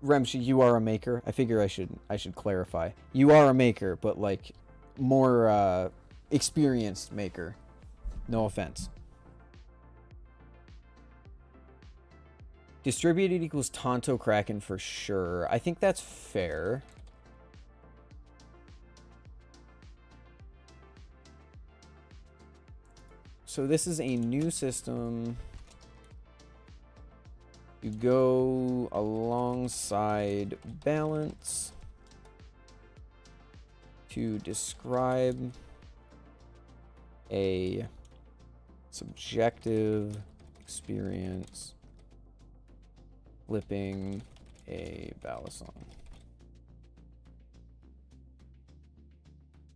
Remshi, you are a maker. I figure I should clarify. You are a maker, but like more experienced maker. No offense. Distributed equals Canto Kraken for sure. I think that's fair. So this is a new system. You go alongside balance to describe a subjective experience flipping a balisong.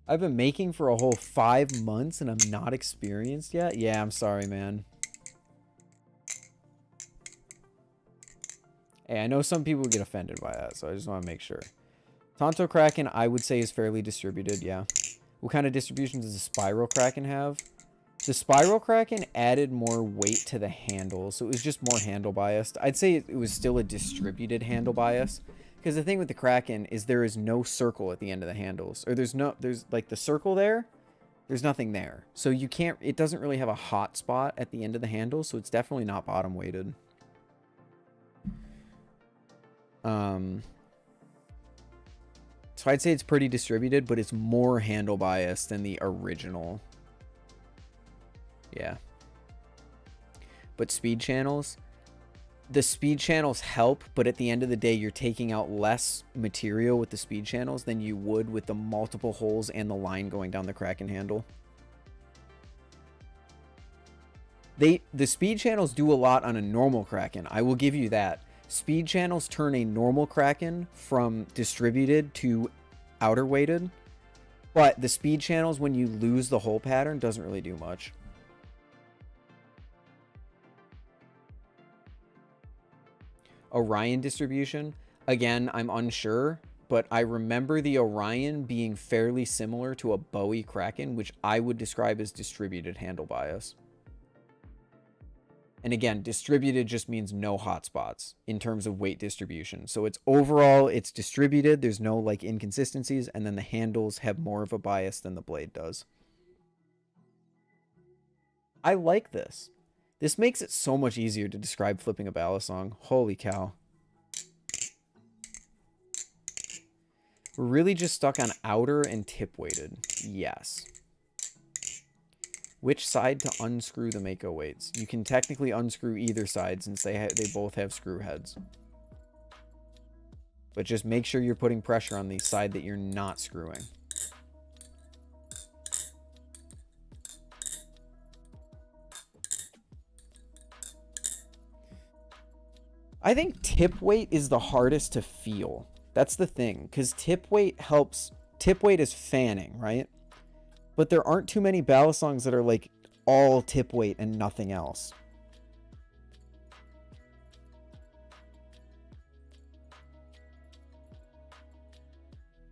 I've been making for a whole 5 months and I'm not experienced yet? Yeah, I'm sorry, man. Hey, I know some people get offended by that, so I just want to make sure. Canto Kraken, I would say, is fairly distributed, yeah. What kind of distribution does the Spiral Kraken have? The Spiral Kraken added more weight to the handle, so it was just more handle biased. I'd say it was still a distributed handle bias, because the thing with the Kraken is there is no circle at the end of the handles. Or there's like the circle there's There's nothing there. So you can't, it doesn't really have a hot spot at the end of the handle, so it's definitely not bottom weighted. So I'd say it's pretty distributed, but it's more handle biased than the original. Yeah. But speed channels, the speed channels help, but at the end of the day, you're taking out less material with the speed channels than you would with the multiple holes and the line going down the Kraken handle. The speed channels do a lot on a normal Kraken. I will give you that. Speed channels turn a normal Kraken from distributed to outer weighted, but the speed channels, when you lose the hole pattern, doesn't really do much. Orion distribution, again, I'm unsure, but I remember the Orion being fairly similar to a Bowie Kraken, which I would describe as distributed handle bias. And again, distributed just means no hotspots in terms of weight distribution. So it's overall, it's distributed. There's no like inconsistencies. And then the handles have more of a bias than the blade does. I like this. This makes it so much easier to describe flipping a balisong. Holy cow. We're really just stuck on outer and tip weighted. Yes. Which side to unscrew the Mako weights? You can technically unscrew either side since they both have screw heads. But just make sure you're putting pressure on the side that you're not screwing. I think tip weight is the hardest to feel. That's the thing, because tip weight helps. Tip weight is fanning, right? But there aren't too many balisongs that are like all tip weight and nothing else.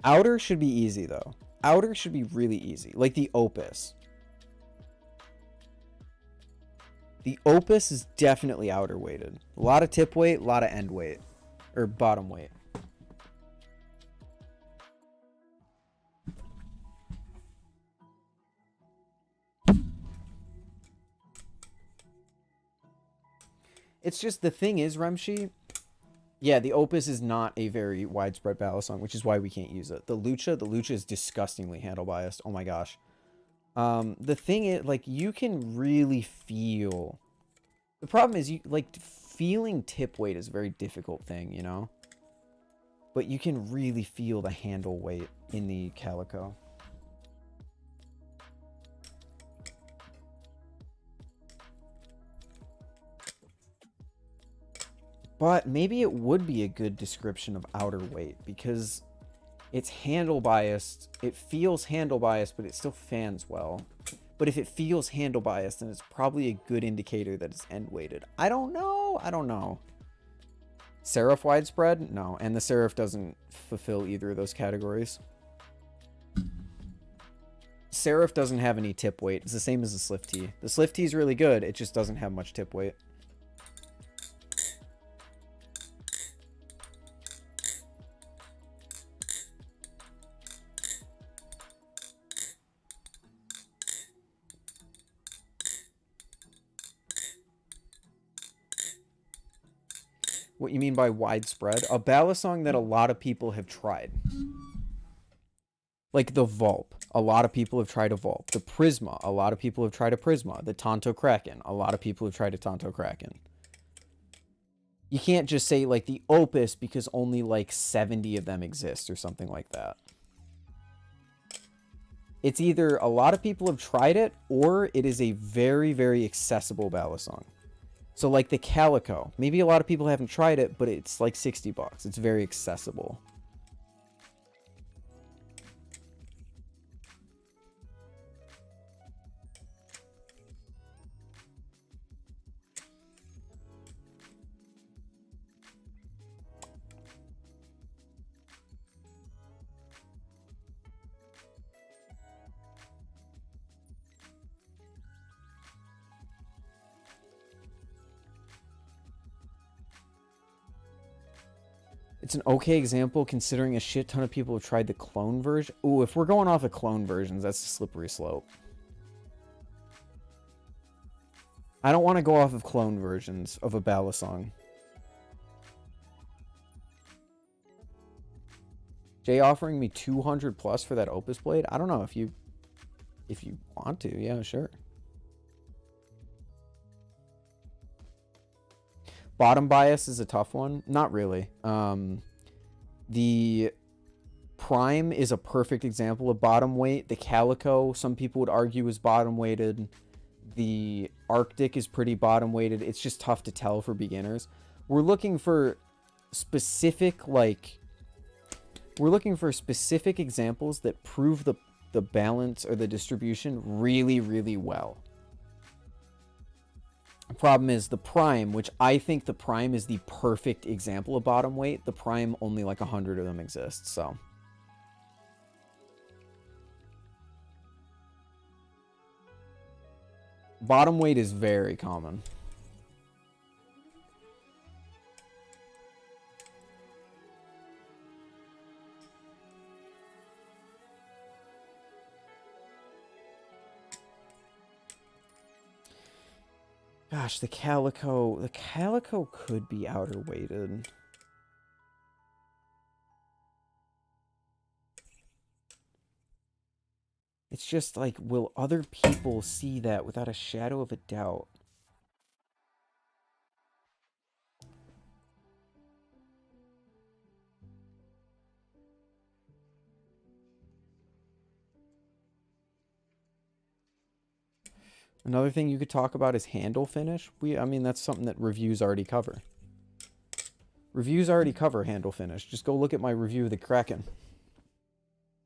Outer should be easy though. Outer should be really easy, like the Opus. The Opus is definitely outer weighted. A lot of tip weight, a lot of end weight, or bottom weight. It's just, the thing is, Remshi, yeah, the Opus is not a very widespread balisong, which is why we can't use it. The Lucha is disgustingly handle biased. Oh my gosh. The thing is, like, you can really feel. The problem is, you like, feeling tip weight is a very difficult thing, you know? But you can really feel the handle weight in the Calico. But maybe it would be a good description of outer weight because it's handle biased. It feels handle biased, but it still fans well. But if it feels handle biased, then it's probably a good indicator that it's end weighted. I don't know. I don't know. Serif widespread? No. And the Serif doesn't fulfill either of those categories. Serif doesn't have any tip weight. It's the same as the Slift T. The Slift T is really good. It just doesn't have much tip weight. What you mean by widespread? A balisong that a lot of people have tried. Like the Vulp. A lot of people have tried a Vulp. The Prisma. A lot of people have tried a Prisma. The Tanto Kraken. A lot of people have tried a Tanto Kraken. You can't just say like the Opus because only like 70 of them exist or something like that. It's either a lot of people have tried it or it is a very, very accessible balisong. So like the Calico, maybe a lot of people haven't tried it, but it's like 60 bucks. It's very accessible. It's an okay example considering a shit ton of people have tried the clone version. Ooh, if we're going off of clone versions, that's a slippery slope. I don't want to go off of clone versions of a balisong. Jay offering me 200 plus for that Opus blade? I don't know if you want to. Yeah, sure. Bottom bias is a tough one. Not really. The Prime is a perfect example of bottom weight. The Calico, some people would argue, is bottom weighted. The Arctic is pretty bottom weighted. It's just tough to tell for beginners. We're looking for specific, examples that prove the balance or the distribution really, really well. The problem is the Prime, which I think the Prime is the perfect example of bottom weight. The Prime, only like 100 of them exist, so. Bottom weight is very common. Gosh, the Calico could be outer weighted. It's just like, will other people see that without a shadow of a doubt? Another thing you could talk about is handle finish. I mean, that's something that reviews already cover. Reviews already cover handle finish. Just go look at my review of the Kraken.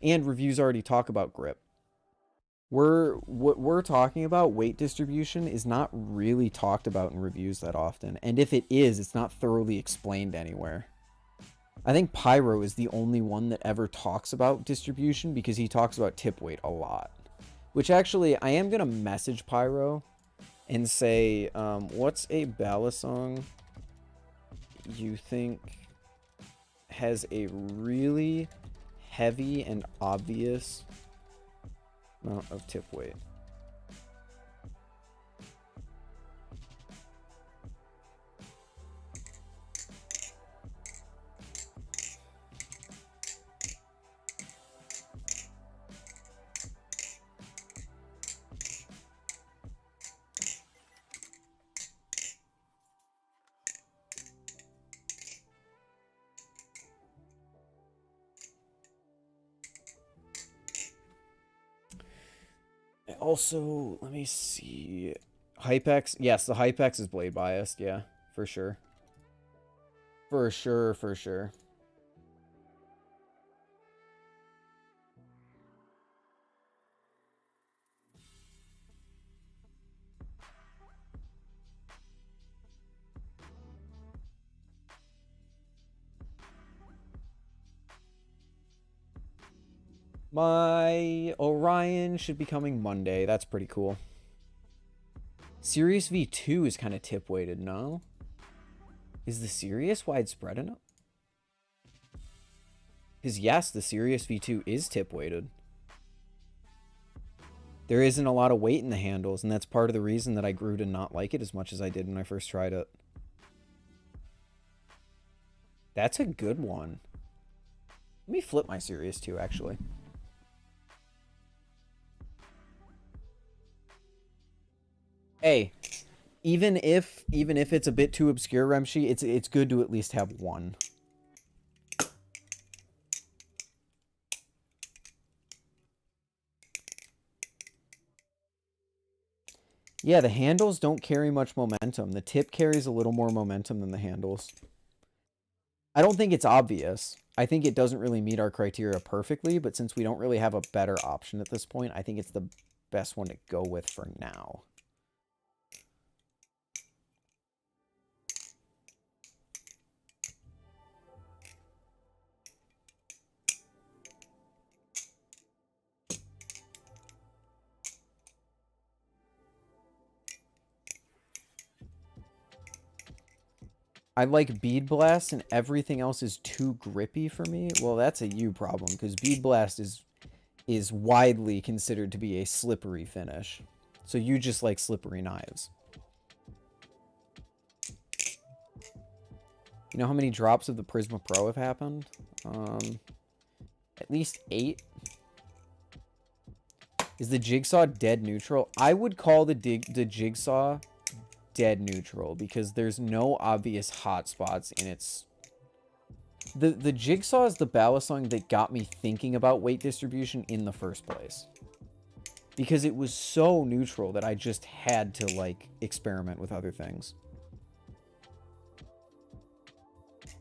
And reviews already talk about grip. What we're talking about, weight distribution, is not really talked about in reviews that often. And if it is, it's not thoroughly explained anywhere. I think Pyro is the only one that ever talks about distribution because he talks about tip weight a lot. Which actually, I am going to message Pyro and say, what's a balisong you think has a really heavy and obvious amount of tip weight? Also, let me see. Hypex. Yes, the Hypex is blade biased. Yeah, for sure. For sure, for sure. My Orion should be coming Monday. That's pretty cool. Sirius V2 is kind of tip weighted, no? Is the Sirius widespread enough? Because yes, the Sirius V2 is tip weighted. There isn't a lot of weight in the handles, and that's part of the reason that I grew to not like it as much as I did when I first tried it. That's a good one. Let me flip my Sirius 2, actually. Hey, even if it's a bit too obscure, Remshi, it's good to at least have one. Yeah, the handles don't carry much momentum. The tip carries a little more momentum than the handles. I don't think it's obvious. I think it doesn't really meet our criteria perfectly, but since we don't really have a better option at this point, I think it's the best one to go with for now. I like Bead Blast and everything else is too grippy for me. Well, that's a you problem because Bead Blast is widely considered to be a slippery finish. So you just like slippery knives. You know how many drops of the Prisma Pro have happened? At least 8. Is the Jigsaw dead neutral? I would call the Jigsaw dead neutral because there's no obvious hotspots in its... The Jigsaw is the balisong that got me thinking about weight distribution in the first place. Because it was so neutral that I just had to, like, experiment with other things.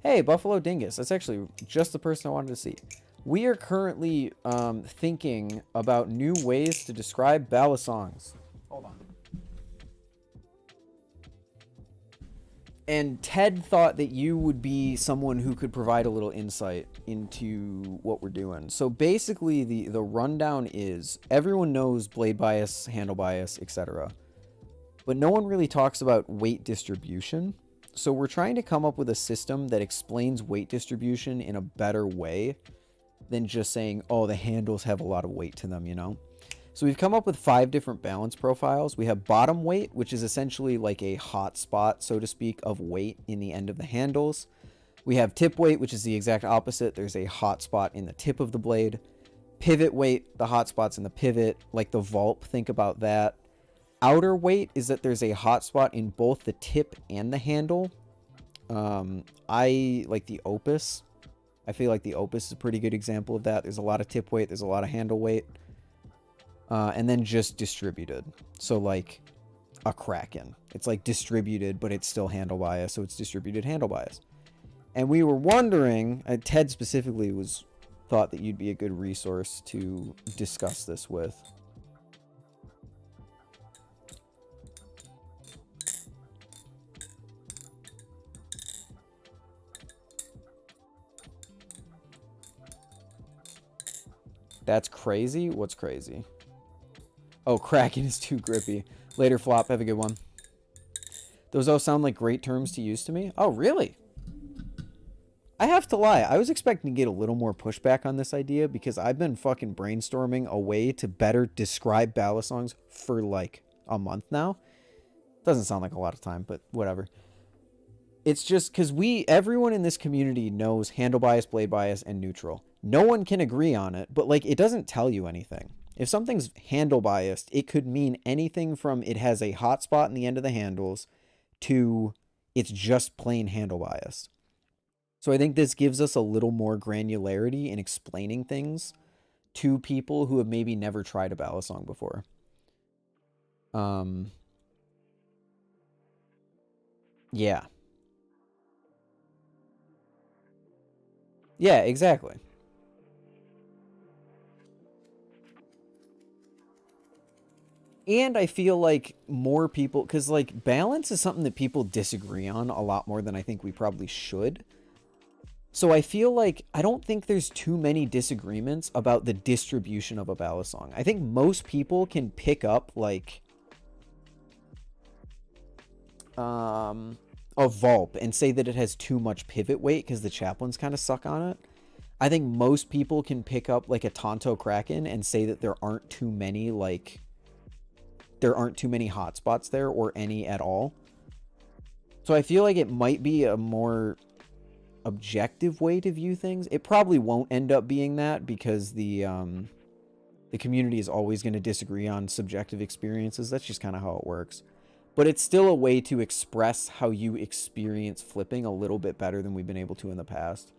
Hey, Buffalo Dingus. That's actually just the person I wanted to see. We are currently thinking about new ways to describe balisongs. Hold on. And Ted thought that you would be someone who could provide a little insight into what we're doing. So basically, the rundown is everyone knows blade bias, handle bias, etc. But no one really talks about weight distribution. So we're trying to come up with a system that explains weight distribution in a better way than just saying, oh, the handles have a lot of weight to them, you know? So we've come up with 5 different balance profiles. We have bottom weight, which is essentially like a hot spot, so to speak, of weight in the end of the handles. We have tip weight, which is the exact opposite. There's a hot spot in the tip of the blade. Pivot weight, the hot spots in the pivot, like the Vulp, think about that. Outer weight is that there's a hot spot in both the tip and the handle. I like the Opus. I feel like the Opus is a pretty good example of that. There's a lot of tip weight. There's a lot of handle weight. And then just distributed. So like a Kraken. It's like distributed, but it's still handle bias. So it's distributed handle bias. And we were wondering, Ted specifically thought that you'd be a good resource to discuss this with. That's crazy? What's crazy? Oh, Kraken is too grippy. Later, Flop. Have a good one. Those all sound like great terms to use to me. Oh, really? I have to lie. I was expecting to get a little more pushback on this idea because I've been fucking brainstorming a way to better describe balisongs for like a month now. Doesn't sound like a lot of time, but whatever. It's just because everyone in this community knows handle bias, blade bias, and neutral. No one can agree on it, but like it doesn't tell you anything. If something's handle biased, it could mean anything from it has a hot spot in the end of the handles to it's just plain handle biased. So I think this gives us a little more granularity in explaining things to people who have maybe never tried a balisong before. Yeah. Yeah, exactly. And I feel like more people, because like balance is something that people disagree on a lot more than I think we probably should. So I feel like I don't think there's too many disagreements about the distribution of a balisong. I think most people can pick up like a Vulp and say that it has too much pivot weight because the chaplains kind of suck on it. I think most people can pick up like a Canto Kraken and say that there aren't too many hotspots there or any at all. So I feel like it might be a more objective way to view things. It probably won't end up being that because the community is always going to disagree on subjective experiences. That's just kind of how it works. But it's still a way to express how you experience flipping a little bit better than we've been able to in the past.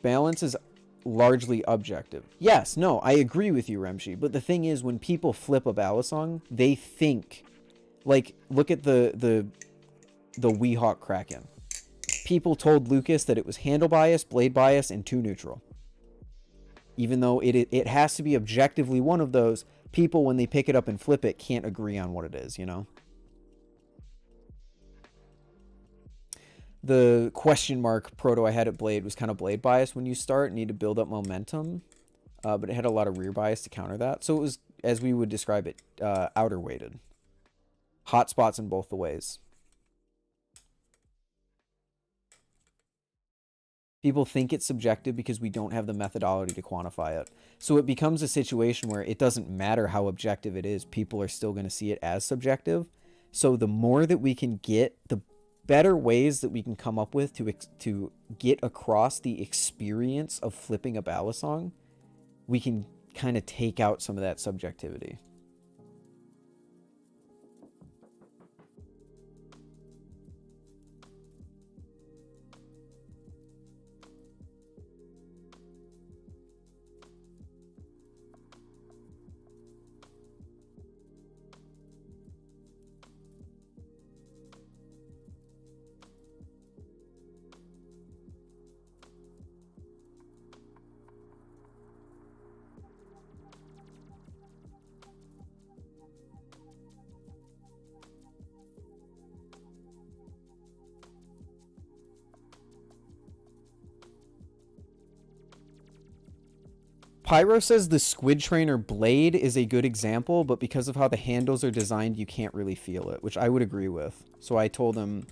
Balance is largely objective. Yes, no, I agree with you, Remshi. But the thing is, when people flip a balisong, they think, like, look at the Weehawk Kraken. People told Lucas that it was handle bias, blade bias, and 2 neutral. Even though it has to be objectively one of those, people, when they pick it up and flip it, can't agree on what it is, you know? The question mark proto I had at blade was kind of blade bias when you start. Need to build up momentum. But it had a lot of rear bias to counter that. So it was, as we would describe it, outer weighted. Hot spots in both the ways. People think it's subjective because we don't have the methodology to quantify it. So it becomes a situation where it doesn't matter how objective it is. People are still going to see it as subjective. So the more that we can get, the better ways that we can come up with to get across the experience of flipping a balisong, we can kind of take out some of that subjectivity. Pyro says the Squid Trainer blade is a good example, but because of how the handles are designed, you can't really feel it, which I would agree with. So I told him,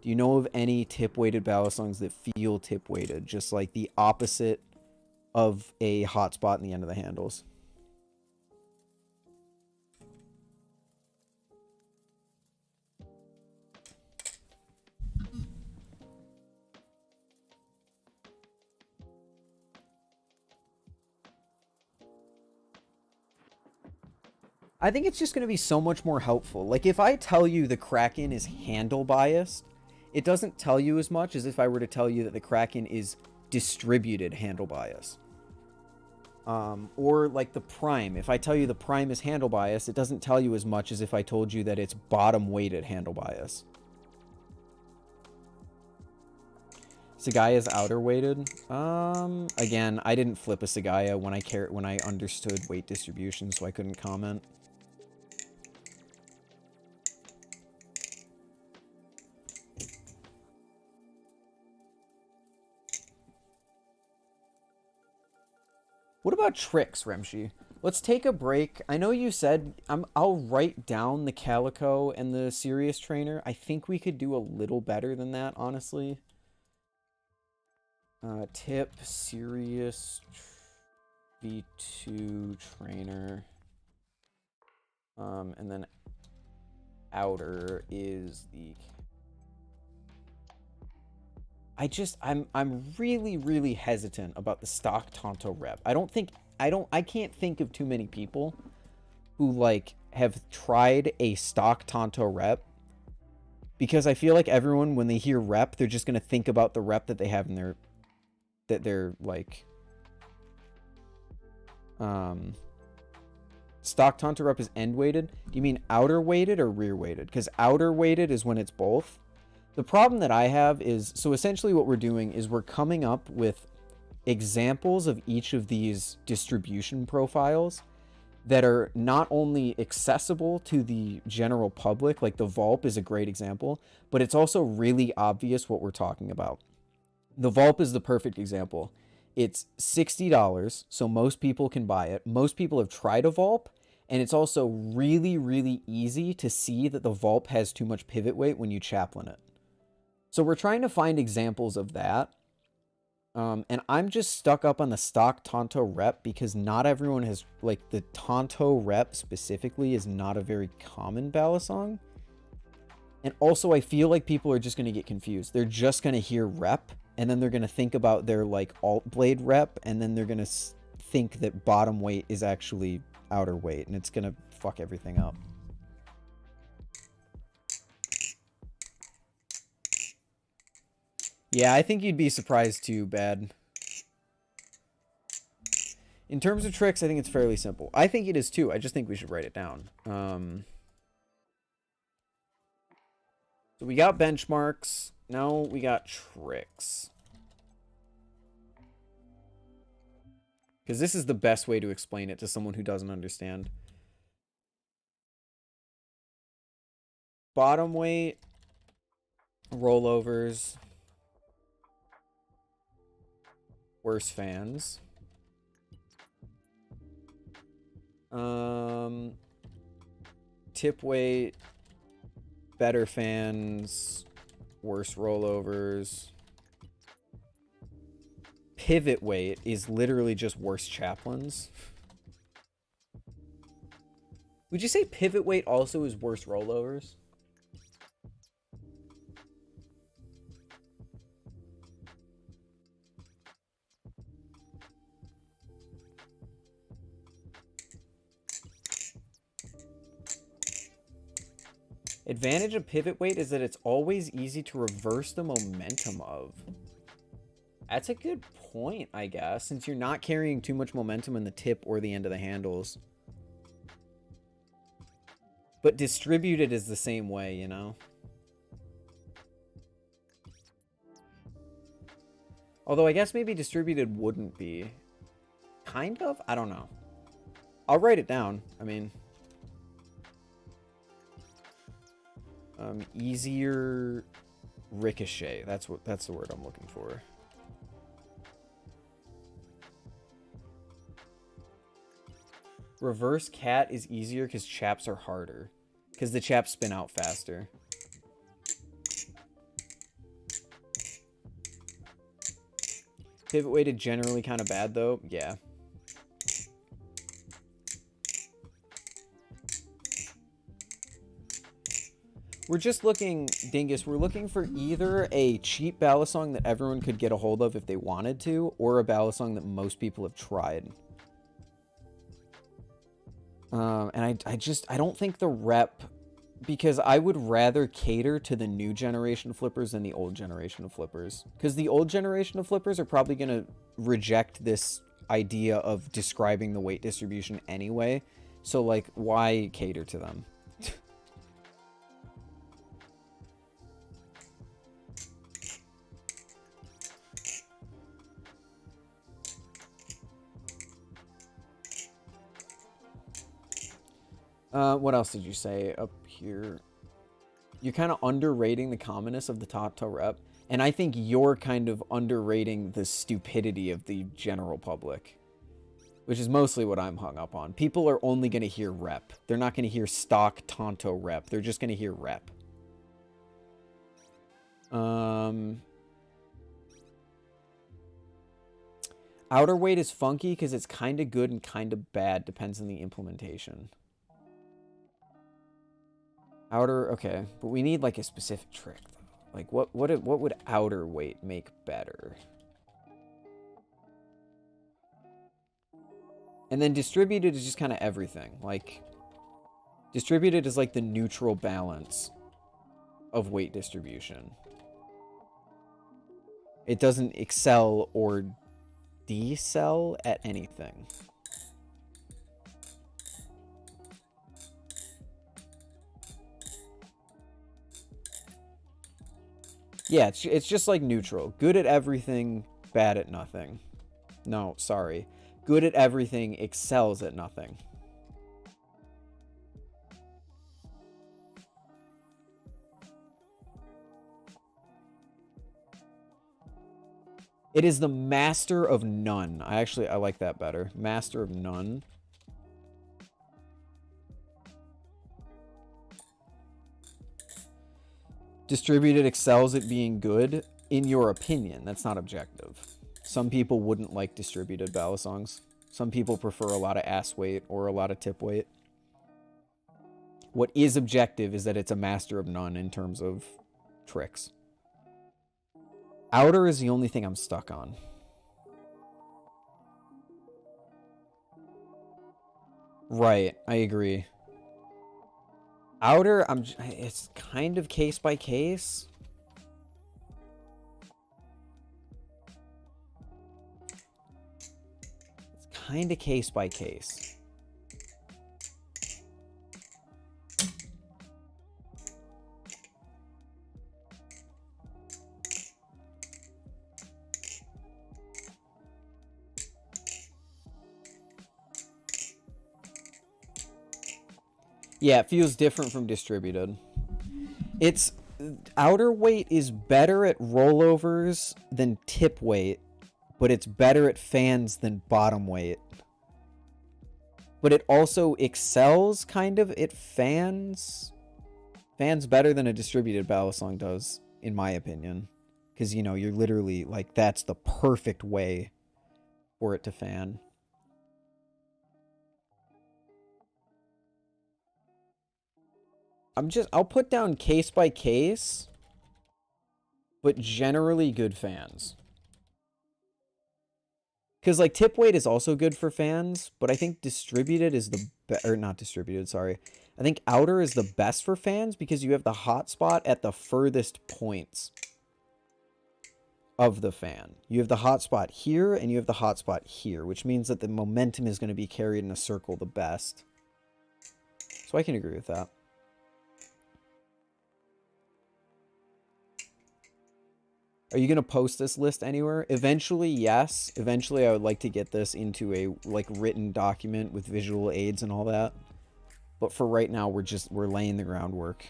do you know of any tip-weighted balisongs that feel tip-weighted? Just like the opposite of a hotspot in the end of the handles. I think it's just going to be so much more helpful. Like, if I tell you the Kraken is handle biased, it doesn't tell you as much as if I were to tell you that the Kraken is distributed handle bias. Or like the Prime. If I tell you the Prime is handle bias, it doesn't tell you as much as if I told you that it's bottom weighted handle bias. Sagaya is outer weighted. Again, I didn't flip a Sagaya when I understood weight distribution, so I couldn't comment. What about tricks, Remshi? Let's take a break. I know you said I'll write down the Calico and the Serious Trainer. I think we could do a little better than that, honestly. Tip, Serious V2 Trainer. And then outer is the... I'm really hesitant about the stock Canto rep. I can't think of too many people who like have tried a stock Canto rep, because I feel like everyone, when they hear rep, they're just gonna think about the rep that they have in their, that they're like, stock Canto rep is end weighted. Do you mean outer weighted or rear weighted? Because outer weighted is when it's both. The problem that I have is, so essentially what we're doing is we're coming up with examples of each of these distribution profiles that are not only accessible to the general public, like the VULP is a great example, but it's also really obvious what we're talking about. The VULP is the perfect example. It's $60, so most people can buy it. Most people have tried a VULP, and it's also really easy to see that the VULP has too much pivot weight when you chaplain it. So we're trying to find examples of that. And I'm just stuck up on the stock Canto rep because not everyone has, like, the Canto rep specifically is not a very common balisong. And also I feel like people are just going to get confused. They're just going to hear rep, and then they're going to think about their, like, alt blade rep, and then they're going to think that bottom weight is actually outer weight, and it's going to fuck everything up. Yeah, I think you'd be surprised too, Bad. In terms of tricks, I think it's fairly simple. I think it is too. I just think we should write it down. So we got benchmarks. Now we got tricks. Because this is the best way to explain it to someone who doesn't understand. Bottom weight, rollovers, worse fans. Tip weight, better fans, worse rollovers. pivot weight is literally just worse chaplains. Would you say pivot weight also is worse rollovers? Advantage of pivot weight is that it's always easy to reverse the momentum of. That's a good point, I guess, since you're not carrying too much momentum in the tip or the end of the handles. But distributed is the same way, you know? Although I guess maybe distributed wouldn't be. Kind of? I don't know. I'll write it down. I mean... easier ricochet. That's the word I'm looking for. Reverse cat is easier because chaps are harder. Because the chaps spin out faster. Pivot weighted generally kind of bad though. Yeah. We're just looking, Dingus, we're looking for either a cheap balisong that everyone could get a hold of if they wanted to, or a balisong that most people have tried. And I don't think the rep, because I would rather cater to the new generation of flippers than the old generation of flippers. Because the old generation of flippers are probably going to reject this idea of describing the weight distribution anyway. So, like, why cater to them? What else did you say up here? You're kind of underrating the commonness of the Tato rep. And I think you're kind of underrating the stupidity of the general public. Which is mostly what I'm hung up on. People are only going to hear rep. They're not going to hear stock Tonto rep. They're just going to hear rep. Outer weight is funky because it's kind of good and kind of bad. Depends on the implementation. Outer, okay. But we need like a specific trick though. Like what would outer weight make better? And then distributed is just kind of everything. Like, distributed is like the neutral balance of weight distribution. It doesn't excel or decel at anything. Yeah, it's just like neutral. Good at everything, bad at nothing. No, sorry. Good at everything, excels at nothing. It is the master of none. I like that better. Master of none. Distributed excels at being good, in your opinion. That's not objective. Some people wouldn't like distributed balisongs. Some people prefer a lot of ass weight or a lot of tip weight. What is objective is that it's a master of none in terms of tricks. Outer is the only thing I'm stuck on. Right, I agree. Outer, it's kind of case by case. It's kind of case by case. Yeah, it feels different from distributed. It's outer weight is better at rollovers than tip weight, but it's better at fans than bottom weight. But it also excels kind of at fans. Fans better than a distributed balisong does, in my opinion. Because, you know, you're literally like, that's the perfect way for it to fan. I'll put down case by case, but generally good fans. Because, like, tip weight is also good for fans, but I think distributed is the or not distributed, sorry. I think outer is the best for fans because you have the hot spot at the furthest points of the fan. You have the hot spot here and you have the hot spot here, which means that the momentum is going to be carried in a circle the best. So I can agree with that. Are you going to post this list anywhere? Eventually, yes. Eventually, I would like to get this into a like written document with visual aids and all that. But for right now, we're laying the groundwork.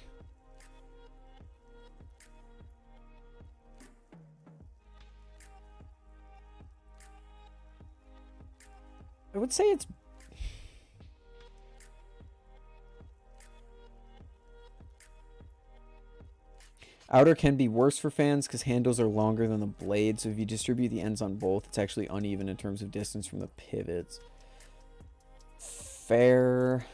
I would say it's outer can be worse for fans because handles are longer than the blade, so if you distribute the ends on both, it's actually uneven in terms of distance from the pivots. Fair.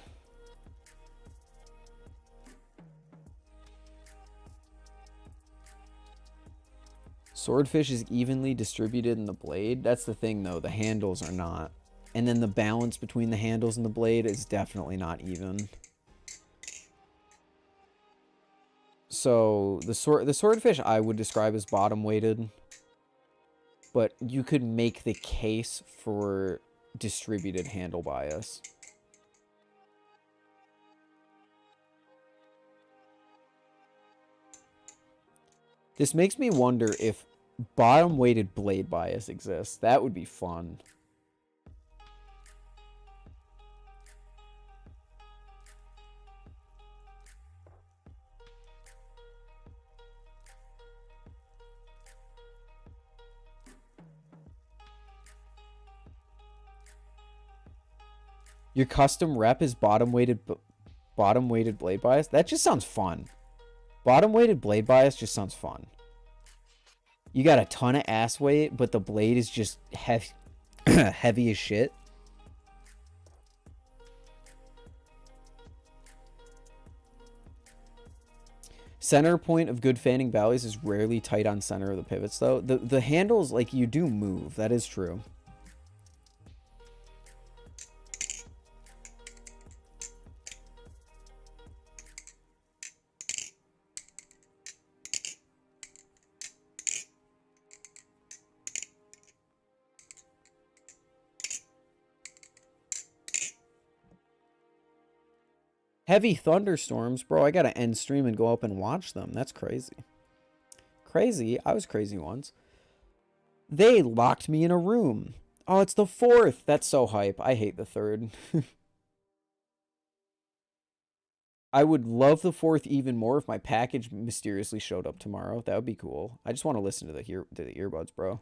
Swordfish is evenly distributed in the blade. That's the thing, though. The handles are not. And then the balance between the handles and the blade is definitely not even. So the swordfish I would describe as bottom weighted, but you could make the case for distributed handle bias. This makes me wonder if bottom weighted blade bias exists. That would be fun. Your custom rep is bottom weighted blade bias. That just sounds fun. Bottom weighted blade bias just sounds fun. You got a ton of ass weight, but the blade is just heavy, heavy as shit. Center point of good fanning valleys is rarely tight on center of the pivots, though. The handles, like, you do move. That is true. Heavy thunderstorms, bro. I gotta end stream and go up and watch them. That's crazy. Crazy. I was crazy once. They locked me in a room. Oh, it's the 4th. That's so hype. I hate the 3rd. I would love the 4th even more if my package mysteriously showed up tomorrow. That would be cool. I just want to listen to the earbuds, bro.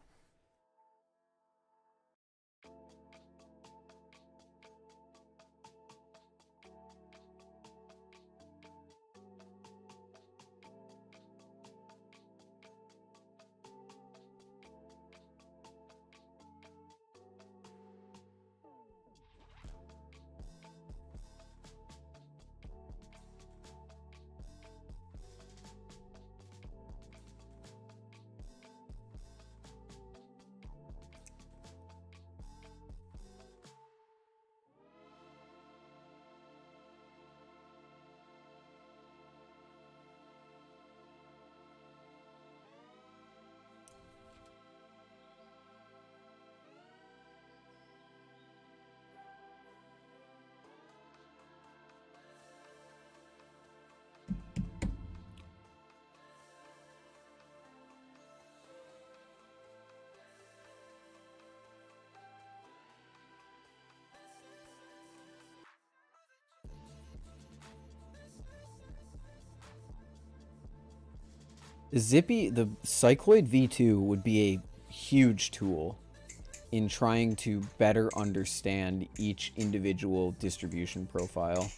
The Cycloid V2 would be a huge tool in trying to better understand each individual distribution profile.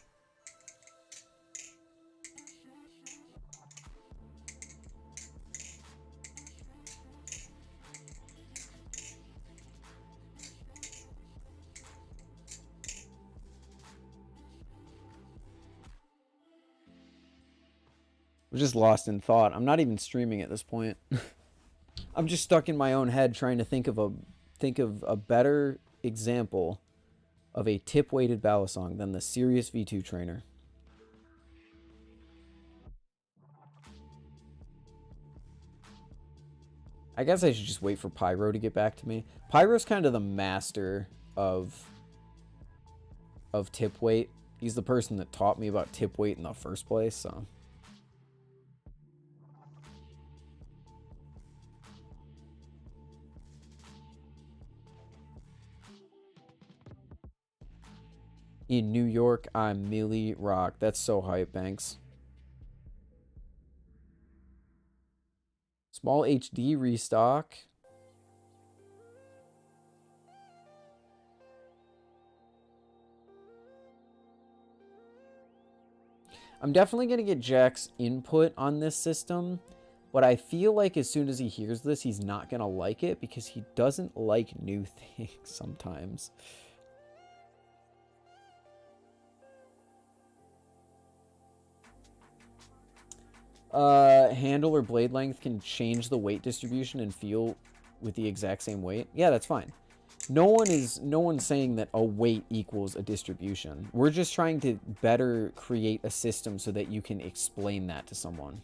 I'm just lost in thought. I'm not even streaming at this point. I'm just stuck in my own head trying to think of a better example of a tip-weighted balisong than the Sirius V2 trainer. I guess I should just wait for Pyro to get back to me. Pyro's kind of the master of tip weight. He's the person that taught me about tip weight in the first place, so. In New York, I'm Millie Rock. That's so hype, Banks. Small HD restock. I'm definitely going to get Jack's input on this system, but I feel like as soon as he hears this, he's not going to like it because he doesn't like new things sometimes. Handle or blade length can change the weight distribution and feel with the exact same weight. Yeah, that's fine. No one's saying that a weight equals a distribution. We're just trying to better create a system so that you can explain that to someone.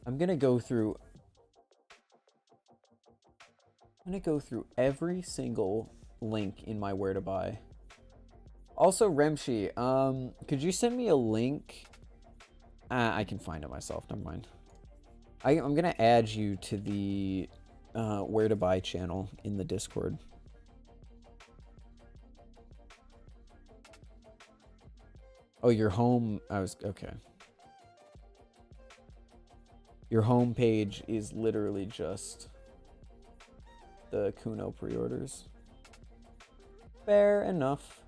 I'm gonna go through every single link in my where to buy. Also, Remshi, could you send me a link? I can find it myself. Never mind. I'm gonna add you to the where to buy channel in the Discord. Oh, your home. Okay. Your home page is literally just the Kuno pre-orders. Fair enough.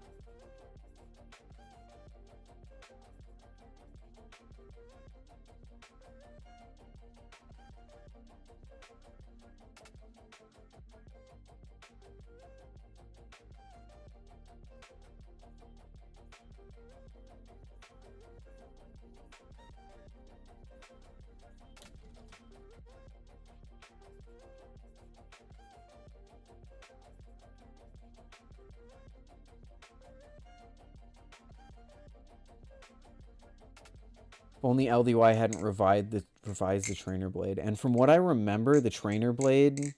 If only LDY hadn't revised the trainer blade. And from what I remember, the trainer blade,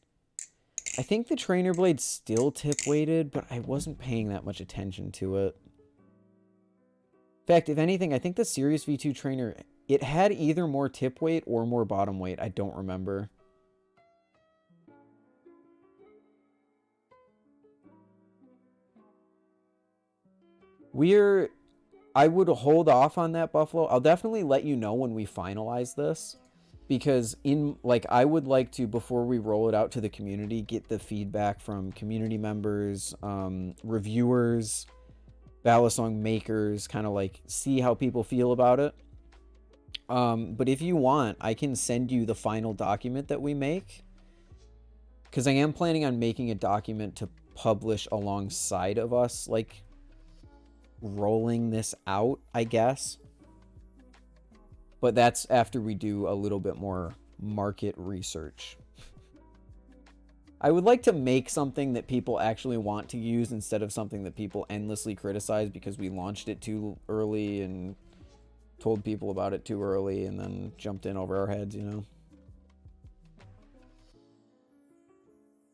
I think the trainer blade's still tip weighted, but I wasn't paying that much attention to it. In fact, if anything, I think the Sirius V2 trainer, it had either more tip weight or more bottom weight. I don't remember. I would hold off on that, Buffalo. I'll definitely let you know when we finalize this. Because I would like to, before we roll it out to the community, get the feedback from community members, reviewers, balisong makers, kind of like see how people feel about it. But if you want, I can send you the final document that we make. Because I am planning on making a document to publish alongside of us, like, rolling this out, I guess. But that's after we do a little bit more market research. I would like to make something that people actually want to use instead of something that people endlessly criticize because we launched it too early and told people about it too early and then jumped in over our heads, you know?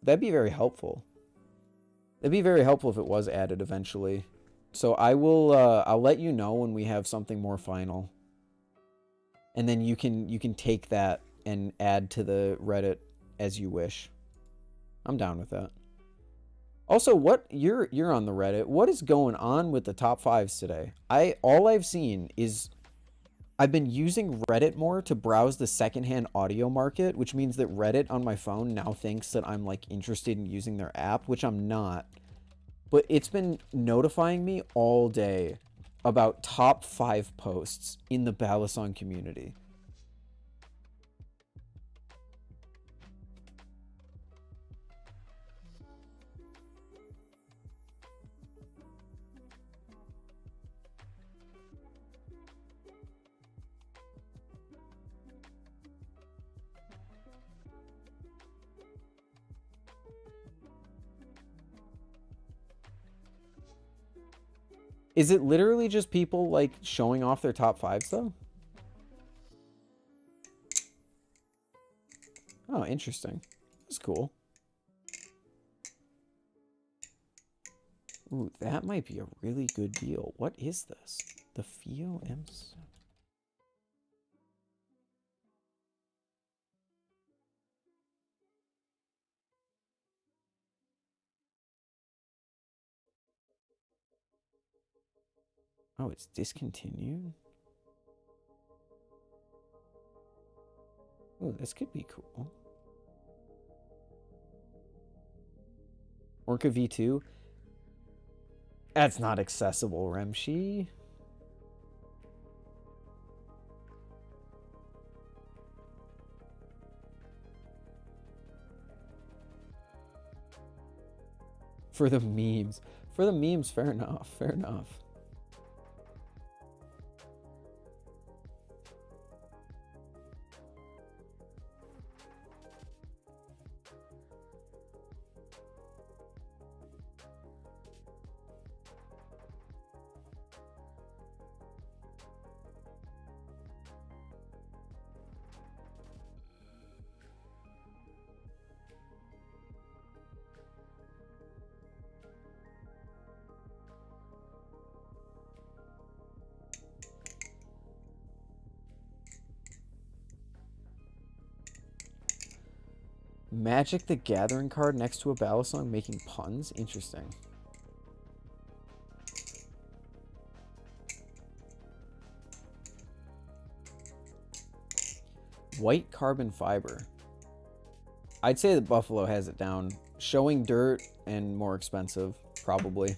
That'd be very helpful. It'd be very helpful if it was added eventually. So I'll let you know when we have something more final. And then you can take that and add to the Reddit as you wish. I'm down with that. Also, you're on the Reddit. What is going on with the top 5s today? All I've seen is I've been using Reddit more to browse the secondhand audio market, which means that Reddit on my phone now thinks that I'm like interested in using their app, which I'm not. But it's been notifying me all day about top 5 posts in the balisong community. Is it literally just people like showing off their top 5s though? Oh, interesting. That's cool. Ooh, that might be a really good deal. What is this? The Fio M7. Oh, it's discontinued? Oh, this could be cool. Orca V2? That's not accessible, Remshi. For the memes. For the memes, fair enough. Fair enough. Magic the Gathering card next to a balisong making puns? Interesting. White carbon fiber. I'd say that Buffalo has it down. Showing dirt and more expensive, probably.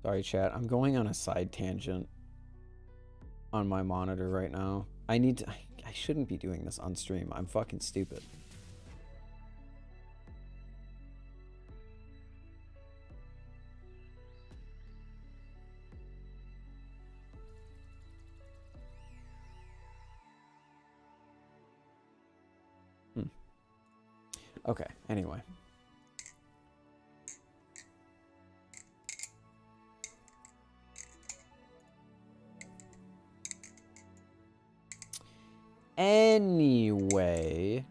Sorry, chat. I'm going on a side tangent on my monitor right now. I shouldn't be doing this on stream. I'm fucking stupid. Okay, anyway. Anyway.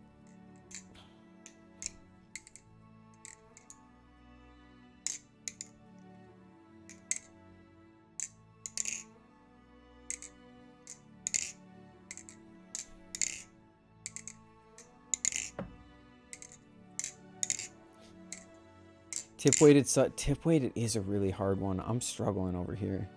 Tip weighted is a really hard one. I'm struggling over here.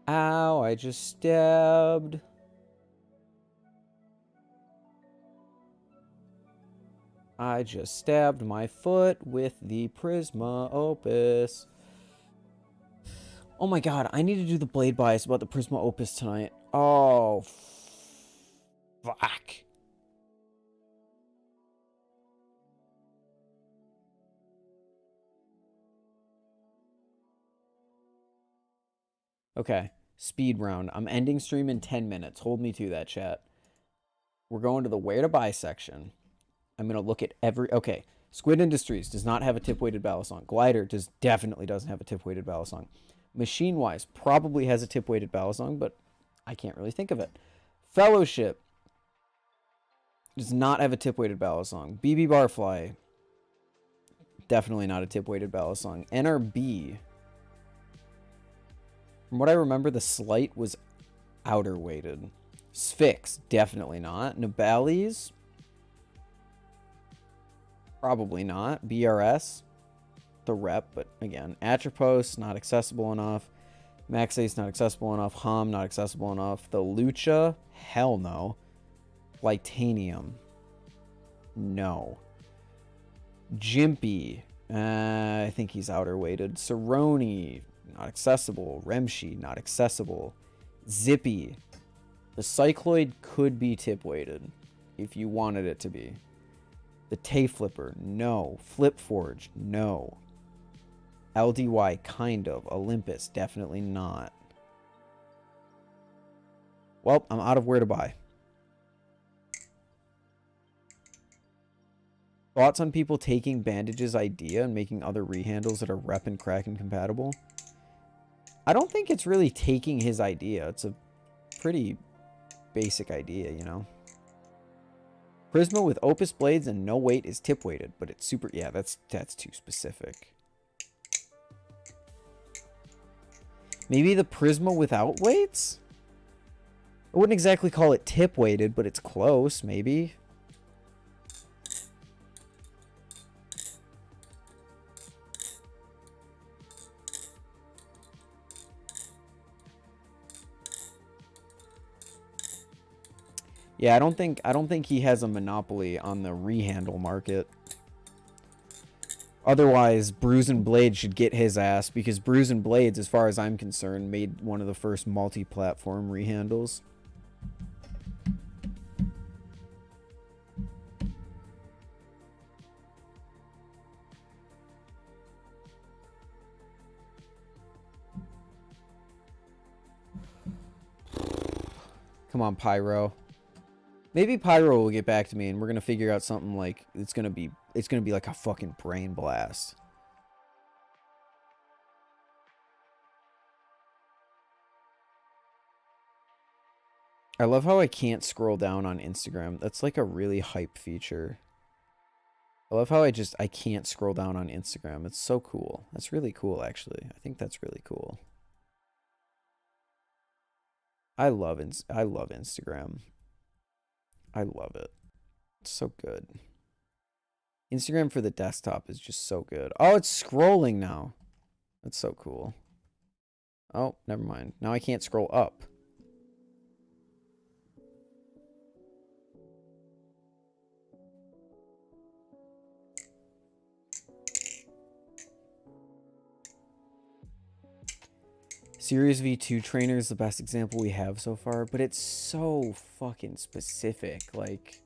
Ow, I just stabbed. I just stabbed my foot with the Prisma Opus. Oh my god, I need to do the blade bias about the Prisma Opus tonight. Oh, fuck. Okay, speed round. I'm ending stream in 10 minutes. Hold me to that, chat. We're going to the where to buy section. I'm going to look at every... Okay, Squid Industries does not have a tip-weighted balisong. Glider definitely doesn't have a tip-weighted balisong. Machine-wise probably has a tip-weighted balisong, but I can't really think of it. Fellowship does not have a tip-weighted balisong. BB Barfly, definitely not a tip-weighted balisong. NRB, from what I remember, the Slight was outer-weighted. Sphinx, definitely not. Nibali's, probably not. BRS, the rep, but again, Atropos, not accessible enough. Max Ace, not accessible enough. Hum, not accessible enough. The Lucha, hell no. Lightanium, no. Jimpy, I think he's outer-weighted. Cerrone, not accessible. Remshi, not accessible. Zippy, the Cycloid could be tip-weighted if you wanted it to be. The Tay Flipper, no. Flip Forge, no. LDY, kind of. Olympus, definitely not. Well, I'm out of where to buy. Thoughts on people taking Bandage's idea and making other rehandles that are rep and Kraken compatible? I don't think it's really taking his idea. It's a pretty basic idea, you know? Prisma with Opus blades and no weight is tip weighted, but it's super... Yeah, that's too specific. Maybe the Prisma without weights? I wouldn't exactly call it tip weighted, but it's close, maybe. Yeah, I don't think he has a monopoly on the rehandle market. Otherwise, Bruise and Blade should get his ass, because Bruise and Blades, as far as I'm concerned, made one of the first multi-platform rehandles. Come on, Pyro. Maybe Pyro will get back to me and we're gonna figure out something like it's gonna be like a fucking brain blast. I love how I can't scroll down on Instagram. That's like a really hype feature. I love how I can't scroll down on Instagram. It's so cool. That's really cool, actually. I think that's really cool. I love Instagram. I love it. It's so good. Instagram for the desktop is just so good. Oh, it's scrolling now. That's so cool. Oh, never mind. Now I can't scroll up. Series V2 trainer is the best example we have so far, but it's so fucking specific. Like,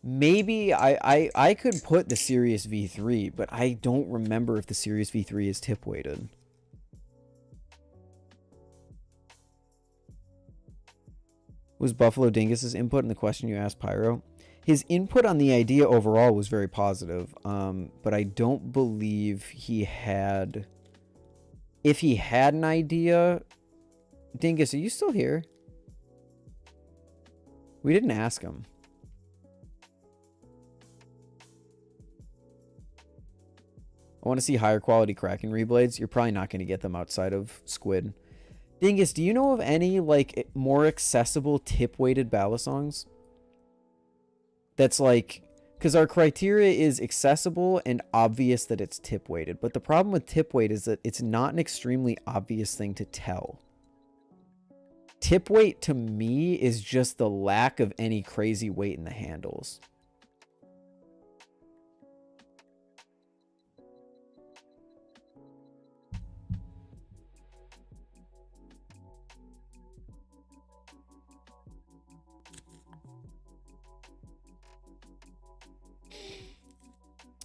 maybe I could put the Series V3, but I don't remember if the Series V3 is tip weighted. Was Buffalo Dingus's input in the question you asked Pyro? His input on the idea overall was very positive, but I don't believe he had... If he had an idea... Dingus, are you still here? We didn't ask him. I want to see higher quality Kraken reblades. You're probably not going to get them outside of Squid. Dingus, do you know of any like more accessible tip-weighted balisongs? That's like... Because our criteria is accessible and obvious that it's tip-weighted. But the problem with tip-weight is that it's not an extremely obvious thing to tell. Tip-weight, to me, is just the lack of any crazy weight in the handles.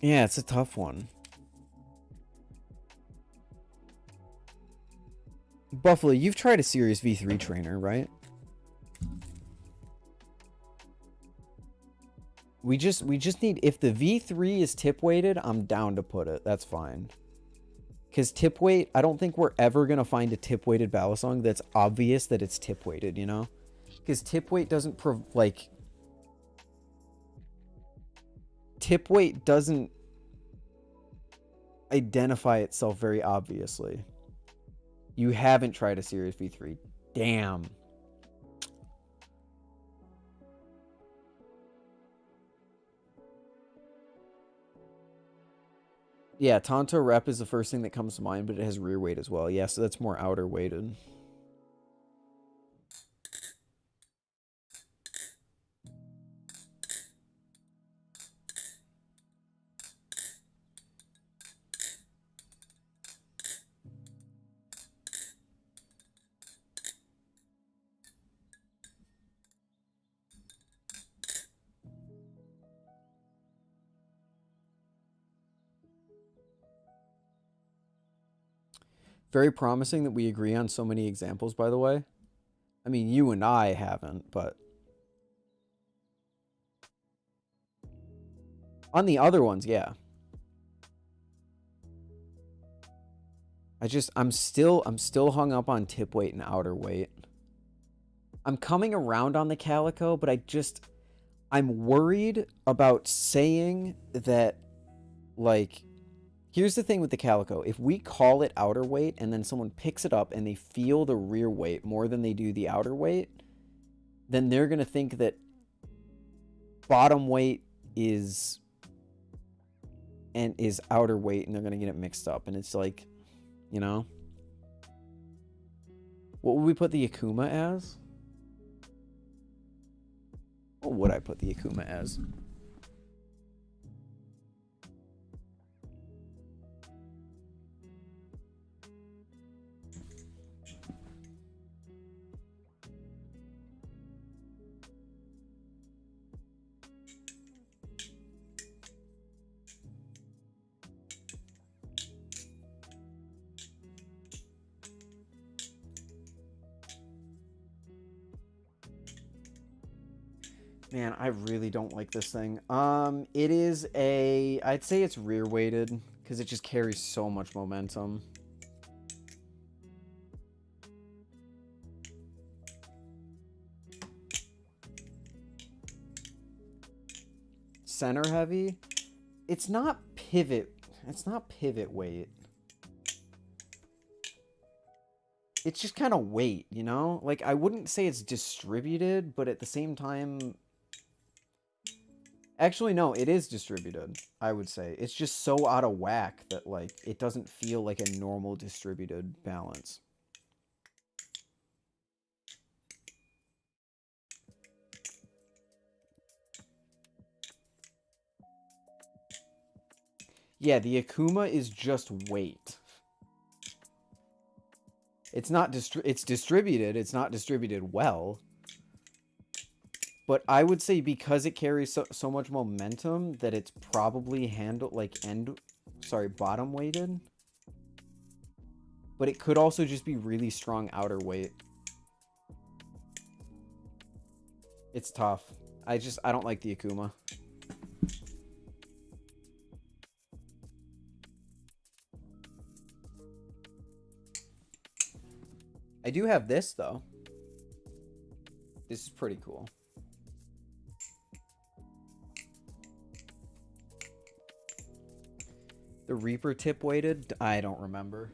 Yeah, it's a tough one. Buffalo, you've tried a Series V3 trainer, right? We just need, if the V3 is tip weighted, I'm down to put it. That's fine. Because tip weight, I don't think we're ever going to find a tip weighted balisong that's obvious that it's tip weighted, you know? Because tip weight doesn't, tip weight doesn't identify itself very obviously. You haven't tried a Series V3. Damn. Yeah, Tonto rep is the first thing that comes to mind, but it has rear weight as well. Yeah, so that's more outer weighted. Very promising that we agree on so many examples, by the way. I mean, you and I haven't, but on the other ones, yeah. I'm still hung up on tip weight and outer weight. I'm coming around on the calico, but I'm worried about saying that, like, here's the thing with the calico. If we call it outer weight and then someone picks it up and they feel the rear weight more than they do the outer weight, then they're going to think that bottom weight is outer weight, and they're going to get it mixed up. And it's like, you know, what would we put the Akuma as? What would I put the Akuma as? Man, I really don't like this thing. It is I'd say it's rear weighted because it just carries so much momentum. Center heavy. It's not pivot weight. It's just kind of weight, you know? Like, I wouldn't say it's distributed, but at the same time, actually, no, it is distributed, I would say. It's just so out of whack that, like, it doesn't feel like a normal distributed balance. Yeah, the Akuma is just weight. It's not it's distributed. It's not distributed well. But I would say because it carries so much momentum that it's probably bottom weighted. But it could also just be really strong outer weight. It's tough. I don't like the Akuma. I do have this, though. This is pretty cool. The Reaper tip weighted? I don't remember.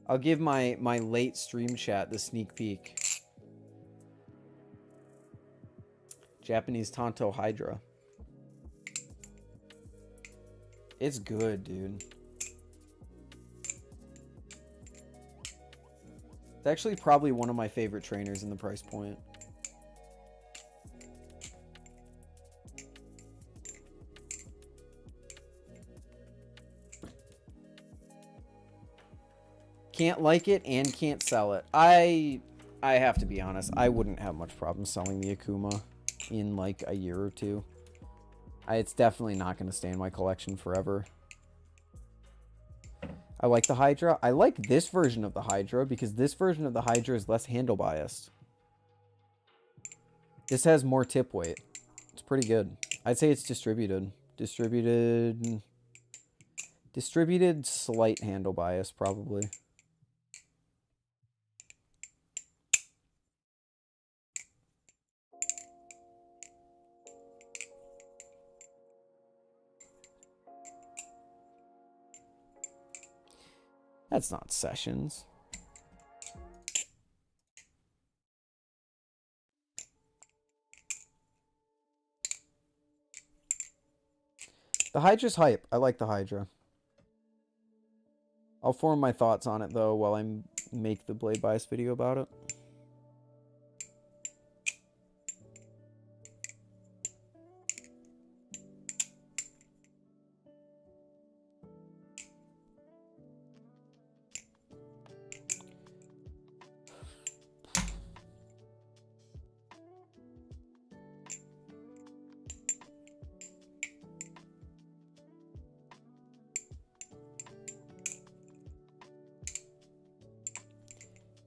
I'll give my late stream chat the sneak peek. Japanese Tonto Hydra. It's good, dude. It's actually probably one of my favorite trainers in the price point. Can't like it and can't sell it. I have to be honest. I wouldn't have much problem selling the Akuma in like a year or two. It's definitely not going to stay in my collection forever. I like the Hydra. I like this version of the Hydra because this version of the Hydra is less handle biased. This has more tip weight. It's pretty good. I'd say it's distributed. Distributed slight handle bias, probably. That's not Sessions. The Hydra's hype. I like the Hydra. I'll form my thoughts on it, though, while I make the blade bias video about it.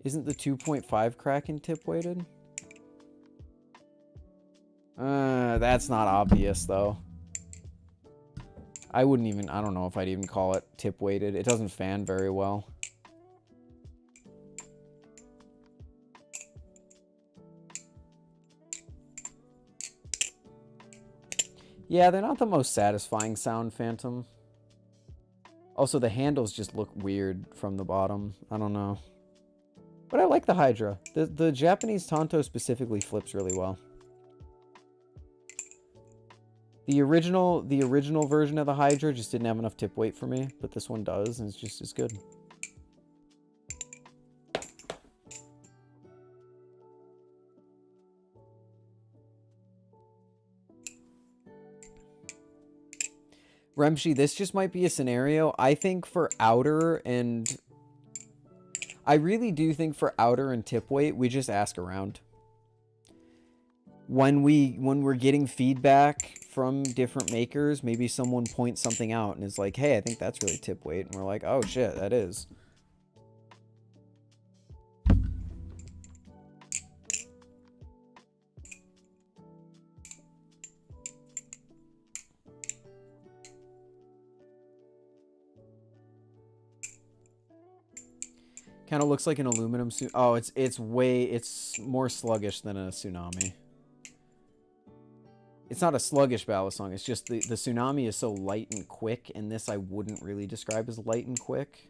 Isn't the 2.5 Kraken tip weighted? That's not obvious, though. I don't know if I'd even call it tip weighted. It doesn't fan very well. Yeah, they're not the most satisfying sound, Phantom. Also, the handles just look weird from the bottom. I don't know. But I like the Hydra. The Japanese Tanto specifically flips really well. The original version of the Hydra just didn't have enough tip weight for me, but this one does, and it's just as good. Remshi, this just might be a scenario. I think for outer and... I really do think for outer and tip weight, we just ask around. When we're getting feedback from different makers, maybe someone points something out and is like, hey, I think that's really tip weight. And we're like, oh shit, that is. Kind of looks like an aluminum suit. Oh, it's more sluggish than a Tsunami. It's not a sluggish balisong. It's just the Tsunami is so light and quick, and this I wouldn't really describe as light and quick.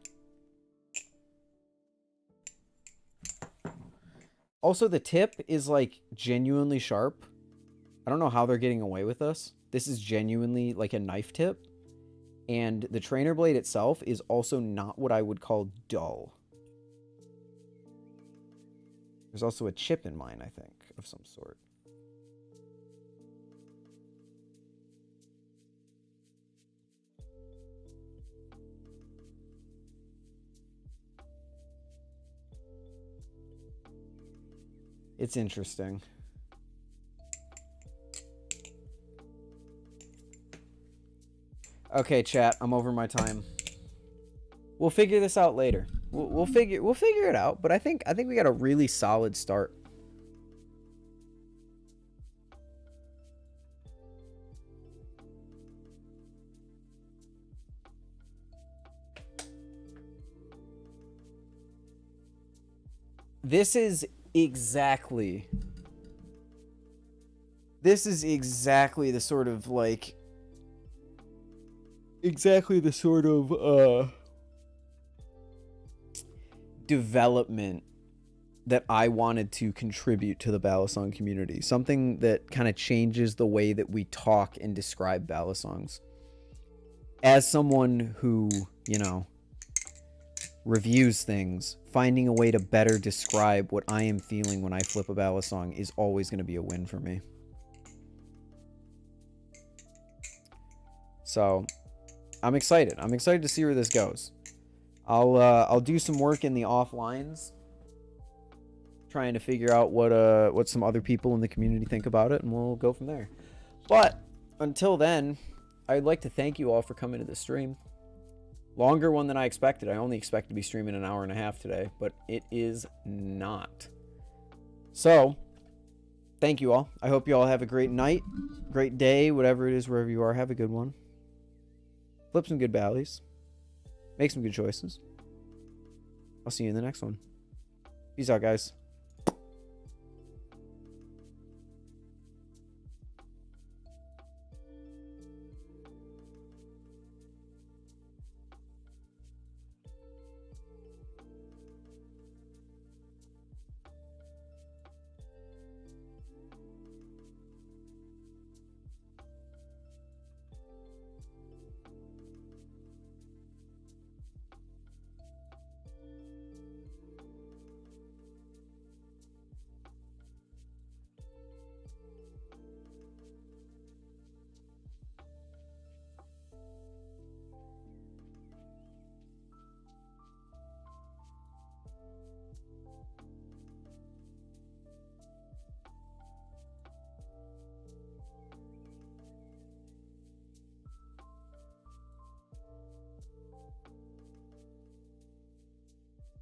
Also, the tip is like genuinely sharp. I don't know how they're getting away with this. This is genuinely like a knife tip. And the trainer blade itself is also not what I would call dull. There's also a chip in mine, I think, of some sort. It's interesting. Okay, chat, I'm over my time. We'll figure this out later. We'll figure it out, but I think we got a really solid start. This is exactly the sort of like development that I wanted to contribute to the balisong community. Something that kind of changes the way that we talk and describe balisongs. As someone who, you know, reviews things, finding a way to better describe what I am feeling when I flip a balisong is always going to be a win for me. So, I'm excited. I'm excited to see where this goes. I'll do some work in the offlines, trying to figure out what some other people in the community think about it, and we'll go from there. But until then, I'd like to thank you all for coming to the stream. Longer one than I expected. I only expect to be streaming an hour and a half today, but it is not. So, thank you all. I hope you all have a great night, great day, whatever it is, wherever you are. Have a good one. Flip some good valleys. Make some good choices. I'll see you in the next one. Peace out, guys.